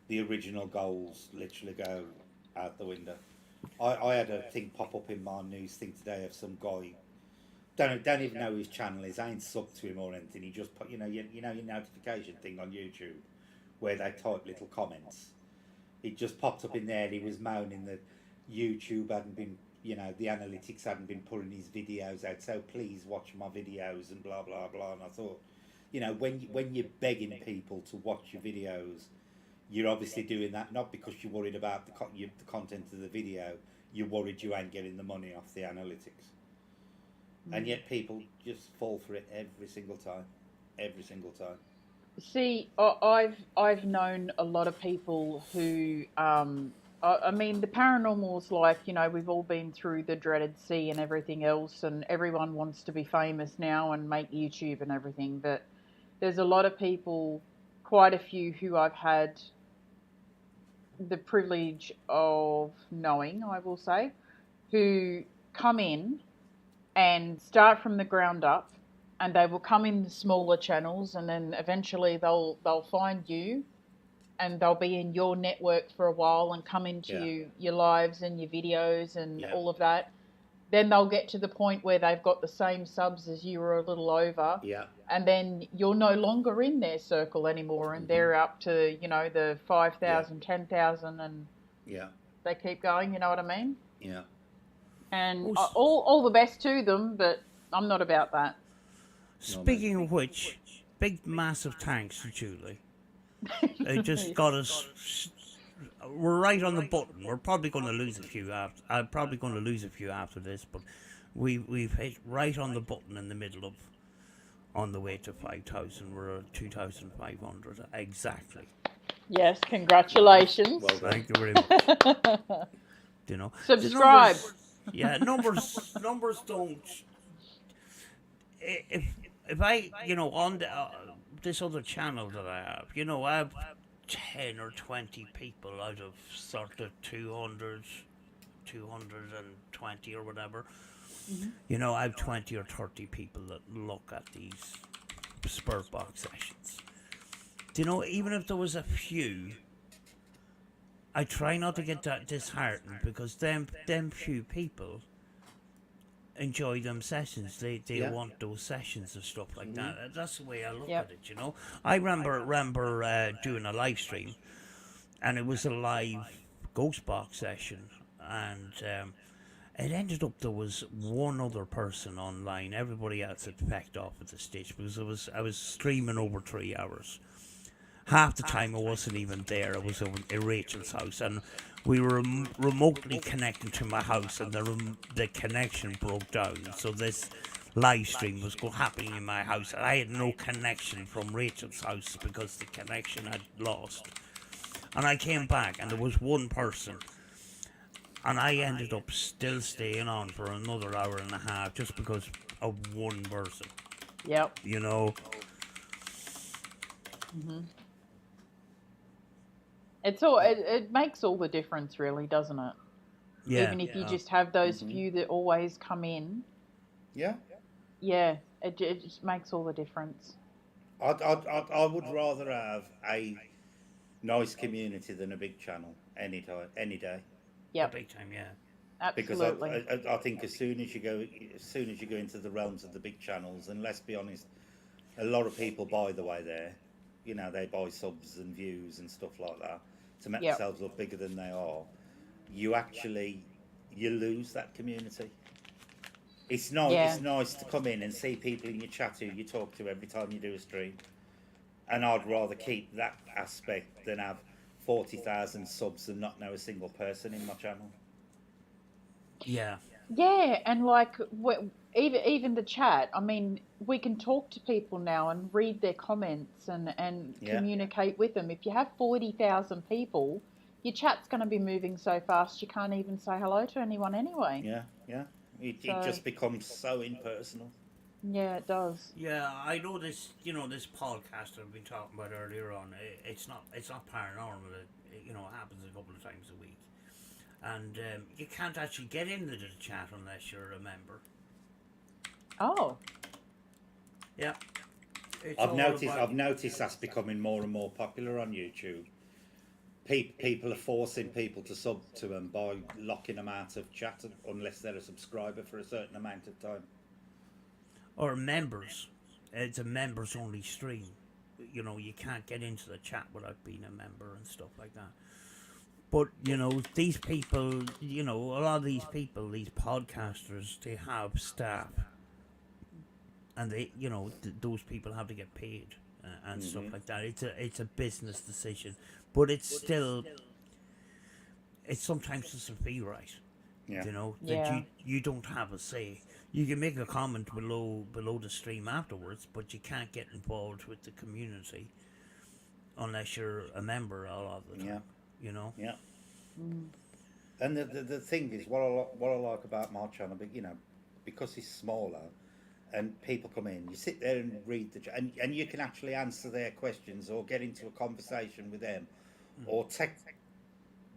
the original goals literally go out the window. I had a thing pop up in my news thing today of some guy. Don't even know his channel is. I ain't subbed to him or anything. He just put your notification thing on YouTube where they type little comments. It just popped up in there. He was moaning that YouTube hadn't been, the analytics hadn't been pulling his videos out. So please watch my videos and blah blah blah. And I thought, when you're begging people to watch your videos, you're obviously doing that not because you're worried about the content of the video. You're worried you ain't getting the money off the analytics. And yet people just fall for it every single time. Every single time. See, I've known a lot of people who, I mean, the paranormal's like, we've all been through the dreaded sea and everything else, and everyone wants to be famous now and make YouTube and everything. But there's a lot of people, quite a few who I've had the privilege of knowing, I will say, who come in and start from the ground up, and they will come in the smaller channels, and then eventually they'll find you, and they'll be in your network for a while and come into Yeah. your lives and your videos and Yeah. all of that. Then they'll get to the point where they've got the same subs as you or a little over, Yeah. and then you're no longer in their circle anymore, and they're up to the 5,000, 10,000, and Yeah. they keep going. You know what I mean? Yeah. And Oh, all the best to them, but I'm not about that. speaking of which, big massive thanks to Julie. They just got us. We're right on the button. We're probably going to lose a few after. I'm probably going to lose a few after this, but we've hit right on the button in the middle of on the way to 5,000. We're at 2,500 exactly. Yes, congratulations. Well done. Thank you very much. Subscribe. Numbers don't. If I on this other channel that I have, I have 10 or 20 people out of sort of 220 or whatever. I have 20 or 30 people that look at these Spirit Box sessions. Even if there was a few, I try not to get that disheartened because them few people enjoy them sessions. They Yeah. want those sessions and stuff like Mm-hmm. that. That's the way I look Yep. at it. You know, I remember doing a live stream, and it was a live ghost box session, and it ended up there was one other person online. Everybody else had pecked off at the stage because I was streaming over 3 hours. Half the time I wasn't even there. I was over at Rachel's house, and we were remotely connecting to my house, and the connection broke down. So this live stream was happening in my house, and I had no connection from Rachel's house because the connection had lost. And I came back, and there was one person, and I ended up still staying on for another hour and a half just because of one person. Yep. You know. Hmm. It makes all the difference, really, doesn't it? Yeah. Even if you just have those Mhm. few that always come in, Yeah. yeah, it just makes all the difference. I would rather have a nice community than a big channel any time, any day. A Yep, big time, yeah. Because absolutely. I think as soon as you go into the realms of the big channels, and let's be honest, a lot of people buy the way there. You know, they buy subs and views and stuff like that to make Yep. themselves look bigger than they are. You actually you lose that community. It's nice. Yeah. It's nice to come in and see people in your chat who you talk to every time you do a stream. And I'd rather keep that aspect than have 40,000 subs and not know a single person in my channel. Yeah. Yeah, and like even the chat. I mean, we can talk to people now and read their comments and Yeah, communicate with them. If you have 40,000 people, your chat's going to be moving so fast you can't even say hello to anyone anyway. yeah, yeah. It So just becomes so impersonal. yeah, it does. Yeah, I know this. You know, this podcast I've been talking about earlier on. It's not paranormal. It happens a couple of times a week, and you can't actually get into the chat unless you're a member. Oh, Yeah, it's I've all noticed. about. I've noticed that's becoming more and more popular on YouTube. People are forcing people to sub to them by locking them out of chat unless they're a subscriber for a certain amount of time. Or members. It's a members only stream. You know, you can't get into the chat without being a member and stuff like that. But these people, a lot of these people, these podcasters, they have staff, and those people have to get paid and stuff Hmm. like that. It's a business decision, but it's sometimes doesn't feel right. Yeah, That yeah. you don't have a say. You can make a comment below the stream afterwards, but you can't get involved with the community unless you're a member a lot of the yeah, time. You know. yeah. Mm. And the thing is, what I like about my channel, but because it's smaller, and people come in, you sit there and read and you can actually answer their questions or get into a conversation with them, or take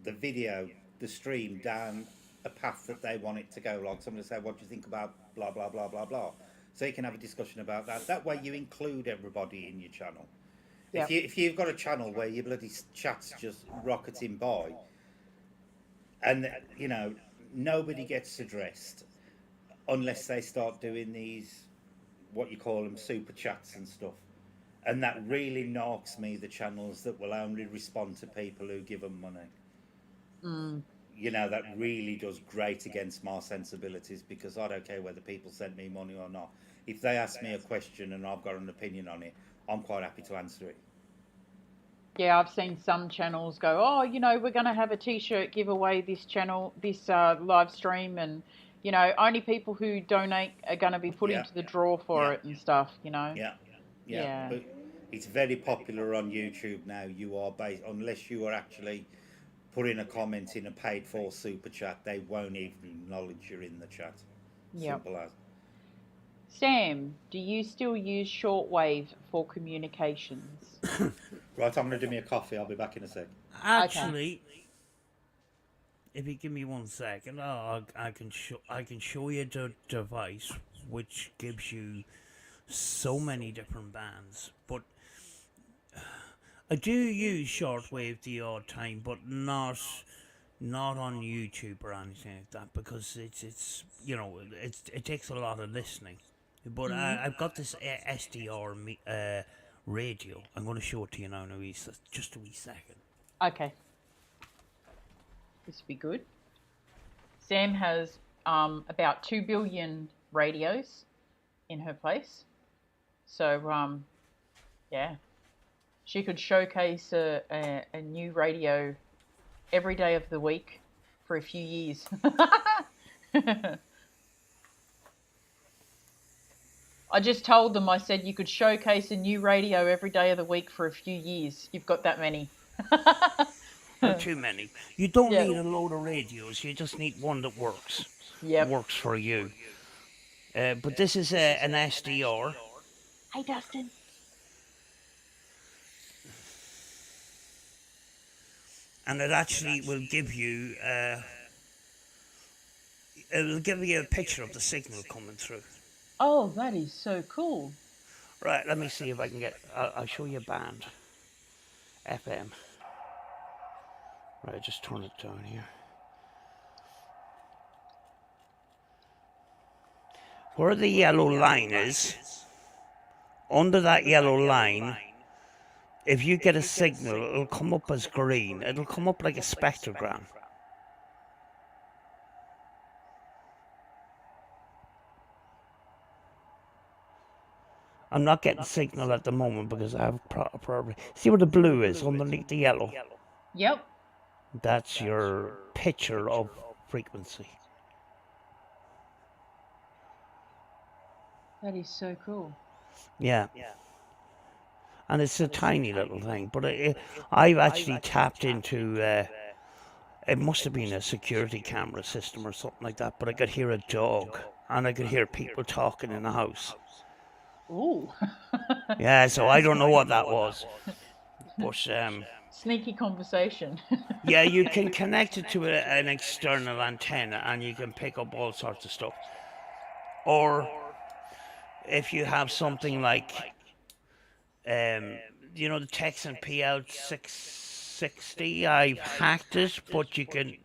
the video, the stream down a path that they want it to go. Like somebody say, "What do you think about blah blah blah blah blah?" So you can have a discussion about that. That way, you include everybody in your channel. Yep. If you've got a channel where your bloody chat's just rocketing by, and nobody gets addressed unless they start doing these what you call them super chats and stuff, and that really knocks me, the channels that will only respond to people who give them money. Mm. That really does grate against my sensibilities, because I don't care whether people send me money or not. If they ask me a question and I've got an opinion on it, I'm quite happy to answer it. Yeah, I've seen some channels go, oh, we're going to have a T-shirt giveaway this live stream, and only people who donate are going to be put Yeah, into the draw for yeah, it and stuff. yeah, yeah. Yeah, But it's very popular on YouTube now. You are based, unless you are actually putting a comment in a paid for super chat, they won't even acknowledge you're in the chat. yep. Simple as. Sam, do you still use shortwave for communications? Right, I'm going to do me a coffee. I'll be back in a sec. Okay. Actually, if you give me 1 second, I can show you the device which gives you so many different bands. But I do use shortwave the odd time, but not on YouTube or anything like that because it's it takes a lot of listening. But I've got this SDR radio. I'm going to show it to you now in just a wee second. Okay. This would be good. Sam has about 2 billion radios in her place. So, yeah. She could showcase a new radio every day of the week for a few years. I just told them, I said, you could showcase a new radio every day of the week for a few years. You've got that many. Not too many. You don't Yeah. need a load of radios. You just need one that works. Yep. Works for you. But this is an SDR. Hey, Dustin. And it actually will give you it'll give you a picture of the signal coming through. Oh, that is so cool. Right, let me see if I can get. I'll show you a band. FM. Right, just turn it down here. Where the yellow line is, under that yellow line, if you get a signal, it'll come up as green. It'll come up like a spectrogram. I'm not getting signal at the moment because I have probably... See where the blue is underneath the yellow? Yep. That's your picture of frequency. That is so cool. Yeah. And it's a tiny little thing, but I've actually tapped into... it must have been a security camera system or something like that, but I could hear a dog and I could hear people talking in the house. Ooh. Yeah, so I don't know what that was. But sneaky conversation. yeah, you can connect it to an external antenna and you can pick up all sorts of stuff. Or if you have something like, the Texan PL660, I've hacked it, but you can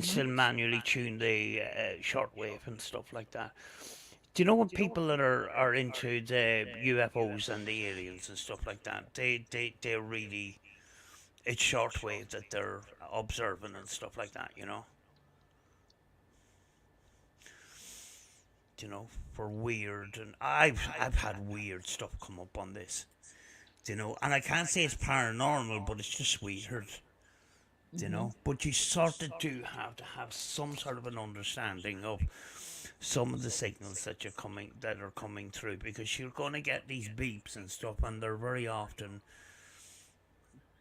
still manually tune the shortwave and stuff like that. Do you know what people that are into the UFOs and the aliens and stuff like that? They're really, it's shortwave that they're observing and stuff like that, for weird, and I've had weird stuff come up on this, and I can't say it's paranormal, but it's just weird, but you sort of do have to have some sort of an understanding of some of the signals that are coming through, because you're going to get these beeps and stuff, and they're very often,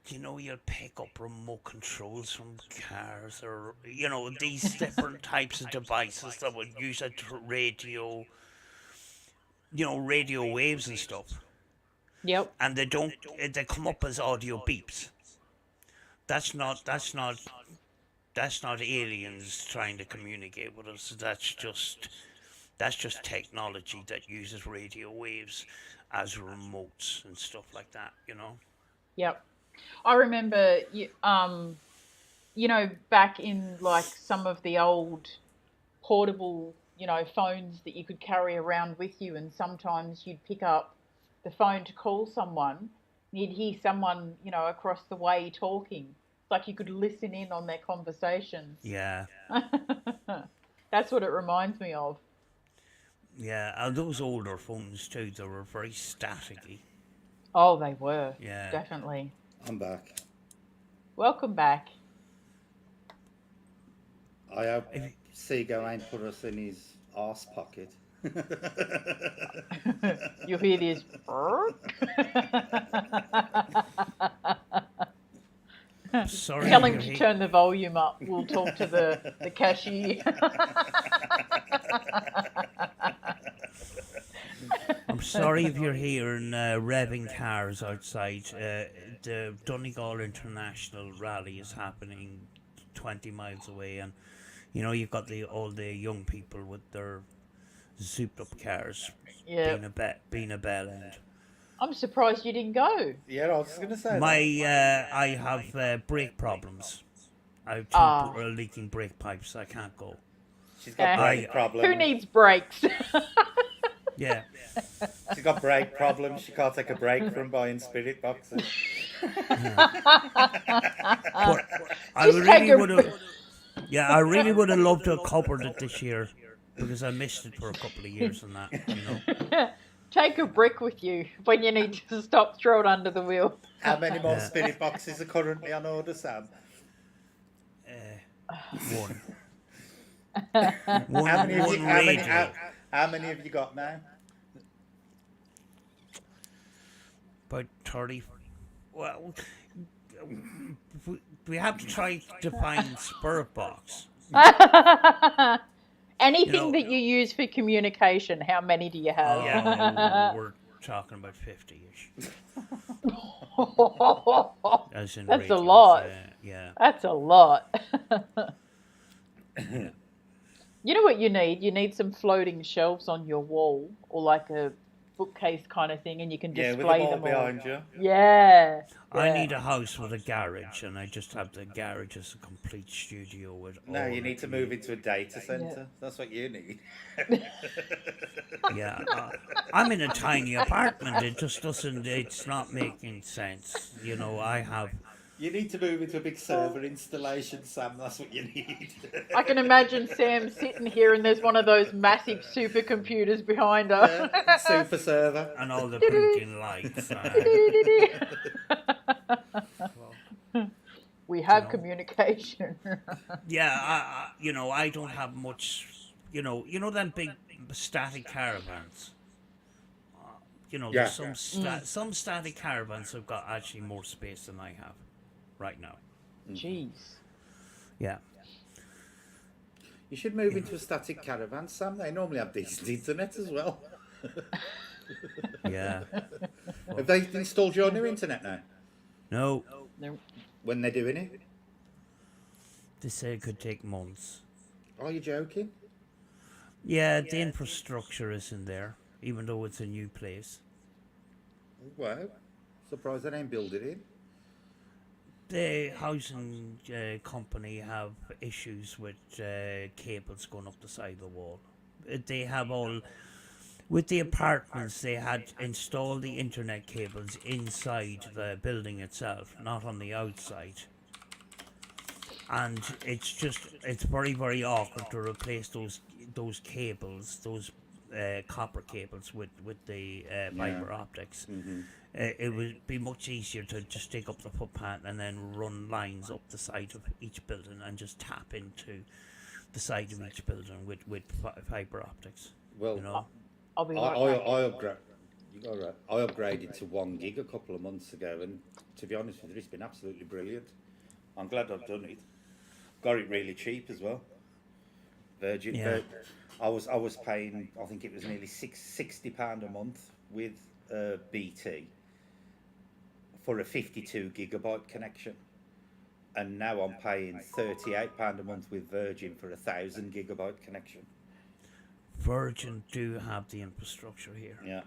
you'll pick up remote controls from cars, or these different types of devices that would use a radio, radio waves and stuff. Yep. And they come up as audio beeps. That's not aliens trying to communicate with us. That's just technology that uses radio waves as remotes and stuff like that, Yep. I remember, back in like some of the old portable, phones that you could carry around with you, and sometimes you'd pick up the phone to call someone, and you'd hear someone, across the way talking. It's like you could listen in on their conversations. Yeah. That's what it reminds me of. Yeah, and those older phones too, they were very staticky. Oh, they were. Yeah. Definitely. I'm back. Welcome back. I hope Seago ain't put us in his arse pocket. You hear this? Sorry. Tell him to turn the volume up. We'll talk to the cashier. I'm sorry if you're hearing revving cars outside. The Donegal International Rally is happening 20 miles away, and you've got all the young people with their zooped up cars, Yeah. being a bell end. I'm surprised you didn't go. Yeah, I was just gonna say My that. I have brake problems. I have two Ah, leaking brake pipes. I can't go. She's got eh. brake I Who problems. needs brakes? yeah. She's got brake problems. She can't take a break from buying spirit boxes. But I Just take really a would have. Yeah, I really would have loved to have covered it this year because I missed it for a couple of years and that. take a brick with you when you need to stop. Throw it under the wheel. How many more Yeah. spirit boxes are currently on order, Sam? One. How many have you? One radio. How many have you got now? About 30. Well, we have to try to find Spirit Box. Anything You know- that you use for communication, how many do you have? We're talking about 50-ish. As in That's a radios, lot. yeah. That's a lot. You know what you need? You need some floating shelves on your wall, or like a bookcase kind of thing, and you can Yeah, with a display wall them all. behind you. Yeah. I yeah. need a house with a garage, and I just have the garage as a complete studio with. No, all you the need to move into a data centre. That's what you need. Yeah, I'm in a tiny apartment. It just doesn't. It's not making sense. I have. You need to move into a big server installation, Sam. That's what you need. I can imagine Sam sitting here, and there's one of those massive supercomputers behind her. Yeah, super server. And all the blinking lights. We have know. communication. Yeah, I don't have much. Them big static caravans. Yeah. There's some static caravans have got actually more space than I have right now. Jeez. Yeah. You should move into a static caravan, Sam. They normally have decent internet as well. Yeah. Have they installed your new internet now? No, When they're doing it? they say it could take months. Are you joking? Yeah, the infrastructure isn't there, even though it's a new place. Wow. Surprised they didn't build it in. The housing company have issues with cables going up the side of the wall. They have all. With the apartments, they had installed the internet cables inside the building itself, not on the outside. And it's very, very awkward to replace those cables, those copper cables with the fiber optics. Mm-hmm. It would be much easier to just take up the footpath and then run lines up the side of each building and just tap into the side of each building with fiber optics. Well, I'll be I right back. I upgraded to 1 gig a couple of months ago, and to be honest with you, it's been absolutely brilliant. I'm glad I've done it. Got it really cheap as well. Virgin. Yeah. I was paying, I think it was nearly £60 a month with BT for a 52 gigabyte connection, and now I'm paying £38 a month with Virgin for a 1,000 gigabyte connection. Virgin do have the infrastructure here. Yeah.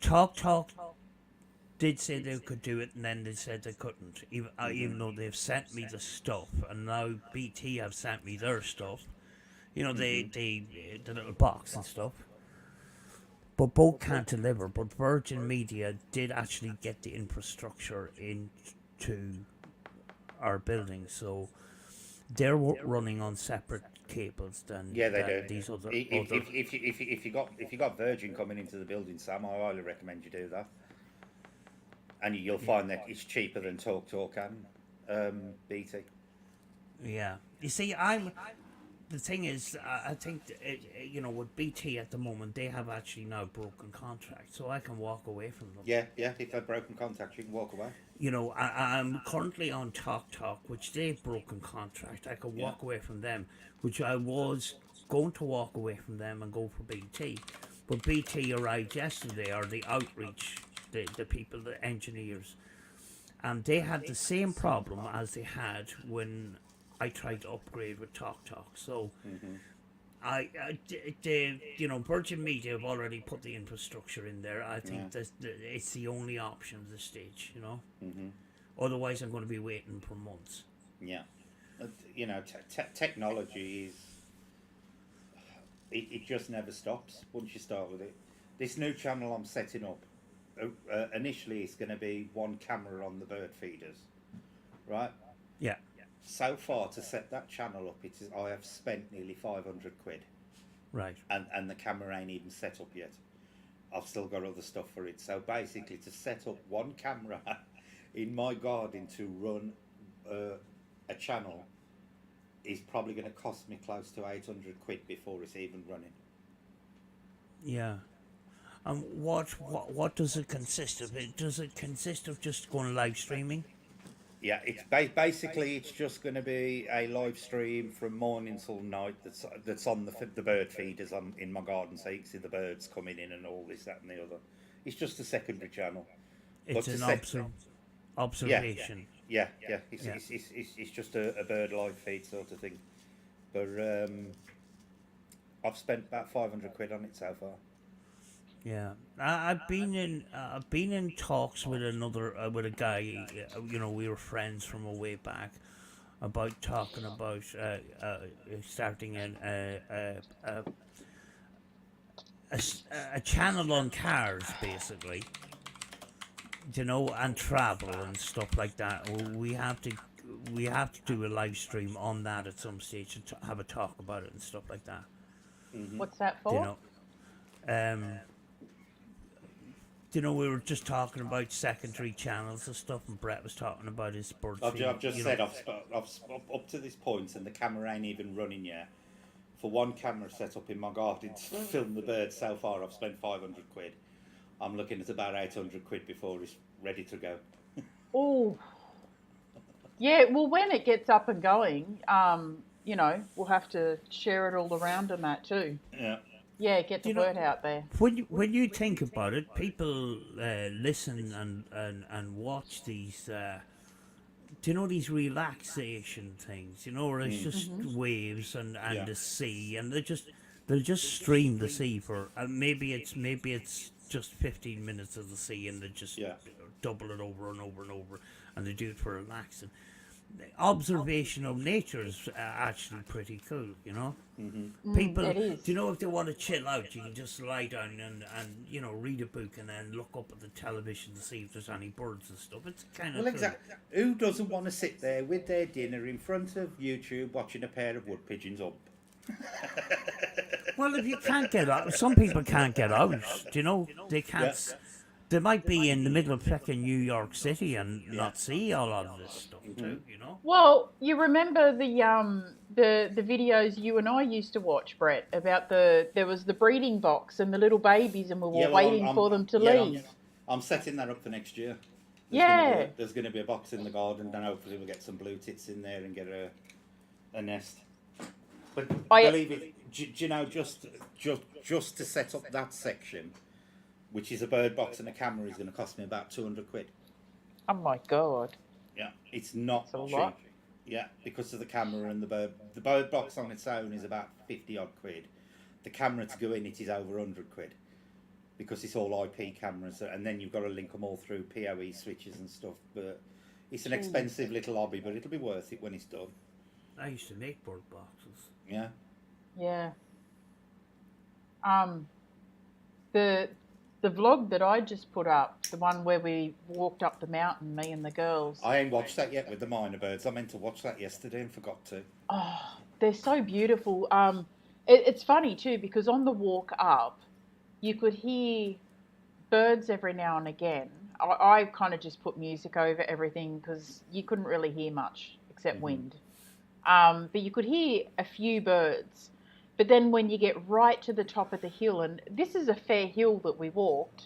TalkTalk did say they could do it, and then they said they couldn't, even though they've sent me the stuff, and now BT have sent me their stuff. The little box and stuff. But both can't deliver. But Virgin Media did actually get the infrastructure into our building, so they're running on separate cables than Yeah, they do. these other. If you got Virgin coming into the building, Sam, I highly recommend you do that. And you'll find that it's cheaper than TalkTalk and BT. Yeah, you see, the thing is, I think with BT at the moment, they have actually now broken contracts, so I can walk away from them. Yeah. If they've broken contract, you can walk away. I'm currently on TalkTalk, which they've broken contract. I can walk away from them, which I was going to walk away from them and go for BT. But BT arrived yesterday, or the outreach, the people, the engineers, and they had the same problem as they had when I tried to upgrade with TalkTalk. So Virgin Media have already put the infrastructure in there. I think Yeah. it's the only option at this stage. Mm-hmm. Otherwise, I'm going to be waiting for months. Yeah. Technology is. It just never stops once you start with it. This new channel I'm setting up, initially it's going to be one camera on the bird feeders, right? Yeah. So far to set that channel up, I have spent nearly 500 quid, Right. and the camera ain't even set up yet. I've still got other stuff for it. So basically, to set up one camera in my garden to run a channel is probably going to cost me close to 800 quid before it's even running. Yeah. What does it consist of? Does it consist of just going live streaming? Yeah, it's basically it's just going to be a live stream from morning till night. That's on the bird feeders in my garden, so you can see the birds coming in and all this, that, and the other. It's just a secondary channel. It's But an to observation. Yeah. It's, Yeah. it's just a bird live feed sort of thing. But I've spent about 500 quid on it so far. Yeah, I've been in talks with with a guy. We were friends from a way back, about talking about starting a channel on cars, basically. And travel and stuff like that. We have to do a live stream on that at some stage and have a talk about it and stuff like that. Mm-hmm. What's that for? We were just talking about secondary channels and stuff, and Brett was talking about his sports. I've just said I've up to this point, and the camera ain't even running yet. For one camera set up in my garden to film the birds, so far I've spent 500 quid. I'm looking at about 800 quid before it's ready to go. Oh, yeah. Well, when it gets up and going, we'll have to share it all around and that too. Yeah. Yeah, get the word out there. When you think about it, people listen and watch these. These relaxation things? Where it's just waves and the sea, and they'll just stream the sea for maybe it's just 15 minutes of the sea, and they just double it over and over and over, and they do it for relaxing. Observation of nature is actually pretty cool, People, it is. if they want to chill out, you can just lie down and read a book and then look up at the television to see if there's any birds and stuff. It's kind of Well, exactly. Who doesn't want to sit there with their dinner in front of YouTube watching a pair of wood pigeons up? Well, if you can't get out, some people can't get out. They can't. Yeah. They might be in the middle of freaking New York City and not see a lot of this stuff too. Well, you remember the videos you and I used to watch, Brett, about there was the breeding box and the little babies, and we were waiting for them to leave. I'm setting that up for next year. There's going to be a box in the garden, and hopefully we'll get some blue tits in there and get a nest. But believe it, just to set up that section, which is a bird box and a camera, is going to cost me about 200 quid. Oh my God. Yeah, it's not That's a cheap. lot. Yeah, because of the camera and the bird. The bird box on its own is about 50 odd quid. The camera to go in it is over 100 quid. Because it's all IP cameras, and then you've got to link them all through PoE switches and stuff. But it's an expensive little hobby, but it'll be worth it when it's done. I used to make bird boxes. Yeah. Yeah. The vlog that I just put up, the one where we walked up the mountain, me and the girls. I ain't watched that yet with the minor birds. I meant to watch that yesterday and forgot to. Oh, they're so beautiful. It's funny too, because on the walk up, you could hear birds every now and again. I kind of just put music over everything because you couldn't really hear much except wind. But you could hear a few birds. But then when you get right to the top of the hill, and this is a fair hill that we walked,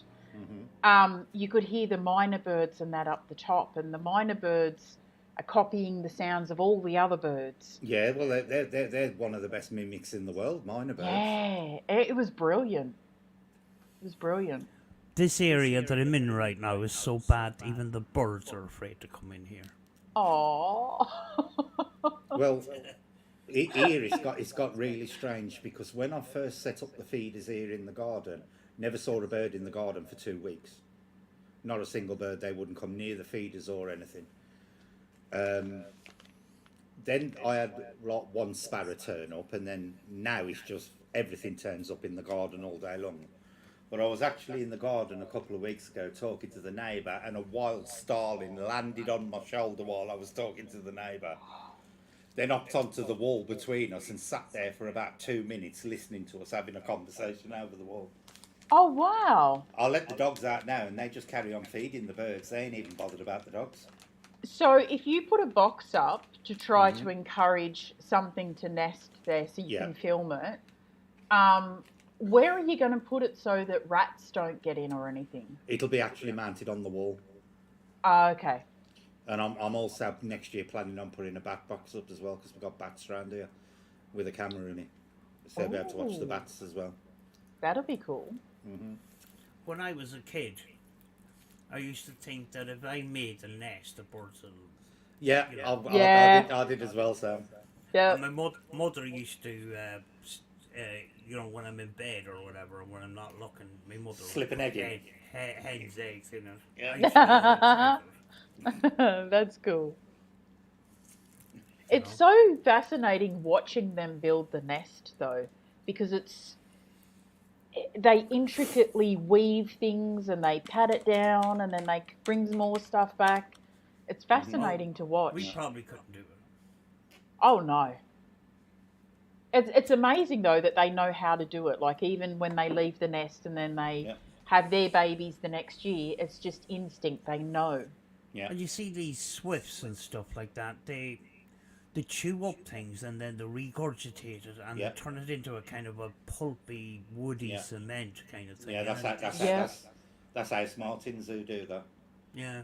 you could hear the minor birds and that up the top. And the minor birds are copying the sounds of all the other birds. Yeah, well, they're one of the best mimics in the world, minor birds. Yeah, it was brilliant. It was brilliant. This area that I'm in right now is so bad, even the birds are afraid to come in here. Oh. Well, Here it's got really strange because when I first set up the feeders here in the garden, never saw a bird in the garden for 2 weeks. Not a single bird. They wouldn't come near the feeders or anything. Then I had like one sparrow turn up, and then now it's just everything turns up in the garden all day long. But I was actually in the garden a couple of weeks ago talking to the neighbour, and a wild starling landed on my shoulder while I was talking to the neighbour. Then hopped onto the wall between us and sat there for about 2 minutes listening to us having a conversation over the wall. Oh, wow. I'll let the dogs out now, and they just carry on feeding the birds. They ain't even bothered about the dogs. So if you put a box up to try to encourage something to nest there so you can film it, where are you going to put it so that rats don't get in or anything? It'll be actually mounted on the wall. Okay. And I'm also next year planning on putting a bat box up as well, because we've got bats around here with a camera in it. So they'll be able to watch the bats as well. That'll be cool. When I was a kid, I used to think that if I made a nest, the birds would... Yeah, Yeah. I did as well, Sam. Yeah. And my mother used to, when I'm in bed or whatever, when I'm not looking, my mother Slip an egg in. Hen's eggs in it. Yeah. That's cool. It's so fascinating watching them build the nest, though, because they intricately weave things and they pat it down and then they brings more stuff back. It's fascinating to watch. We probably couldn't do it. Oh no. It's amazing though that they know how to do it. Like even when they leave the nest and then they have their babies the next year, it's just instinct. They know. Yeah. And you see these swifts and stuff like that, they chew up things and then they regurgitate it and they turn it into a kind of a pulpy, woody cement kind of thing. Yeah, that's how Martins who do that. Yeah.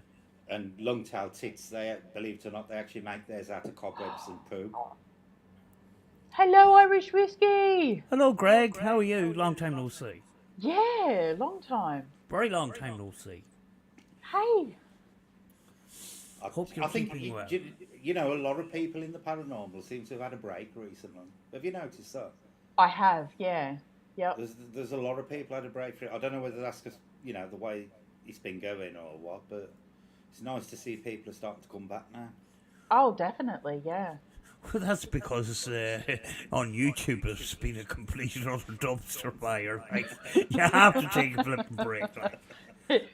And long-tailed tits, they, believe it or not, they actually make theirs out of cobwebs and poo. Hello, Irish whiskey. Hello, Greg. How are you? Long time no see. Yeah, long time. Very long time no see. Hey. Hope you're keeping well. You know, a lot of people in the paranormal seem to have had a break recently. Have you noticed that? I have, yeah. Yep. There's a lot of people had a break for it. I don't know whether that's because, the way it's been going or what, but it's nice to see people are starting to come back now. Oh, definitely, yeah. Well, that's because on YouTube it's been a complete and utter dumpster fire. Like, you have to take a flipping break. Like.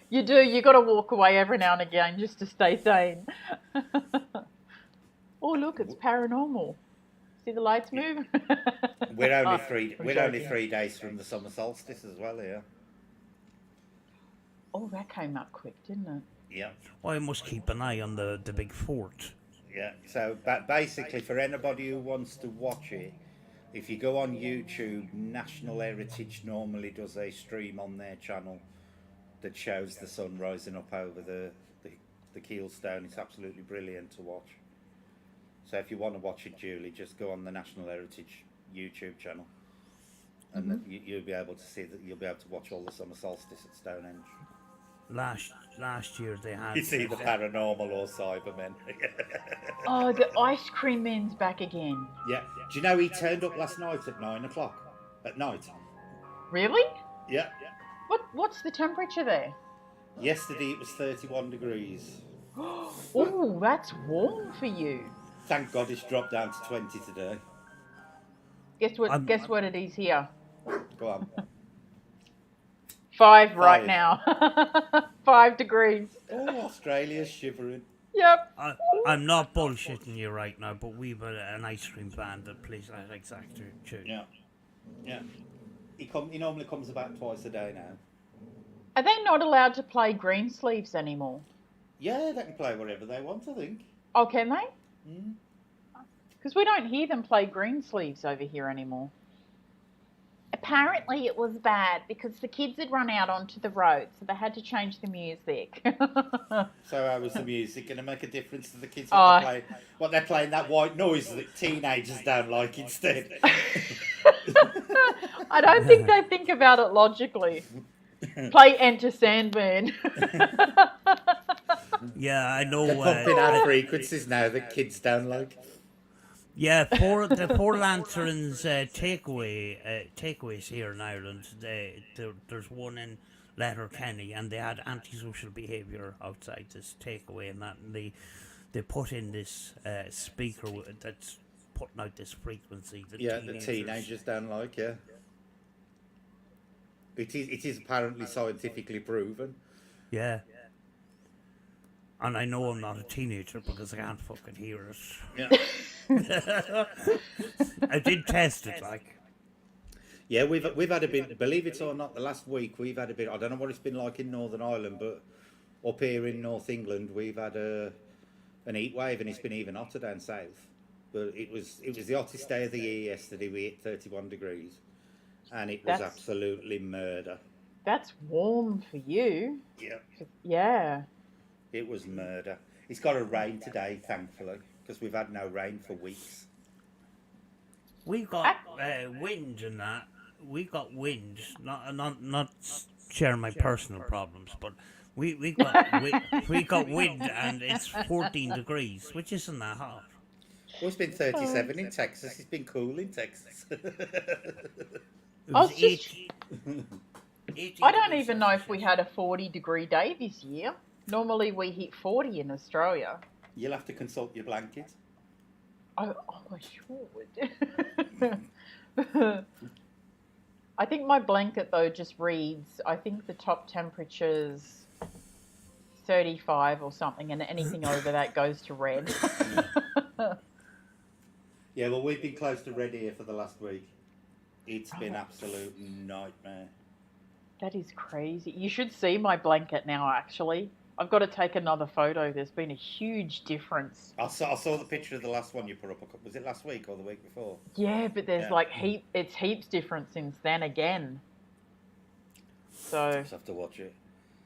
You do. You got to walk away every now and again just to stay sane. Oh, look, it's paranormal. See the lights move? We're only three days from the summer solstice as well here. Oh, that came up quick, didn't it? Yeah. Well, I must keep an eye on the big fort. Yeah. So basically, for anybody who wants to watch it, if you go on YouTube, National Heritage normally does a stream on their channel that shows the sun rising up over the Keelstone. It's absolutely brilliant to watch. So if you want to watch it, Julie, just go on the National Heritage YouTube channel, and then you'll be able to see that. You'll be able to watch all the summer solstice at Stonehenge. Last year they had. It's either paranormal or Cybermen. Oh, the ice cream man's back again. Yeah. Do you know he turned up last night at 9 o'clock at night? Really? Yeah. What's the temperature there? Yesterday it was 31 degrees. Oh, that's warm for you. Thank God it's dropped down to 20 today. Guess what it is here? Go on. 5 right now. 5 degrees. Oh, Australia's shivering. Yep. I'm not bullshitting you right now, but we've an ice cream van that plays that exact tune. Yeah. Yeah. He normally comes about twice a day now. Are they not allowed to play Greensleeves anymore? Yeah, they can play whatever they want, I think. Oh, can they? Because we don't hear them play Greensleeves over here anymore. Apparently it was bad because the kids had run out onto the road, so they had to change the music. So how was the music going to make a difference to the kids? Oh. What they're playing that white noise that teenagers don't like instead. I don't think they think about it logically. Play Enter Sandman. Yeah, I know. They're pumping out frequencies now that kids don't like. Yeah, the Four Lanterns takeaways here in Ireland. There's one in Letterkenny, and they had antisocial behaviour outside this takeaway, and they put in this speaker that's putting out this frequency that Yeah, the teenagers don't like. Yeah, it is apparently scientifically proven. Yeah. And I know I'm not a teenager because I can't fucking hear it. Yeah. I did test it, like. Yeah, we've had a bit. Believe it or not, the last week we've had a bit. I don't know what it's been like in Northern Ireland, but up here in North England we've had an heat wave, and it's been even hotter down south. But it was the hottest day of the year yesterday. We hit 31 degrees, and it was That's- absolutely murder. That's warm for you. Yeah, Yeah. it was murder. It's got to rain today, thankfully, because we've had no rain for weeks. We've got wind and that. We got wind, not sharing my personal problems, but we got wind and it's 14 degrees, which isn't that hot. Well, it's been 37 in Texas. It's been cool in Texas. It I was was just- 18 I don't degrees even know if Celsius. we had a 40-degree day this year. Normally we hit 40 in Australia. You'll have to consult your blanket. I sure would. I think my blanket though just reads. I think the top temperature's 35 or something, and anything over that goes to red. Yeah, well, we've been close to red here for the last week. It's been absolute nightmare. That is crazy. You should see my blanket now. Actually, I've got to take another photo. There's been a huge difference. I saw the picture of the last one you put up. Was it last week or the week before? Yeah, but there's Yeah. like it's heaps different since then again. So Just have to watch it.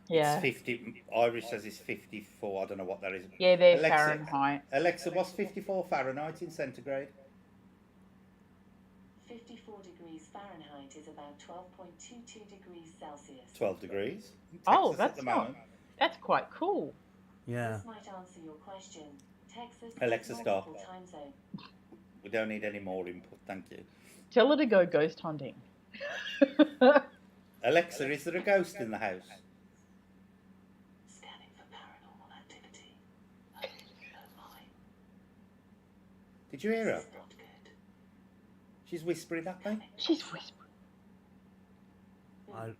yeah, It's 50. Irish says it's 54. I don't know what that is. yeah, they're Alexa- Fahrenheit. Alexa, what's 54 Fahrenheit in centigrade? 54 degrees Fahrenheit is about 12.22 degrees Celsius. 12 degrees. in Oh, Texas at that's the not. moment. That's quite cool. Yeah. This might answer your question. Texas Alexa, has stop. multiple time zones. We don't need any more input, thank you. Tell her to go ghost hunting. Alexa, is there a ghost in the house? Scanning for paranormal activity. Oh my. Did you hear her? This is not good. She's whispering at me. She's whispering.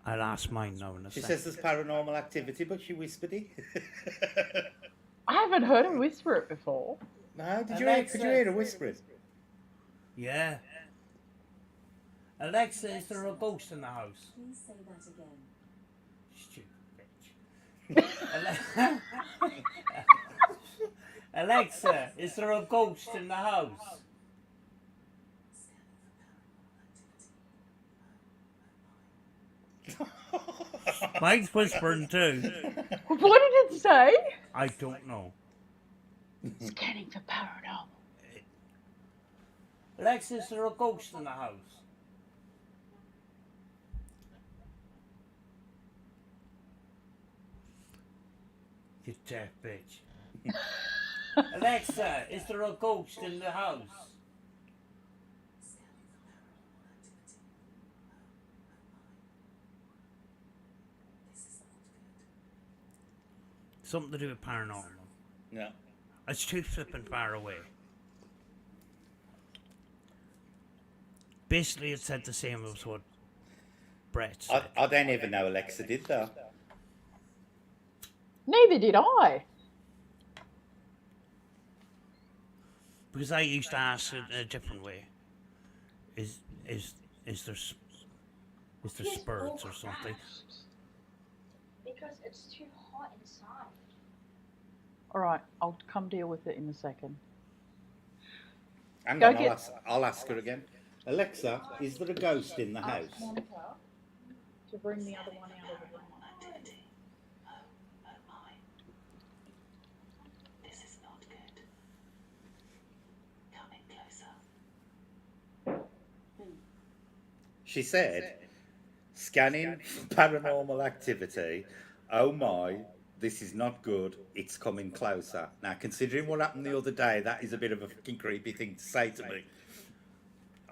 I'll ask mine now in a She second. says there's paranormal activity, but she whispered it. I haven't heard her whisper it before. No, could you Alexa. hear her whispering? Yeah. Alexa, is there a ghost in the house? Please say that again. Stupid bitch. Alexa, is there a ghost in the house? Mine's whispering too. What did it say? I don't know. Scanning for paranormal. Alexa, is there a ghost in the house? You deaf bitch. Alexa, is there a ghost in the house? Something to do with paranormal. No. It's too flipping far away. Basically, it said the same as what Brett said. I don't even know Alexa did that. Neither did I. Because I used to ask it in a different way. Is there spirits or something? Because it's too hot inside. All right, I'll come deal with it in a second. Hang Go on, get- I'll ask her again. Alexa, is there a ghost in the house? Monica to bring the other one out of the room. Activity. Oh my. This is not good. Coming closer. She said, scanning for paranormal activity. Oh my, This is not good. It's coming closer. Now, considering what happened the other day, that is a bit of a fucking creepy thing to say to me.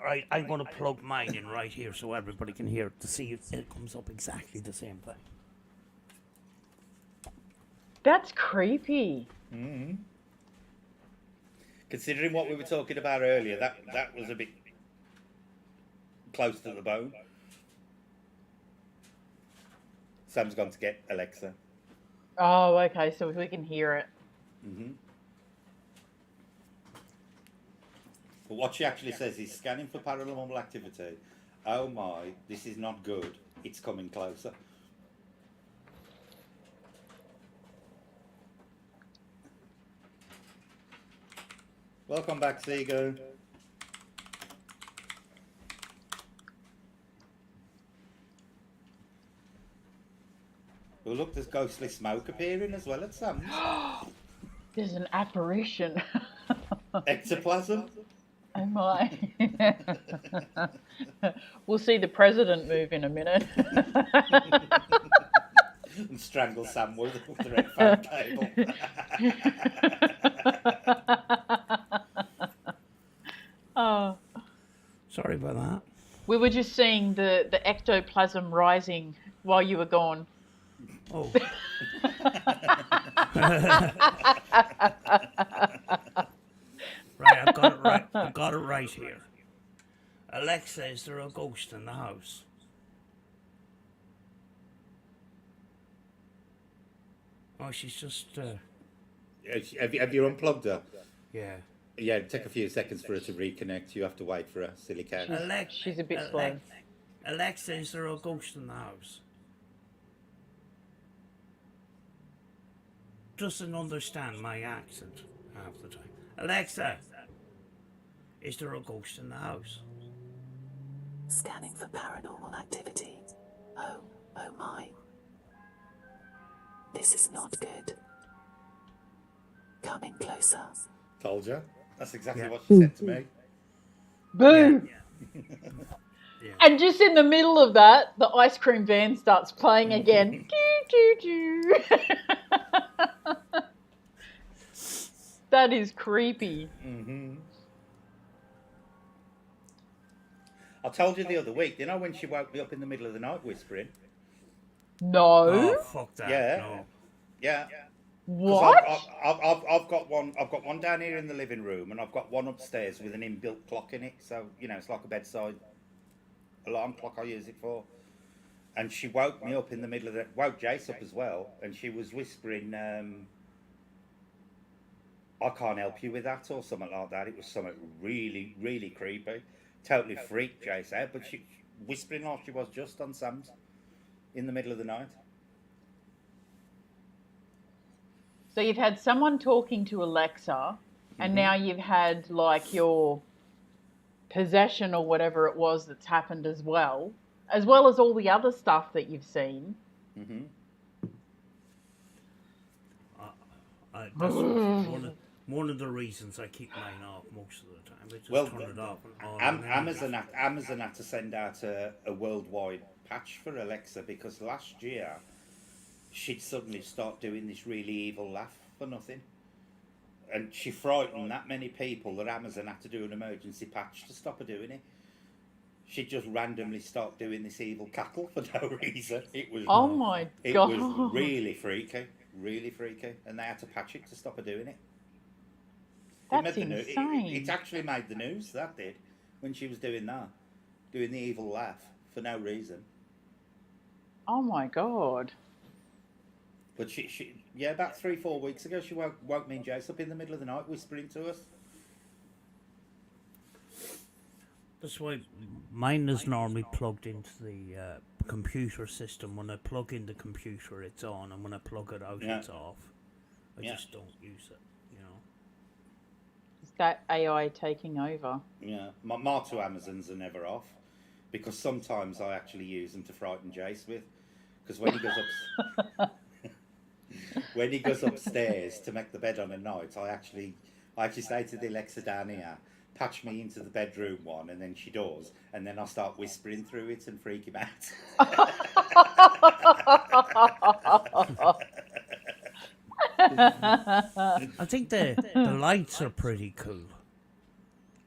Right, I'm going to plug mine in right here so everybody can hear it to see if it comes up exactly the same thing. That's creepy. Considering what we were talking about earlier, that was a bit close to the bone. Sam's gone to get Alexa. Oh, okay. So we can hear it. But what she actually says is scanning for paranormal activity. Oh my, this is not good. It's coming closer. Welcome back, Seago. Oh, look, there's ghostly smoke appearing as well at Sam's. There's an apparition. Ectoplasm. Oh my. We'll see the president move in a minute. And strangle Sam with the red phone cable. Oh. Sorry about that. We were just seeing the ectoplasm rising while you were gone. Oh. Right, I've got it right here. Alexa, is there a ghost in the house? Oh, she's just, Have you unplugged her? yeah. Yeah, take a few seconds for her to reconnect. You have to wait for her, silly cat. She's a bit slow. Alexa, is there a ghost in the house? Doesn't understand my accent half the time. Alexa, is there a ghost in the house? Scanning for paranormal activity. Oh my. This is not good. Coming closer. Told you. That's exactly Yeah. what she said to me. Boo! Yeah. And just in the middle of that, the ice cream van starts playing again. Doo, doo, doo. That is creepy. I told you the other week, you know, when she woke me up in the middle of the night whispering? No. Oh, fuck that. Yeah. No. Yeah. What? I've got one down here in the living room, and I've got one upstairs with an inbuilt clock in it. So you know, it's like a bedside alarm clock I use it for. And she woke me up in the middle of the woke Jace up as well, and she was whispering, "I can't help you with that," or something like that. It was something really, really creepy. Totally freaked Jace out, but she whispering like she was just on Sam's in the middle of the night. So you've had someone talking to Alexa, and now you've had like your possession or whatever it was that's happened as well as all the other stuff that you've seen. That's one of the reasons I keep mine off most of the time. I just turn it off and on. Amazon had to send out a worldwide patch for Alexa because last year she'd suddenly start doing this really evil laugh for nothing. And she frightened that many people that Amazon had to do an emergency patch to stop her doing it. She'd just randomly start doing this evil cackle for no reason. It was It was really freaky, and they had to patch it to stop her doing it. That's insane. It actually made the news, that did, when she was doing that, doing the evil laugh for no reason. Oh my God. But she about 3-4 weeks ago, she woke me and Jace up in the middle of the night whispering to us. That's why mine is normally plugged into the computer system. When I plug in the computer, it's on, and when I plug it out, it's off. I just don't use it, you know. Is that AI taking over? Yeah, my two Amazons are never off because sometimes I actually use them to frighten Jace with. Because when he goes when he goes upstairs to make the bed on a night, I actually say to the Alexa down here, patch me into the bedroom one, and then she does, and then I start whispering through it and freak him out. I think the lights are pretty cool.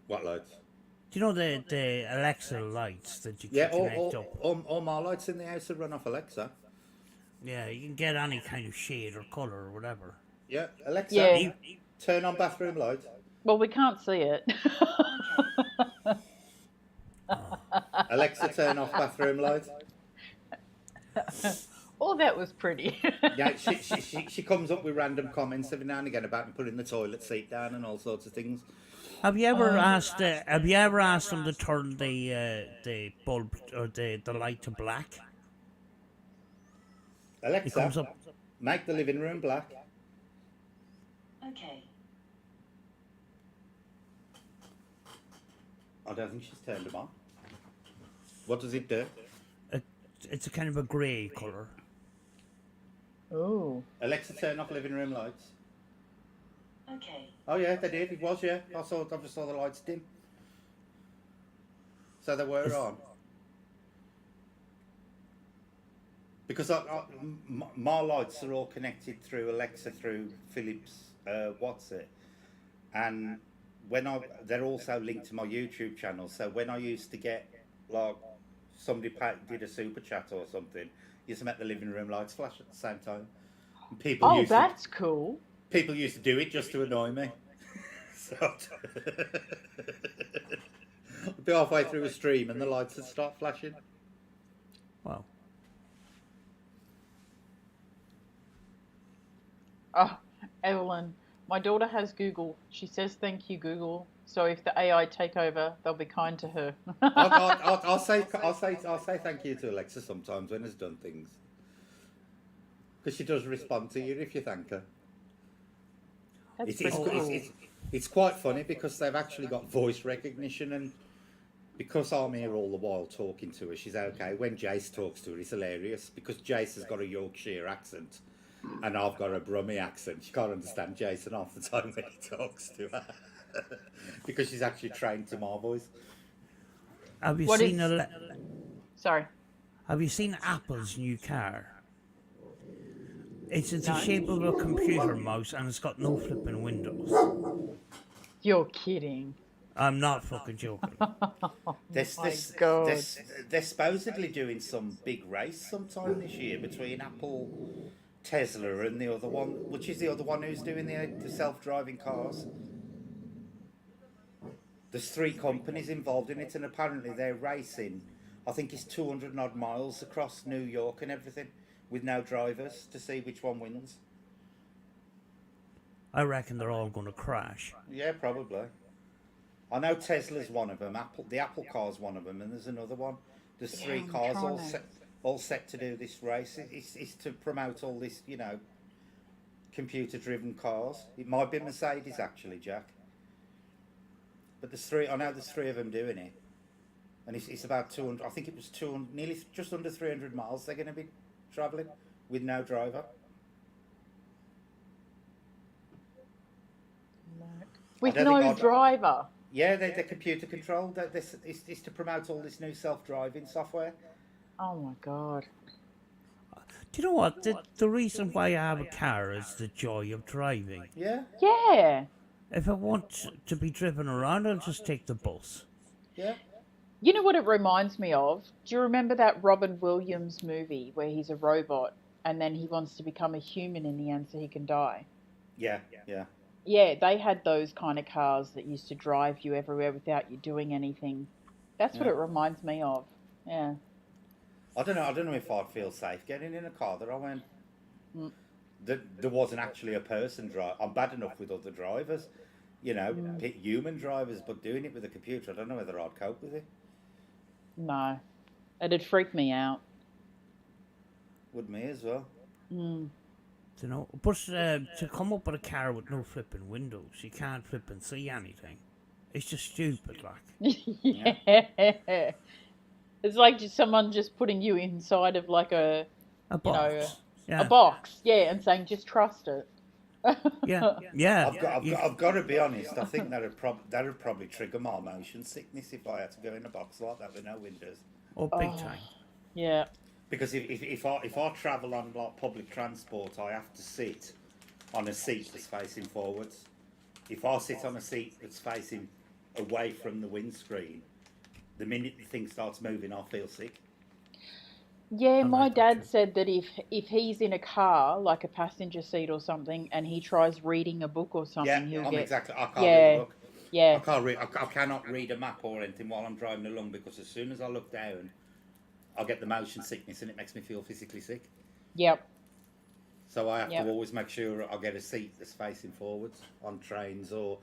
What lights? Do you know the Alexa lights that you Yeah, can connect up? all my lights in the house are run off Alexa. Yeah, you can get any kind of shade or color or whatever. Yeah, Alexa, Yeah. turn on bathroom light. Well, we can't see it. Alexa, turn off bathroom light. Oh, that was pretty. Yeah, she comes up with random comments every now and again about me putting the toilet seat down and all sorts of things. Have you ever asked? Have you ever asked them to turn the bulb or the light to black? It comes Alexa, up. make the living room black. Okay. I don't think she's turned them on. What does it do? It's a kind of a grey color. Oh. Alexa, turn off living room lights. Okay. Oh yeah, they did. It was, yeah. I just saw the lights dim. So they were on. Because my lights are all connected through Alexa, through Philips, what's it? And they're also linked to my YouTube channel. So when I used to get, like, somebody did a super chat or something, used to make the living room lights flash at the same time. And That's cool. People used to do it just to annoy me. So I'd be halfway through a stream and the lights would start flashing. Wow. Oh, Evelyn, my daughter has Google. She says thank you, Google. So if the AI take over, they'll be kind to her. I'll say thank you to Alexa sometimes when it's done things, because she does respond to you if you thank her. That's pretty cool. It's quite funny because they've actually got voice recognition, and because I'm here all the while talking to her, she's okay. When Jace talks to her, it's hilarious because Jace has got a Yorkshire accent and I've got a Brummie accent. She can't understand Jason half the time when he talks to her because she's actually trained to my voice. Have you Sorry. Have you seen Apple's new car? It's the shape of a computer mouse and it's got no flipping windows. You're kidding. I'm not fucking joking. They're supposedly doing some big race sometime this year between Apple, Tesla, and the other one, which is the other one who's doing the self-driving cars. There's 3 companies involved in it, and apparently they're racing. I think it's 200 odd miles across New York and everything, with no drivers, to see which one wins. I reckon they're all going to crash. Yeah, probably. I know Tesla's one of them. The Apple car's one of them, and there's another one. There's 3 cars all set to do this race. It's to promote all this, computer-driven cars. It might be Mercedes actually, Jack. But there's 3. I know there's 3 of them doing it, and it's about 200. I think it was 200, nearly just under 300 miles. They're going to be travelling with no driver. With no driver. Yeah, they're computer controlled. It's to promote all this new self-driving software. Oh my god. Do you know what? The reason why I have a car is the joy of driving. Yeah? Yeah. If I want to be driven around, I'll just take the bus. Yeah. You know what it reminds me of? Do you remember that Robin Williams movie where he's a robot and then he wants to become a human in the end so he can die? Yeah, yeah. Yeah, they had those kind of cars that used to drive you everywhere without you doing anything. That's what it reminds me of. Yeah. I don't know if I'd feel safe getting in a car that I went. There wasn't actually a person drive. I'm bad enough with other drivers, human drivers, but doing it with a computer, I don't know whether I'd cope with it. No, it'd freak me out. Would me as well. You know, but to come up with a car with no flipping windows, you can't flip and see anything. It's just stupid, like. Yeah. It's like someone just putting you inside of like a box. A box, and saying just trust it. Yeah. I've got to be honest. I think that'd probably trigger my motion sickness if I had to go in a box like that with no windows. Oh, big time. Yeah. Because if I travel on like public transport, I have to sit on a seat that's facing forwards. If I sit on a seat that's facing away from the windscreen, the minute the thing starts moving, I feel sick. Yeah, my like that dad too. said that if he's in a car, like a passenger seat or something, and he tries reading a book or Yeah, something, he'll I'm get exactly. I can't read a yeah, book. yeah, I cannot read a map or anything while I'm driving along because as soon as I look down, I get the motion sickness and it makes me feel physically sick. yep, So I have to yep. always make sure I get a seat that's facing forwards on trains or.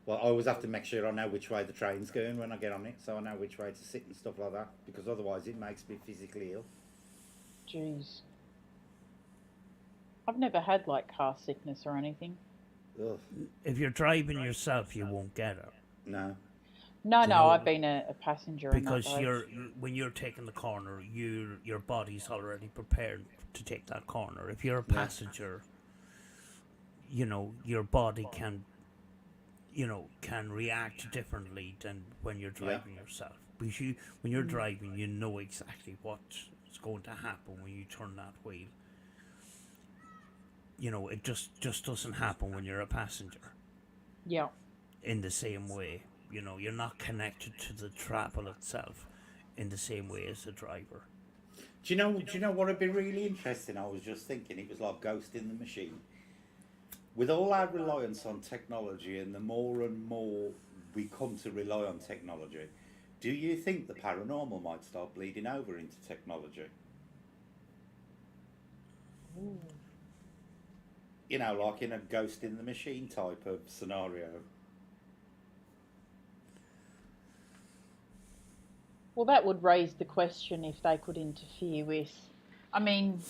Well, I always have to make sure I know which way the train's going when I get on it, so I know which way to sit and stuff like that. Because otherwise, it makes me physically ill. Jeez, I've never had like car sickness or anything. Ugh, If you're driving yourself, you won't get it. no. No, You no, know, I've been a passenger in that because though. when you're taking the corner, your body's already prepared to take that corner. If you're a Yeah. passenger, your body can react differently than when you're driving yourself. Because when you're driving, you know exactly what's going to happen when you turn that wheel. It just doesn't happen when you're a passenger Yeah, in the same way. You're not connected to the travel itself in the same way as the driver. Do you know what would be really interesting? I was just thinking it was like Ghost in the Machine. With all our reliance on technology and the more and more we come to rely on technology, do you think the paranormal might start bleeding over into technology? ooh. Like in a Ghost in the Machine type of scenario. Well, that would raise the question if they could interfere with. I mean,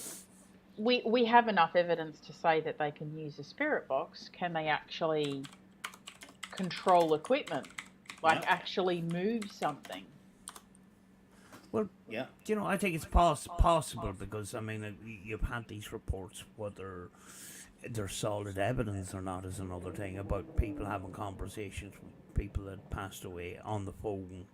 we have enough evidence to say that they can use a spirit box. Can they actually control equipment? Like Yeah. actually move something? Well, Yeah. I think it's possible because, I mean, you've had these reports, whether there's solid evidence or not is another thing, about people having conversations with people that passed away on the phone.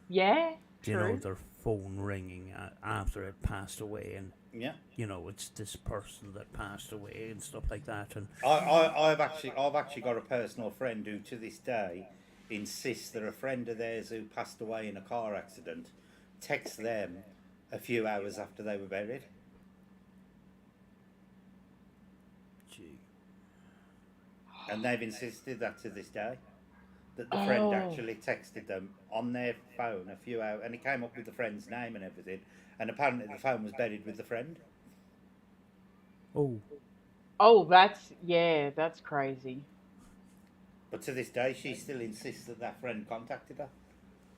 Yeah, true. Their phone ringing after it passed away, and Yeah. it's this person that passed away and stuff like that. And I've actually got a personal friend who to this day insists that a friend of theirs who passed away in a car accident texts them a few hours after they were buried. gee, And they've insisted that to this day. That the friend Oh. actually texted them on their phone a few hours, and he came up with the friend's name and everything, and apparently the phone was buried with the friend. Oh, that's crazy. But to this day, she still insists that that friend contacted her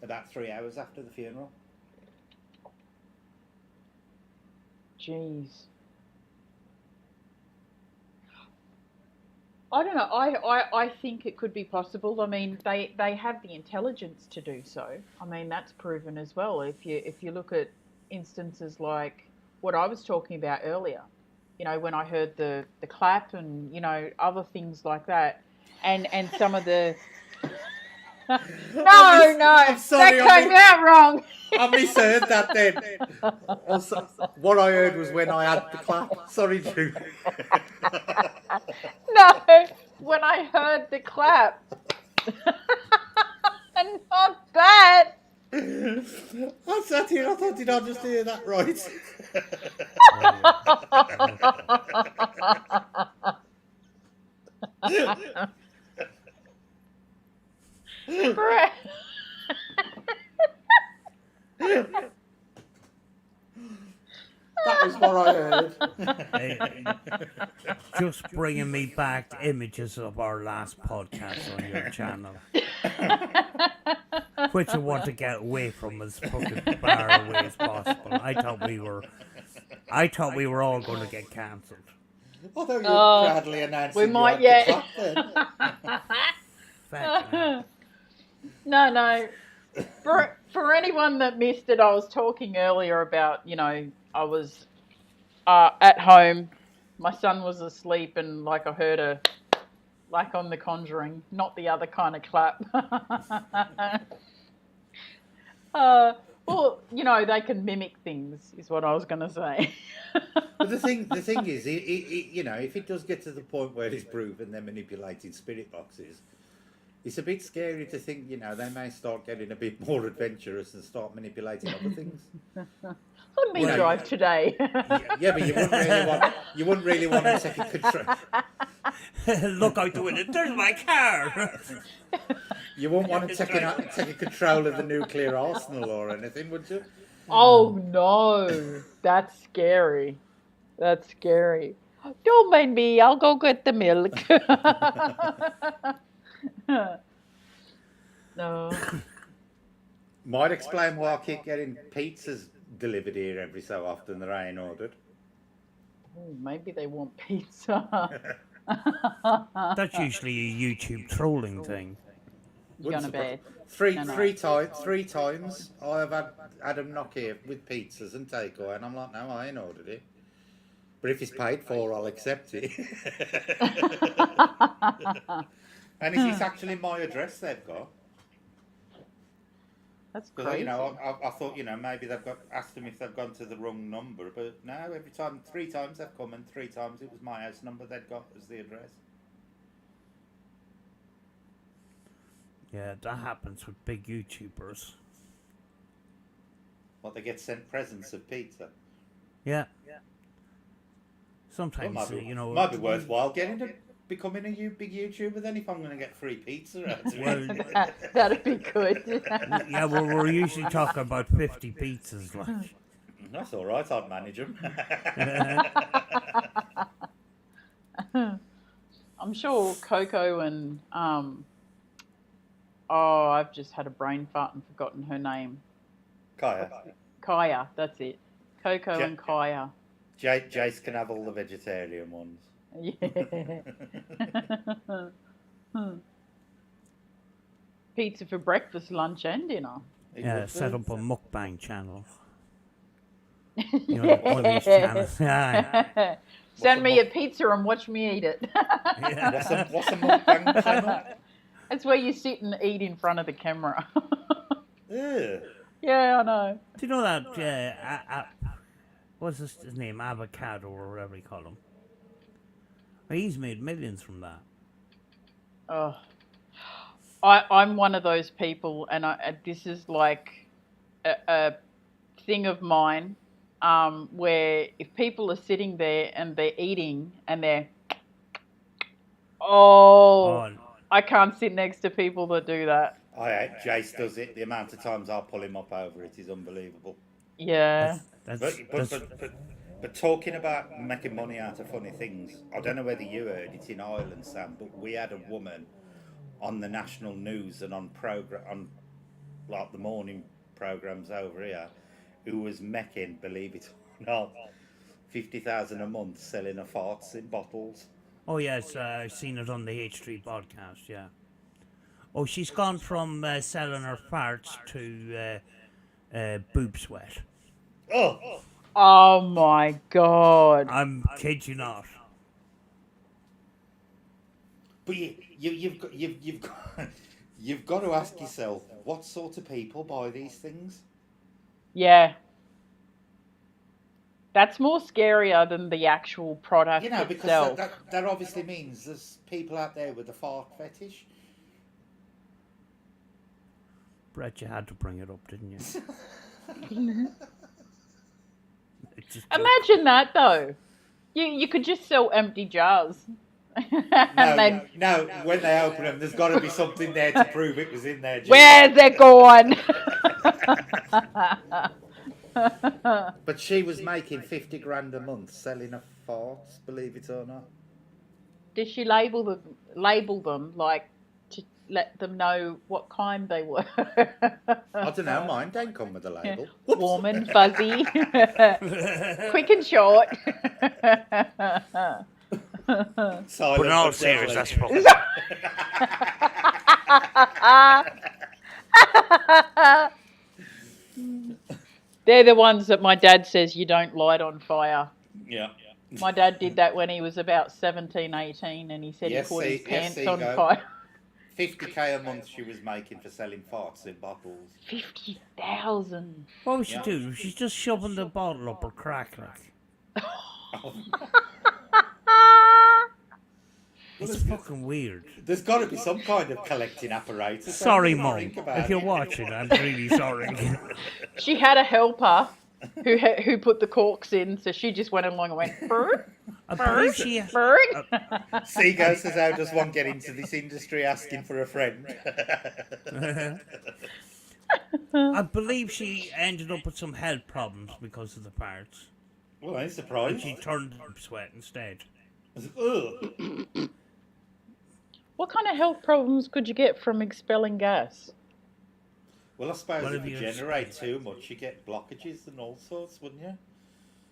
about 3 hours after the funeral. Jeez. I don't know. I think it could be possible. I mean, they have the intelligence to do so. I mean, that's proven as well. If you look at instances like what I was talking about earlier, when I heard the clap and other things like that, and some of the no, I'm sorry, that came out wrong. I misheard that then. Also, what I heard was when I had the clap. Sorry, Drew. No, when I heard the clap. Not bad. I sat here, I thought, did I just hear that right? Right. That was what I heard. just bringing me back to images of our last podcast on your channel, which I want to get away from as fucking far away as possible. I thought we were all going to get cancelled. I thought you were proudly announcing we you might had yet. the clap then. No. For anyone that missed it, I was talking earlier about, I was at home. My son was asleep and like I heard a, like on The Conjuring, not the other kind of clap. Well, Well, you know, they can mimic things, is what I was going to say. But the thing is, you know, if it does get to the point where it's proven they're manipulating spirit boxes, it's a bit scary to think, you know, they may start getting a bit more adventurous and start manipulating other things. Let me You know, drive today. Yeah, but you wouldn't really want to take a control. Look out the window. There's my car. You wouldn't want to take a control of the nuclear arsenal or anything, would you? Oh no, that's scary. That's scary. Don't mind me, I'll go get the milk. No. Might explain why I keep getting pizzas delivered here every so often that I ain't ordered. Oh, maybe they want pizza. That's usually a YouTube trolling thing. You're going to bed. Three No. times I have had them knock here with pizzas and takeaway, and I'm like, no, I ain't ordered it. But if it's paid for, I'll accept it. And it's actually my address they've got. That's Because, crazy. you know, I thought, you know, maybe asked them if they've gone to the wrong number, but no, every time, 3 times they've come and 3 times it was my house number they'd got as the address. Yeah, that happens with big YouTubers. What, they get sent presents of pizza? Yeah. Well, Sometimes, you know... might be worthwhile becoming a big YouTuber then if I'm going to get free pizza out of it. Well, That'd be good. yeah, well, we're usually talking about 50 pizzas, like. That's all right, I'd manage them. I'm sure Coco and oh, I've just had a brain fart and forgotten her name. Kaya, that's it. Coco and Kaya. Jace can have all the vegetarian ones. Yeah. Pizza for breakfast, lunch, and dinner. Yeah, set up a mukbang channel. You know, one of these channels. Yeah. Send me a pizza and watch me eat it. What's a mukbang channel? It's where you sit and eat in front of the camera. Ew. Yeah, I know. Do you know that, what's his name, Avocado or whatever you call him? He's made millions from that. Oh, I'm one of those people, and this is like a thing of mine, where if people are sitting there and they're eating and they're, I can't sit next to people that do that. Jace does it. The amount of times I'll pull him up over it is unbelievable. Yeah. But talking about making money out of funny things, I don't know whether you heard it in Ireland, Sam, but we had a woman on the national news and on like the morning programs over here, who was making, believe it or not, 50,000 a month selling her farts in bottles. Oh yes, I've seen it on the H3 podcast. Yeah. Oh, she's gone from selling her farts to boob sweat. Oh my God! I'm kid you not. But you've got to ask yourself, what sort of people buy these things? Yeah. That's more scarier than the actual product You know, because itself. that obviously means there's people out there with a fart fetish. Brett, you had to bring it up, didn't you? Imagine that though. You could just sell empty jars. No, when they open them, there's got to be something there to prove it was in there. Where's it going? But she was making 50 grand a month selling her farts, believe it or not. Did she label them like to let them know what kind they were? I don't know, mine don't come with a label. Warm and fuzzy, quick and short. But in all seriousness, They're the ones that my dad says you don't light on fire. Yeah. My dad did that when he was about 17, 18, and he said he caught his pants on fire. 50K a month she was making for selling farts in bottles. 50,000. What was she Yeah. doing? She's just shoving the bottle up her crack, like. It's fucking weird. There's got to be some kind of collecting apparatus. Sorry, don't you? Mum. Think about If you're it. watching, I'm really sorry. She had a helper who put the corks in, so she just went along and went, "Bird, I believe she. bird." Seago says, how does one get into this industry asking for a friend? I believe she ended up with some health problems because of the parts. Well, I'm And surprised. she turned to sweat instead. Ugh. What kind of health problems could you get from expelling gas? Well, I suppose Well, if if you you generate too much, you get blockages and all sorts, wouldn't you?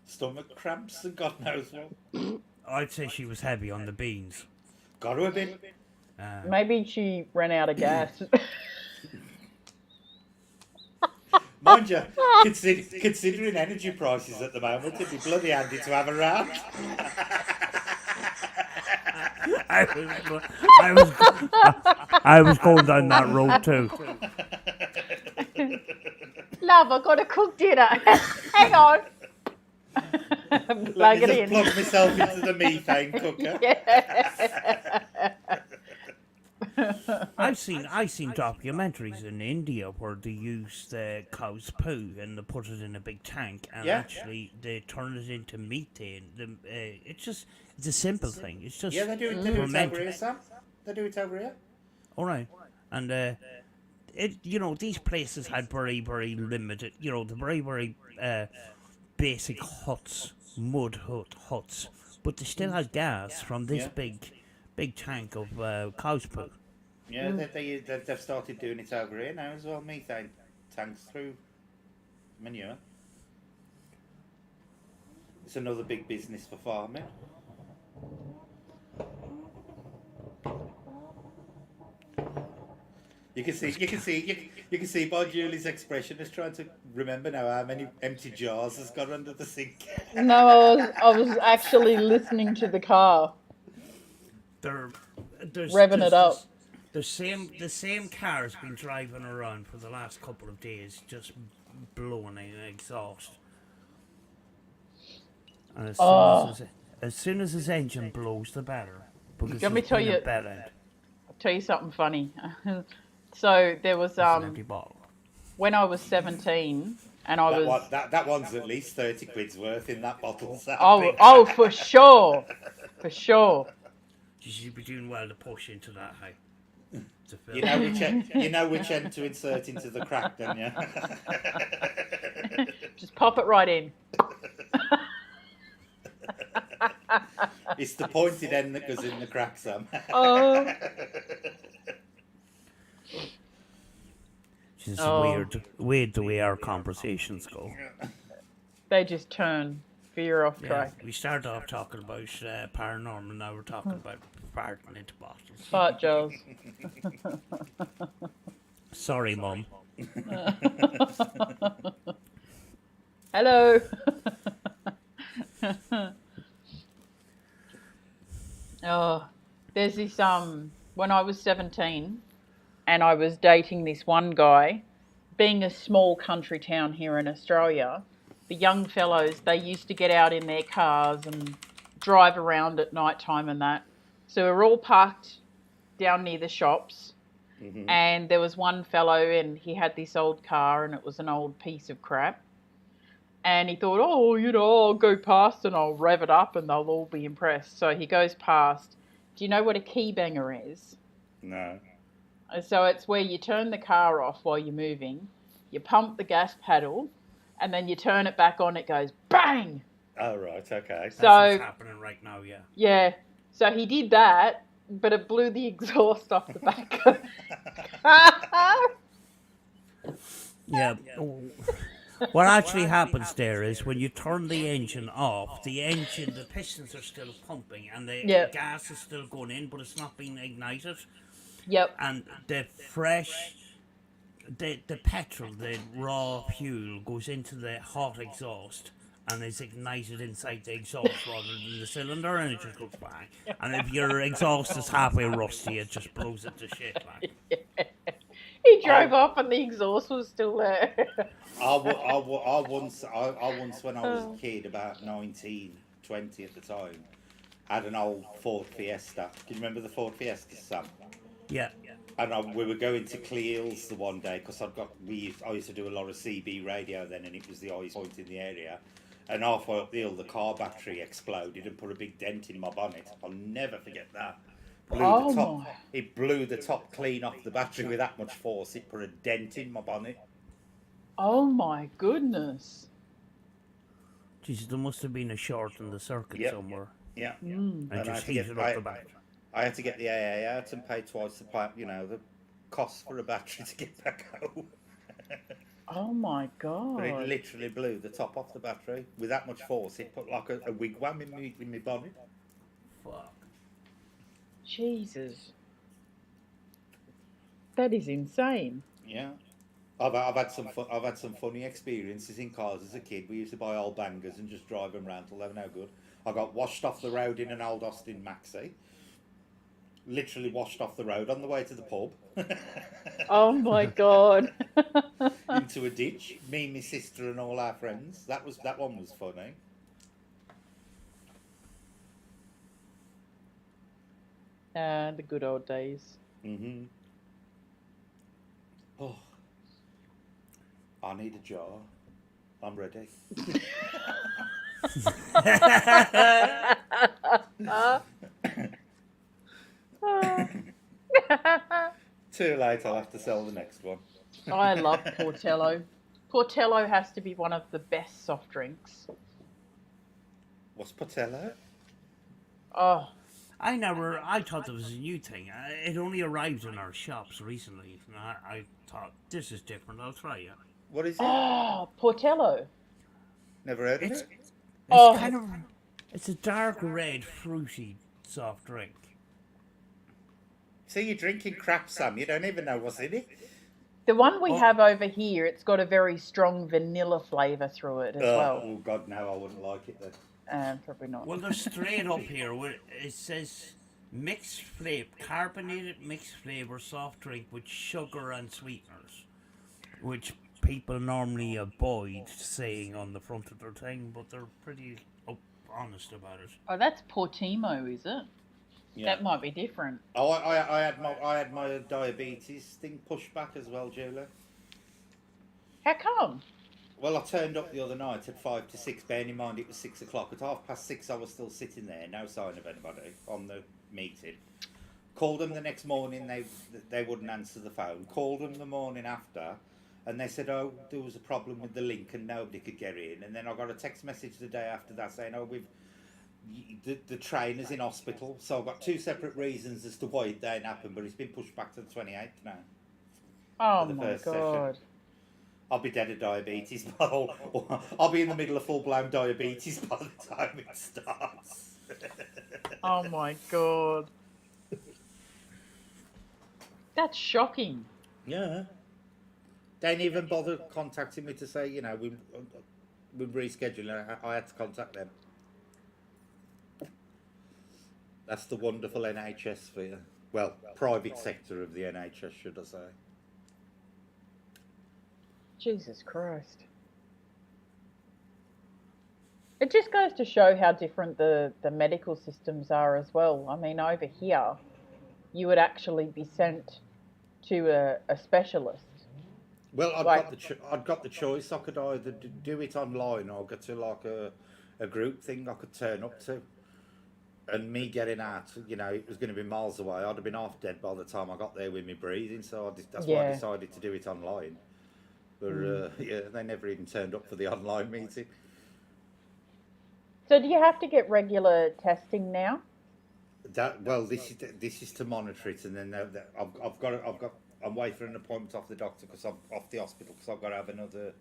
Stomach cramps and God knows what. I'd say she was heavy on the beans. Got to have been. Maybe she ran out of gas. Mind you, considering energy prices at the moment, it'd be bloody handy to have around. I was going down that road too. Love, I got to cook dinner. Hang on. Let Plug me it just in. plug myself into the methane cooker. I've seen documentaries in India where they use the cow's poo and they put it in a big tank and Yeah. actually they turn it into methane. It's a simple thing. It's just Yeah, they do it over fermented. here, Sam. They do it over here. All right, and these places had very very limited, the very very basic huts, mud huts, but they still had gas from this Yeah. big tank of cow's poo. Yeah, they've started doing it over here now as well. Methane tanks through manure. It's another big business for farming. You can see by Julie's expression, is trying to remember now how many empty jars has got under the sink. No, I was actually listening to the car. There's Revving it up. The same car's been driving around for the last couple of days, just blowing an exhaust. And as soon as his engine blows, the better. Because Let me he's tell been a you- bed end. I'll tell you something funny. So there was It's an empty bottle. when I was 17 and I was That one's at least 30 quid's worth in that bottle. So oh for sure. For sure. You should be doing well to push into that, hey. To fill. you know which end to insert into the crack, don't you? Just pop it right in. It's the pointed end that goes in the crack, Sam. Oh. It's just Oh. weird the way our conversations go. They just turn veer off Yeah, track. we started off talking about paranormal, now we're talking about farting into bottles. Fart jars. Sorry, Mum. Hello. Oh, there's this when I was 17 and I was dating this one guy, being a small country town here in Australia, the young fellows, they used to get out in their cars and drive around at night time and that. So we're all parked down near the shops. Mm-hmm. And there was one fellow and he had this old car and it was an old piece of crap. And he thought, I'll go past and I'll rev it up and they'll all be impressed. So he goes past. Do you know what a key banger is? No. So it's where you turn the car off while you're moving, you pump the gas pedal, and then you turn it back on, it goes bang! Oh, right, okay. That's So- what's happening right now, yeah. Yeah. So he did that, but it blew the exhaust off the back of the car. Yeah. What actually happens there is when you turn the engine off, the pistons are still pumping and the Yeah. gas is still going in, but it's not being ignited. Yep. And the petrol, the raw fuel goes into the hot exhaust and it's ignited inside the exhaust rather than the cylinder, and it just goes bang. And if your exhaust is halfway rusty, it just blows it to shit. Like. He drove off and the exhaust was still there. I once, when I was a kid, about 19, 20 at the time, had an old Ford Fiesta. Can you remember the Ford Fiesta, Sam? Yeah. And we were going to Cleels the one day because I used to do a lot of CB radio then, and it was the highest point in the area. And halfway up the hill, the car battery exploded and put a big dent in my bonnet. I'll never forget that. It blew the top clean off the battery with that much force. It put a dent in my bonnet. Oh my goodness. Jesus, there must have been a short in the circuit somewhere. Yeah. And just heated up the battery. I had to get the AA out and pay twice the cost for a battery to get back home. Oh my god. But it literally blew the top off the battery with that much force. It put like a wigwam in my bonnet. Fuck. Jesus. That is insane. Yeah. I've had some funny experiences in cars as a kid. We used to buy old bangers and just drive them around till they were no good. I got washed off the road in an old Austin Maxi. Literally washed off the road on the way to the pub. Oh my god. Into a ditch. Me, my sister, and all our friends. That one was funny. The good old days. Mm-hmm. Oh, I need a jar. I'm ready. Too late, I'll have to sell the next one. I love Portello. Portello has to be one of the best soft drinks. What's Portello? Oh, I thought it was a new thing. It only arrived in our shops recently. And I thought, this is different, I'll try it. What is it? oh, Portello. Never heard of It's, it. it's it's a dark red, fruity soft drink. See, you're drinking crap, Sam. You don't even know what's in it. The one we have over here, it's got a very strong vanilla flavour through it as well. Oh, God, no, I wouldn't like it then. Probably not. Well, they're straight up here. Where it says mixed flavor, carbonated mixed flavor soft drink with sugar and sweeteners, which people normally avoid saying on the front of their thing, but they're pretty honest about it. Oh, that's Portimo, is it? Yeah. That might be different. Oh, I had my diabetes thing pushed back as well, Julie. How come? Well, I turned up the other night at 5 to 6, bearing in mind it was 6 o'clock. At 6:30 I was still sitting there, no sign of anybody on the meeting. Called them the next morning, they wouldn't answer the phone. Called them the morning after, and they said, oh, there was a problem with the link and nobody could get in. And then I got a text message the day after that saying, oh, the trainer's in hospital. So I've got two separate reasons as to why it didn't happen, but it's been pushed back to the 28th now. Oh for the my first god. session. I'll be dead of diabetes, I'll be in the middle of full-blown diabetes by the time it starts. Oh my god. That's shocking. Yeah. They didn't even bother contacting me to say, we're rescheduling. I had to contact them. That's the wonderful NHS for you. Well, private sector of the NHS, should I say. Jesus Christ. It just goes to show how different the medical systems are as well. I mean, over here, you would actually be sent to a specialist. Well, I'd got the choice. I could either do it online or go to like a group thing I could turn up to. And me getting out, it was going to be miles away. I'd have been half dead by the time I got there with me breathing. So that's why I decided to do it online. But they never even turned up for the online meeting. So do you have to get regular testing now? This is to monitor it, and then I'm waiting for an appointment off the doctor because I'm off the hospital because I've got to have another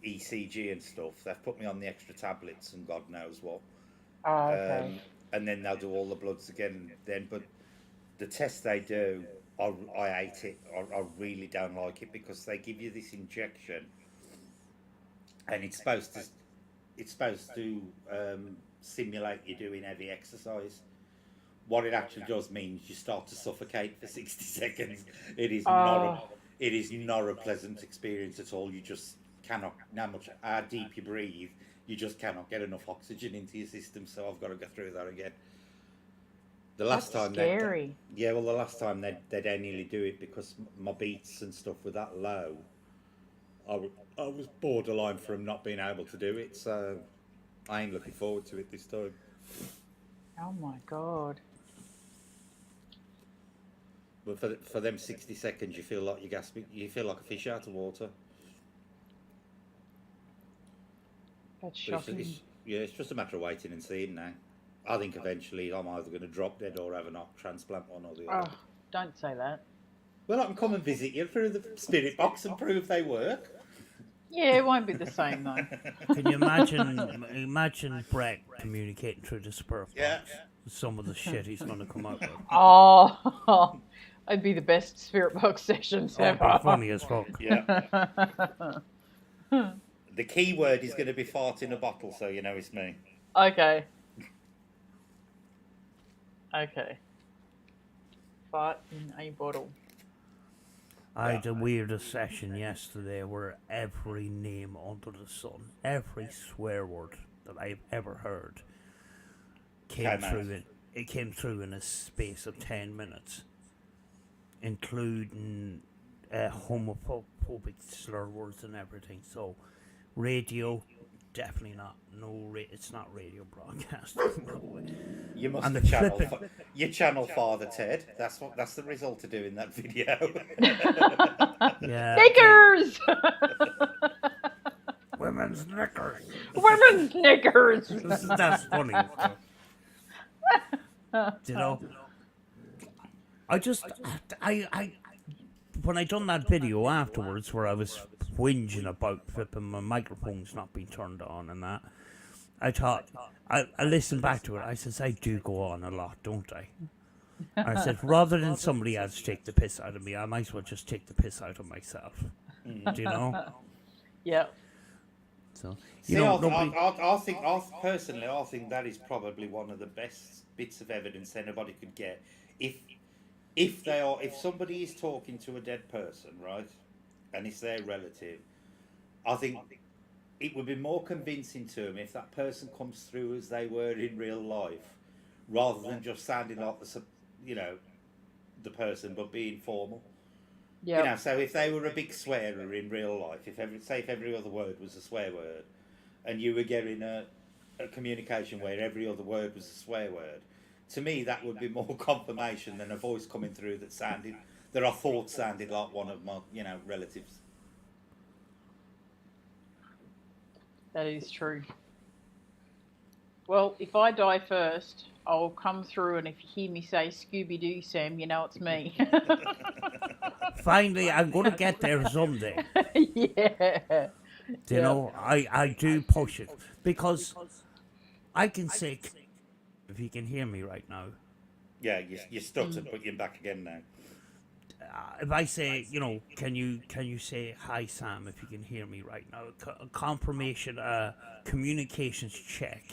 ECG and stuff. They've put me on the extra tablets and God knows what. Oh, okay. And then they'll do all the bloods again. But the test they do, I hate it. I really don't like it because they give you this injection, and it's supposed it's supposed to simulate you doing heavy exercise. What it actually does means you start to suffocate for 60 seconds. It is not Oh, it is not a pleasant experience at all. You just cannot, no much how deep you breathe, you just cannot get enough oxygen into your system. So I've got to go through that again. The last that's time scary. yeah, well, the last time they'd nearly do it because my beats and stuff were that low. I was borderline from not being able to do it. So I ain't looking forward to it this time. Oh my god. But for them 60 seconds, you feel like you're gasping. You feel like a fish out of water. That's But shocking. yeah, it's just a matter of waiting and seeing now. I think eventually I'm either going to drop dead or have an off transplant, one or the other. Oh, don't say that. Well, I can come and visit you through the spirit box and prove they work. Yeah, it won't be the same though. Can you imagine Brett communicating through the spirit box? Yeah. Some of the shit he's going to come out with. Oh, it'd be the best spirit box sessions That'd be ever. funny as fuck. Yeah. The key word is going to be fart in a bottle, so you know it's me. Okay. Okay. Fart in a bottle. I had the weirdest session yesterday where every name under the sun, every swear word that I've ever heard came through. It came through in a space of 10 minutes, including homophobic slur words and everything. So, radio, definitely not. It's not radio broadcasting. No way. You must And have the channel flipping- you channel Father Ted. That's the result of doing that video. Yeah. Knickers! Women's knickers. Women's knickers! That's funny. You know, I when I done that video afterwards where I was whinging about flipping my microphones not being turned on and that, I thought, I listened back to it. I says, I do go on a lot, don't I? I said, rather than somebody else take the piss out of me, I might as well just take the piss out of myself. Do you know? Yeah. So, See, you know, I think that is probably one of the best bits of evidence anybody could get. If somebody is talking to a dead person, right, and it's their relative, I think it would be more convincing to them if that person comes through as they were in real life, rather than just sounding like the person but being formal. Yeah. You know, so if they were a big swearer in real life, if every other word was a swear word, and you were getting a communication where every other word was a swear word, to me that would be more confirmation than a voice coming through that I thought sounded like one of my, relatives. That is true. Well, if I die first, I'll come through, and if you hear me say Scooby-Doo, Sam, you know it's me. finally, I'm going to get there someday. Yeah. You know, I do push it because I can say, if you can hear me right now, Yeah, you stuttered, but you're back again now. if I say, can you say hi Sam if you can hear me right now? A confirmation, communications check,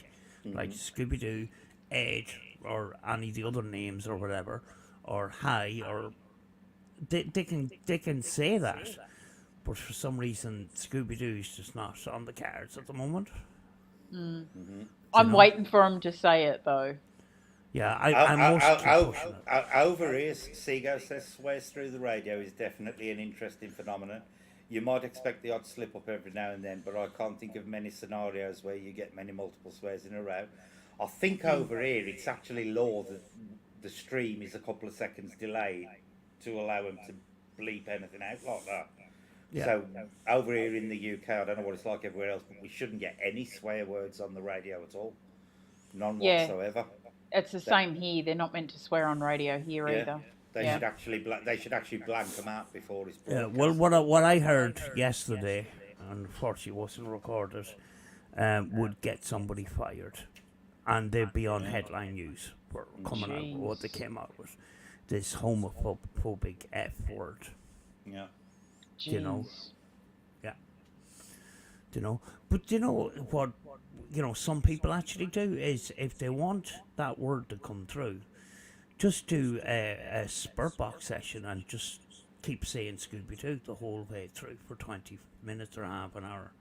like Scooby Doo, Ed, or any of the other names or whatever, or hi, or they can say that, but for some reason Scooby Doo is just not on the cards at the moment. I'm waiting for him to say it, though. Yeah, I must keep pushing it. Over here, Seago says swears through the radio is definitely an interesting phenomenon. You might expect the odd slip up every now and then, but I can't think of many scenarios where you get many multiple swears in a row. I think over here it's actually law that the stream is a couple of seconds delayed to allow them to bleep anything out like that. Yeah. So over here in the UK, I don't know what it's like everywhere else, but we shouldn't get any swear words on the radio at all. None Yeah. whatsoever. It's the same here. They're not meant to swear on radio here either. They should actually blank them out before it's broadcast. Well, what I heard yesterday, unfortunately wasn't recorded, would get somebody fired, and they'd be on headline news for coming out with what they came out with, this homophobic F word. Yeah. You know, Jeez. yeah. You know, but you know what? You know, some people actually do is if they want that word to come through, just do a spurt box session and just keep saying Scooby Doo the whole way through for 20 minutes or half an hour.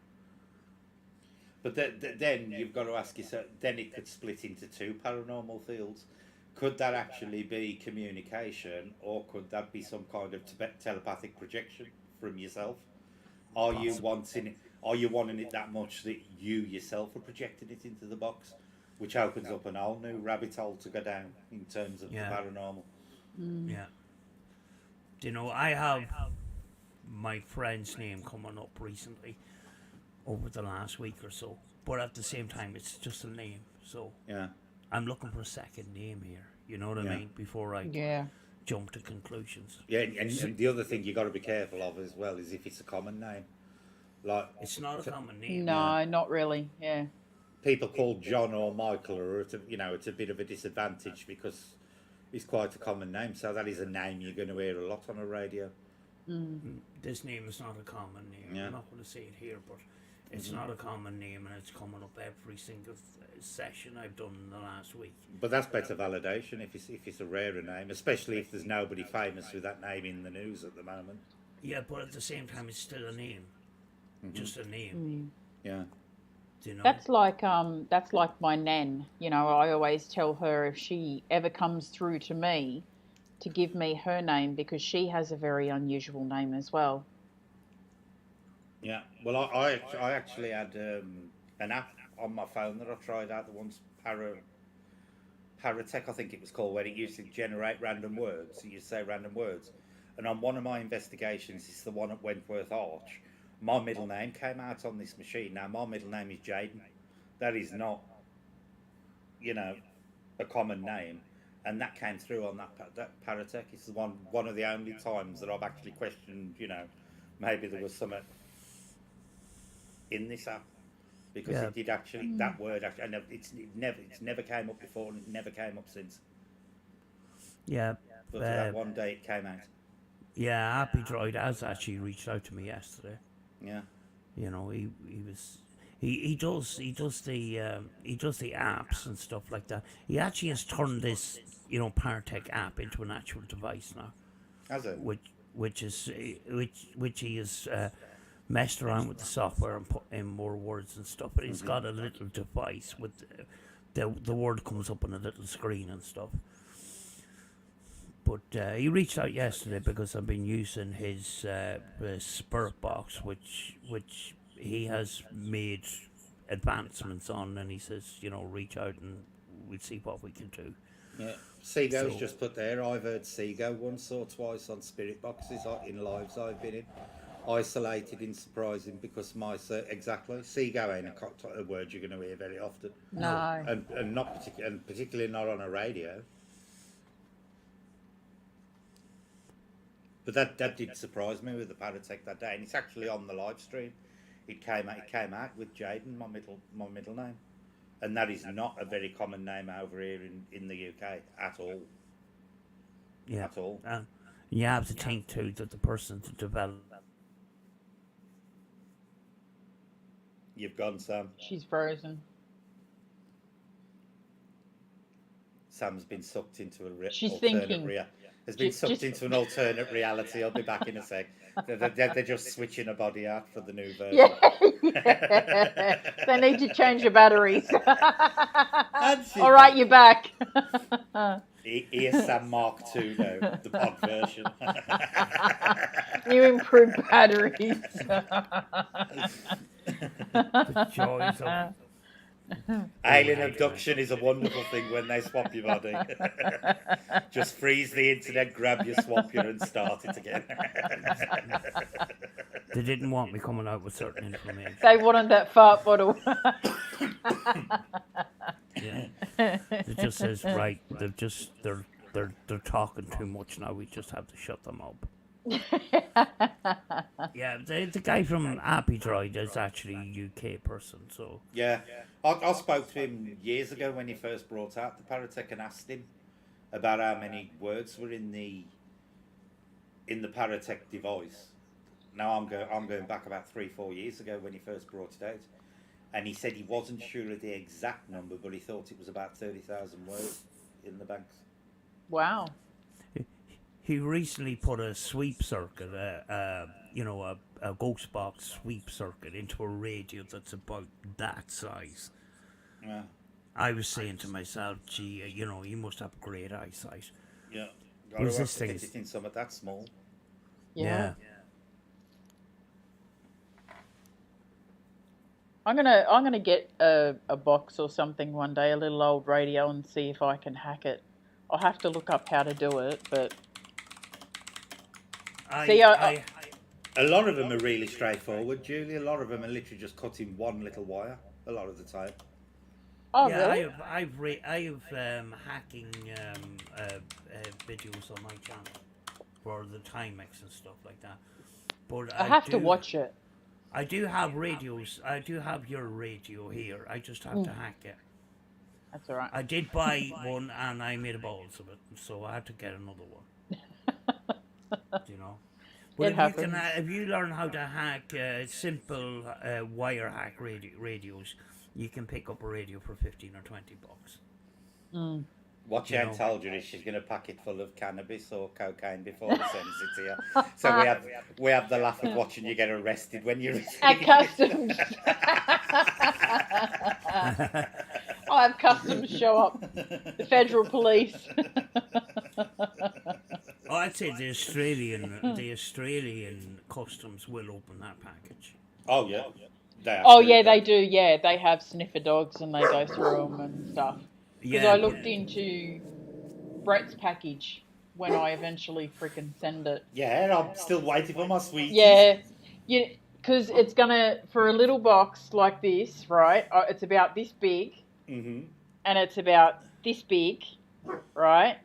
But then you've got to ask yourself, then it could split into two paranormal fields. Could that actually be communication, or could that be some kind of telepathic projection from yourself? Are you wanting it? Are you wanting it that much that you yourself are projecting it into the box, which opens up an whole new rabbit hole to go down in terms of the paranormal? Yeah. You know, I have my friend's name coming up recently over the last week or so, but at the same time, it's just a name. So Yeah. I'm looking for a second name here. You know what I mean? Before I jump to conclusions. Yeah, and the other thing you got to be careful of as well is if it's a common name. Like, it's not a common name. No, not really. Yeah. People called John or Michael are at it's a bit of a disadvantage because it's quite a common name. So that is a name you're going to hear a lot on a radio. This name is not a common name. Yeah. I'm not going to say it here, but it's not a common name, and it's coming up every single session I've done in the last week. But that's better validation if it's a rarer name, especially if there's nobody famous with that name in the news at the moment. Yeah, but at the same time, it's still a name. Just a name. Yeah. You know? That's like my nan. You know, I always tell her if she ever comes through to me to give me her name because she has a very unusual name as well. Yeah. Well, I actually had an app on my phone that I tried out. The one's Paratech, I think it was called, where it used to generate random words. You say random words, and on one of my investigations, it's the one at Wentworth Arch. My middle name came out on this machine. Now, my middle name is Jaden. That is not, a common name. And that came through on that Paratech. It's one of the only times that I've actually questioned, maybe there was something in this app. Because it did actually, that word, and it's never came up before and it never came up since. Yeah. But that one day it came out. Yeah, Happy Droid has actually reached out to me yesterday. Yeah. You know, he does the apps and stuff like that. He actually has turned this, Paratech app into an actual device now. Has it? Which he has messed around with the software and put in more words and stuff. But he's got a little device with the word comes up on a little screen and stuff. But he reached out yesterday because I've been using his Spirit Box, which he has made advancements on, and he says, reach out and we'll see what we can do. Yeah, Sego's just put there. I've heard Sego once or twice on Spirit Boxes in lives I've been in. Isolated and surprising because exactly Sego ain't a word you're going to hear very often. No. And not particularly not on a radio. But that did surprise me with the Paratech that day, and it's actually on the live stream. It came out with Jaden, my middle name, and that is not a very common name over here in the UK at all. Yeah, at all. You have to think too that the person to develop. You've gone, Sam. She's frozen. Sam's been sucked into She's alternate thinking. Has been sucked into an alternate reality. I'll be back in a sec. They're just switching her body out for the new version. Yeah. They need to change the batteries. All All right, you're back. Here's Sam Mark II now, the pod version. New improved batteries. The joys of Alien abduction is a wonderful thing when they swap your body. Just freeze the internet, grab your swapper and start it again. They didn't want me coming out with certain information. They wanted that fart bottle. Yeah. It just says right. They're talking too much now. We just have to shut them up. Yeah, the guy from Happy Droid is actually a UK person, so Yeah, I spoke to him years ago when he first brought out the Paratech and asked him about how many words were in the Paratech device. Now I'm going back about 3-4 years ago when he first brought it out, and he said he wasn't sure of the exact number, but he thought it was about 30,000 words in the banks. Wow. He recently put a sweep circuit, a ghost box sweep circuit into a radio that's about that size. Yeah. I was saying to myself, gee, you must have great eyesight. Yeah. Was Got this to thing? fit it in something that small. Yeah. I'm gonna get a box or something one day, a little old radio, and see if I can hack it. I'll have to look up how to do it, but A lot of them are really straightforward, Julie. A lot of them are literally just cutting one little wire. A lot of the time. oh yeah, really? I have hacking videos on my channel for the Timex and stuff like that. But I have to watch it. I do have radios. I do have your radio here. I just have to hack it. That's all right. I did buy one and I made a balls of it, so I had to get another one. But It happens. if you learn how to hack simple wire hack radios, you can pick up a radio for $15 or $20. What she ain't told you is she's going to pack it full of cannabis or cocaine before she sends it to you. So we have the laugh of watching you get arrested when you're At customs. I'll have customs show up. The federal police. Oh, I'd say the Australian customs will open that package. Oh yeah. They do. Yeah, they have sniffer dogs and they go through them and stuff. Because I looked into Brett's package when I eventually freaking send it. Yeah, I'm still waiting for my sweeties. Yeah, because it's gonna, for a little box like this, right? It's about this big, and it's about this big, right?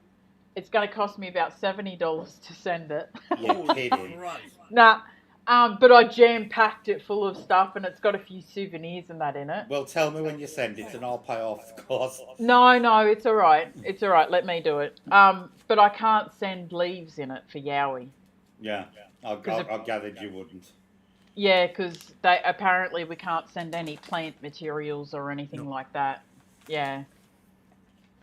It's gonna cost me about $70 to send it. You're kidding. Nah. But I jam-packed it full of stuff, and it's got a few souvenirs and that in it. Well, tell me when you send it, and I'll pay off the cost. No, it's all right. It's all right. Let me do it. But I can't send leaves in it for Yowie. Yeah, I gathered you wouldn't. Yeah, because apparently we can't send any plant materials or anything like that. Yeah.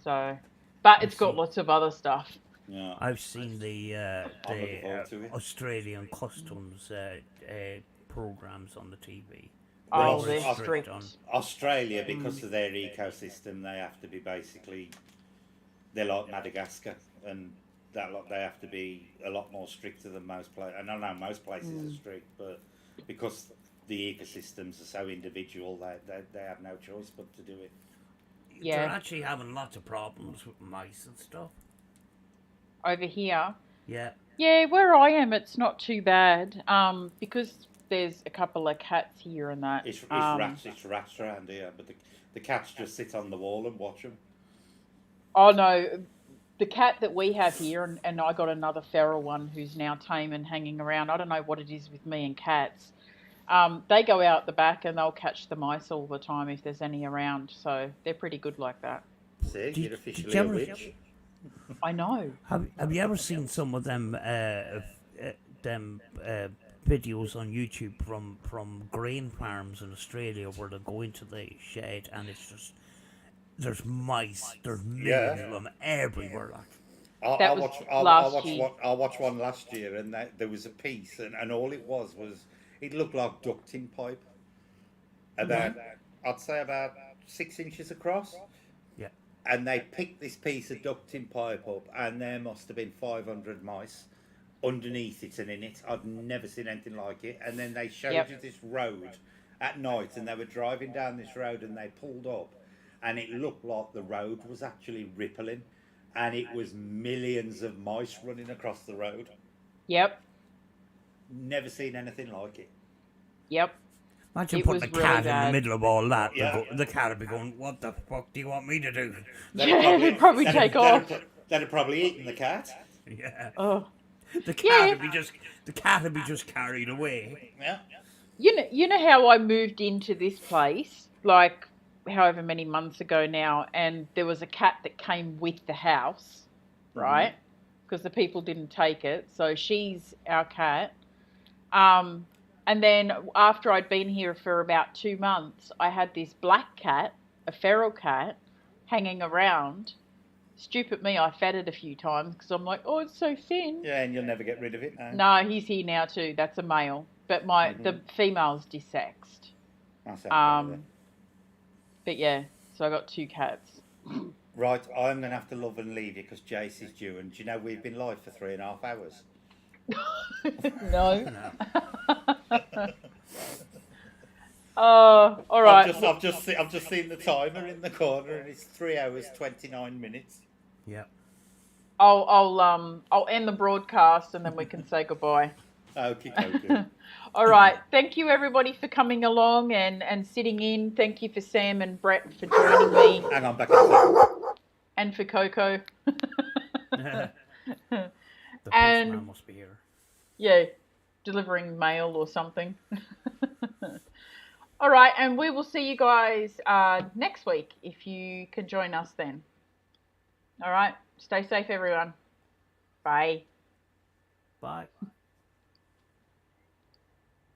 So, but it's got lots of other stuff. Yeah. I've seen the Australian customs programs on the TV. Oh, Well, they're strict. Australia, because of their ecosystem, they have to be they're like Madagascar, and they have to be a lot more stricter than most places. And I know most places are strict, but because the ecosystems are so individual, they have no choice but to do it. Yeah. They're actually having lots of problems with mice and stuff. Over here. Yeah. Yeah, where I am, it's not too bad. Because there's a couple of cats here and that. It's rats around here, but the cats just sit on the wall and watch them. Oh no, the cat that we have here, and I got another feral one who's now tame and hanging around. I don't know what it is with me and cats. They go out the back and they'll catch the mice all the time if there's any around. So they're pretty good like that. See, you're officially a witch. I know. Have you ever seen some of them videos on YouTube from grain farms in Australia where they go into the shed and it's just there's mice, there's millions of them everywhere. Like I watched one last year, and there was a piece, and all it was it looked like ducting pipe, I'd say about 6 inches across. Yeah. And they picked this piece of ducting pipe up, and there must have been 500 mice underneath it and in it. I'd never seen anything like it. And then they showed you this road at night, and they were driving down this road, and they pulled up, and it looked like the road was actually rippling, and it was millions of mice running across the road. Yep. Never seen anything like it. Yep. Imagine It putting was a cat really in the middle of all that. Yeah. The cat would be going, "What the fuck do you want me to do?" They'd probably take off. They'd have probably eaten the cat. Yeah. Oh. The cat would be just carried away. Yeah. You know how I moved into this place, like however many months ago now, and there was a cat that came with the house, right? Because the people didn't take it. So she's our cat. And then after I'd been here for about 2 months, I had this black cat, a feral cat, hanging around. Stupid me, I fed it a few times because I'm like, oh, it's so thin. Yeah, and you'll never get rid of it now. No, he's here now too. That's a male, but the female's desexed. That's okay. But yeah, so I got 2 cats. Right, I'm going to have to love and leave you because Jace is due. And do you know we've been live for 3.5 hours? No. Oh, all right. I've just seen the timer in the corner, and it's 3 hours 29 minutes. Yeah. I'll end the broadcast and then we can say goodbye. Okay. All right. Thank you everybody for coming along and sitting in. Thank you for Sam and Brett for joining me. Hang on, back in a second. And for Coco. The And- postman must be here. Yeah, delivering mail or something. All right, and we will see you guys next week if you can join us then. All right, stay safe, everyone. Bye. Bye.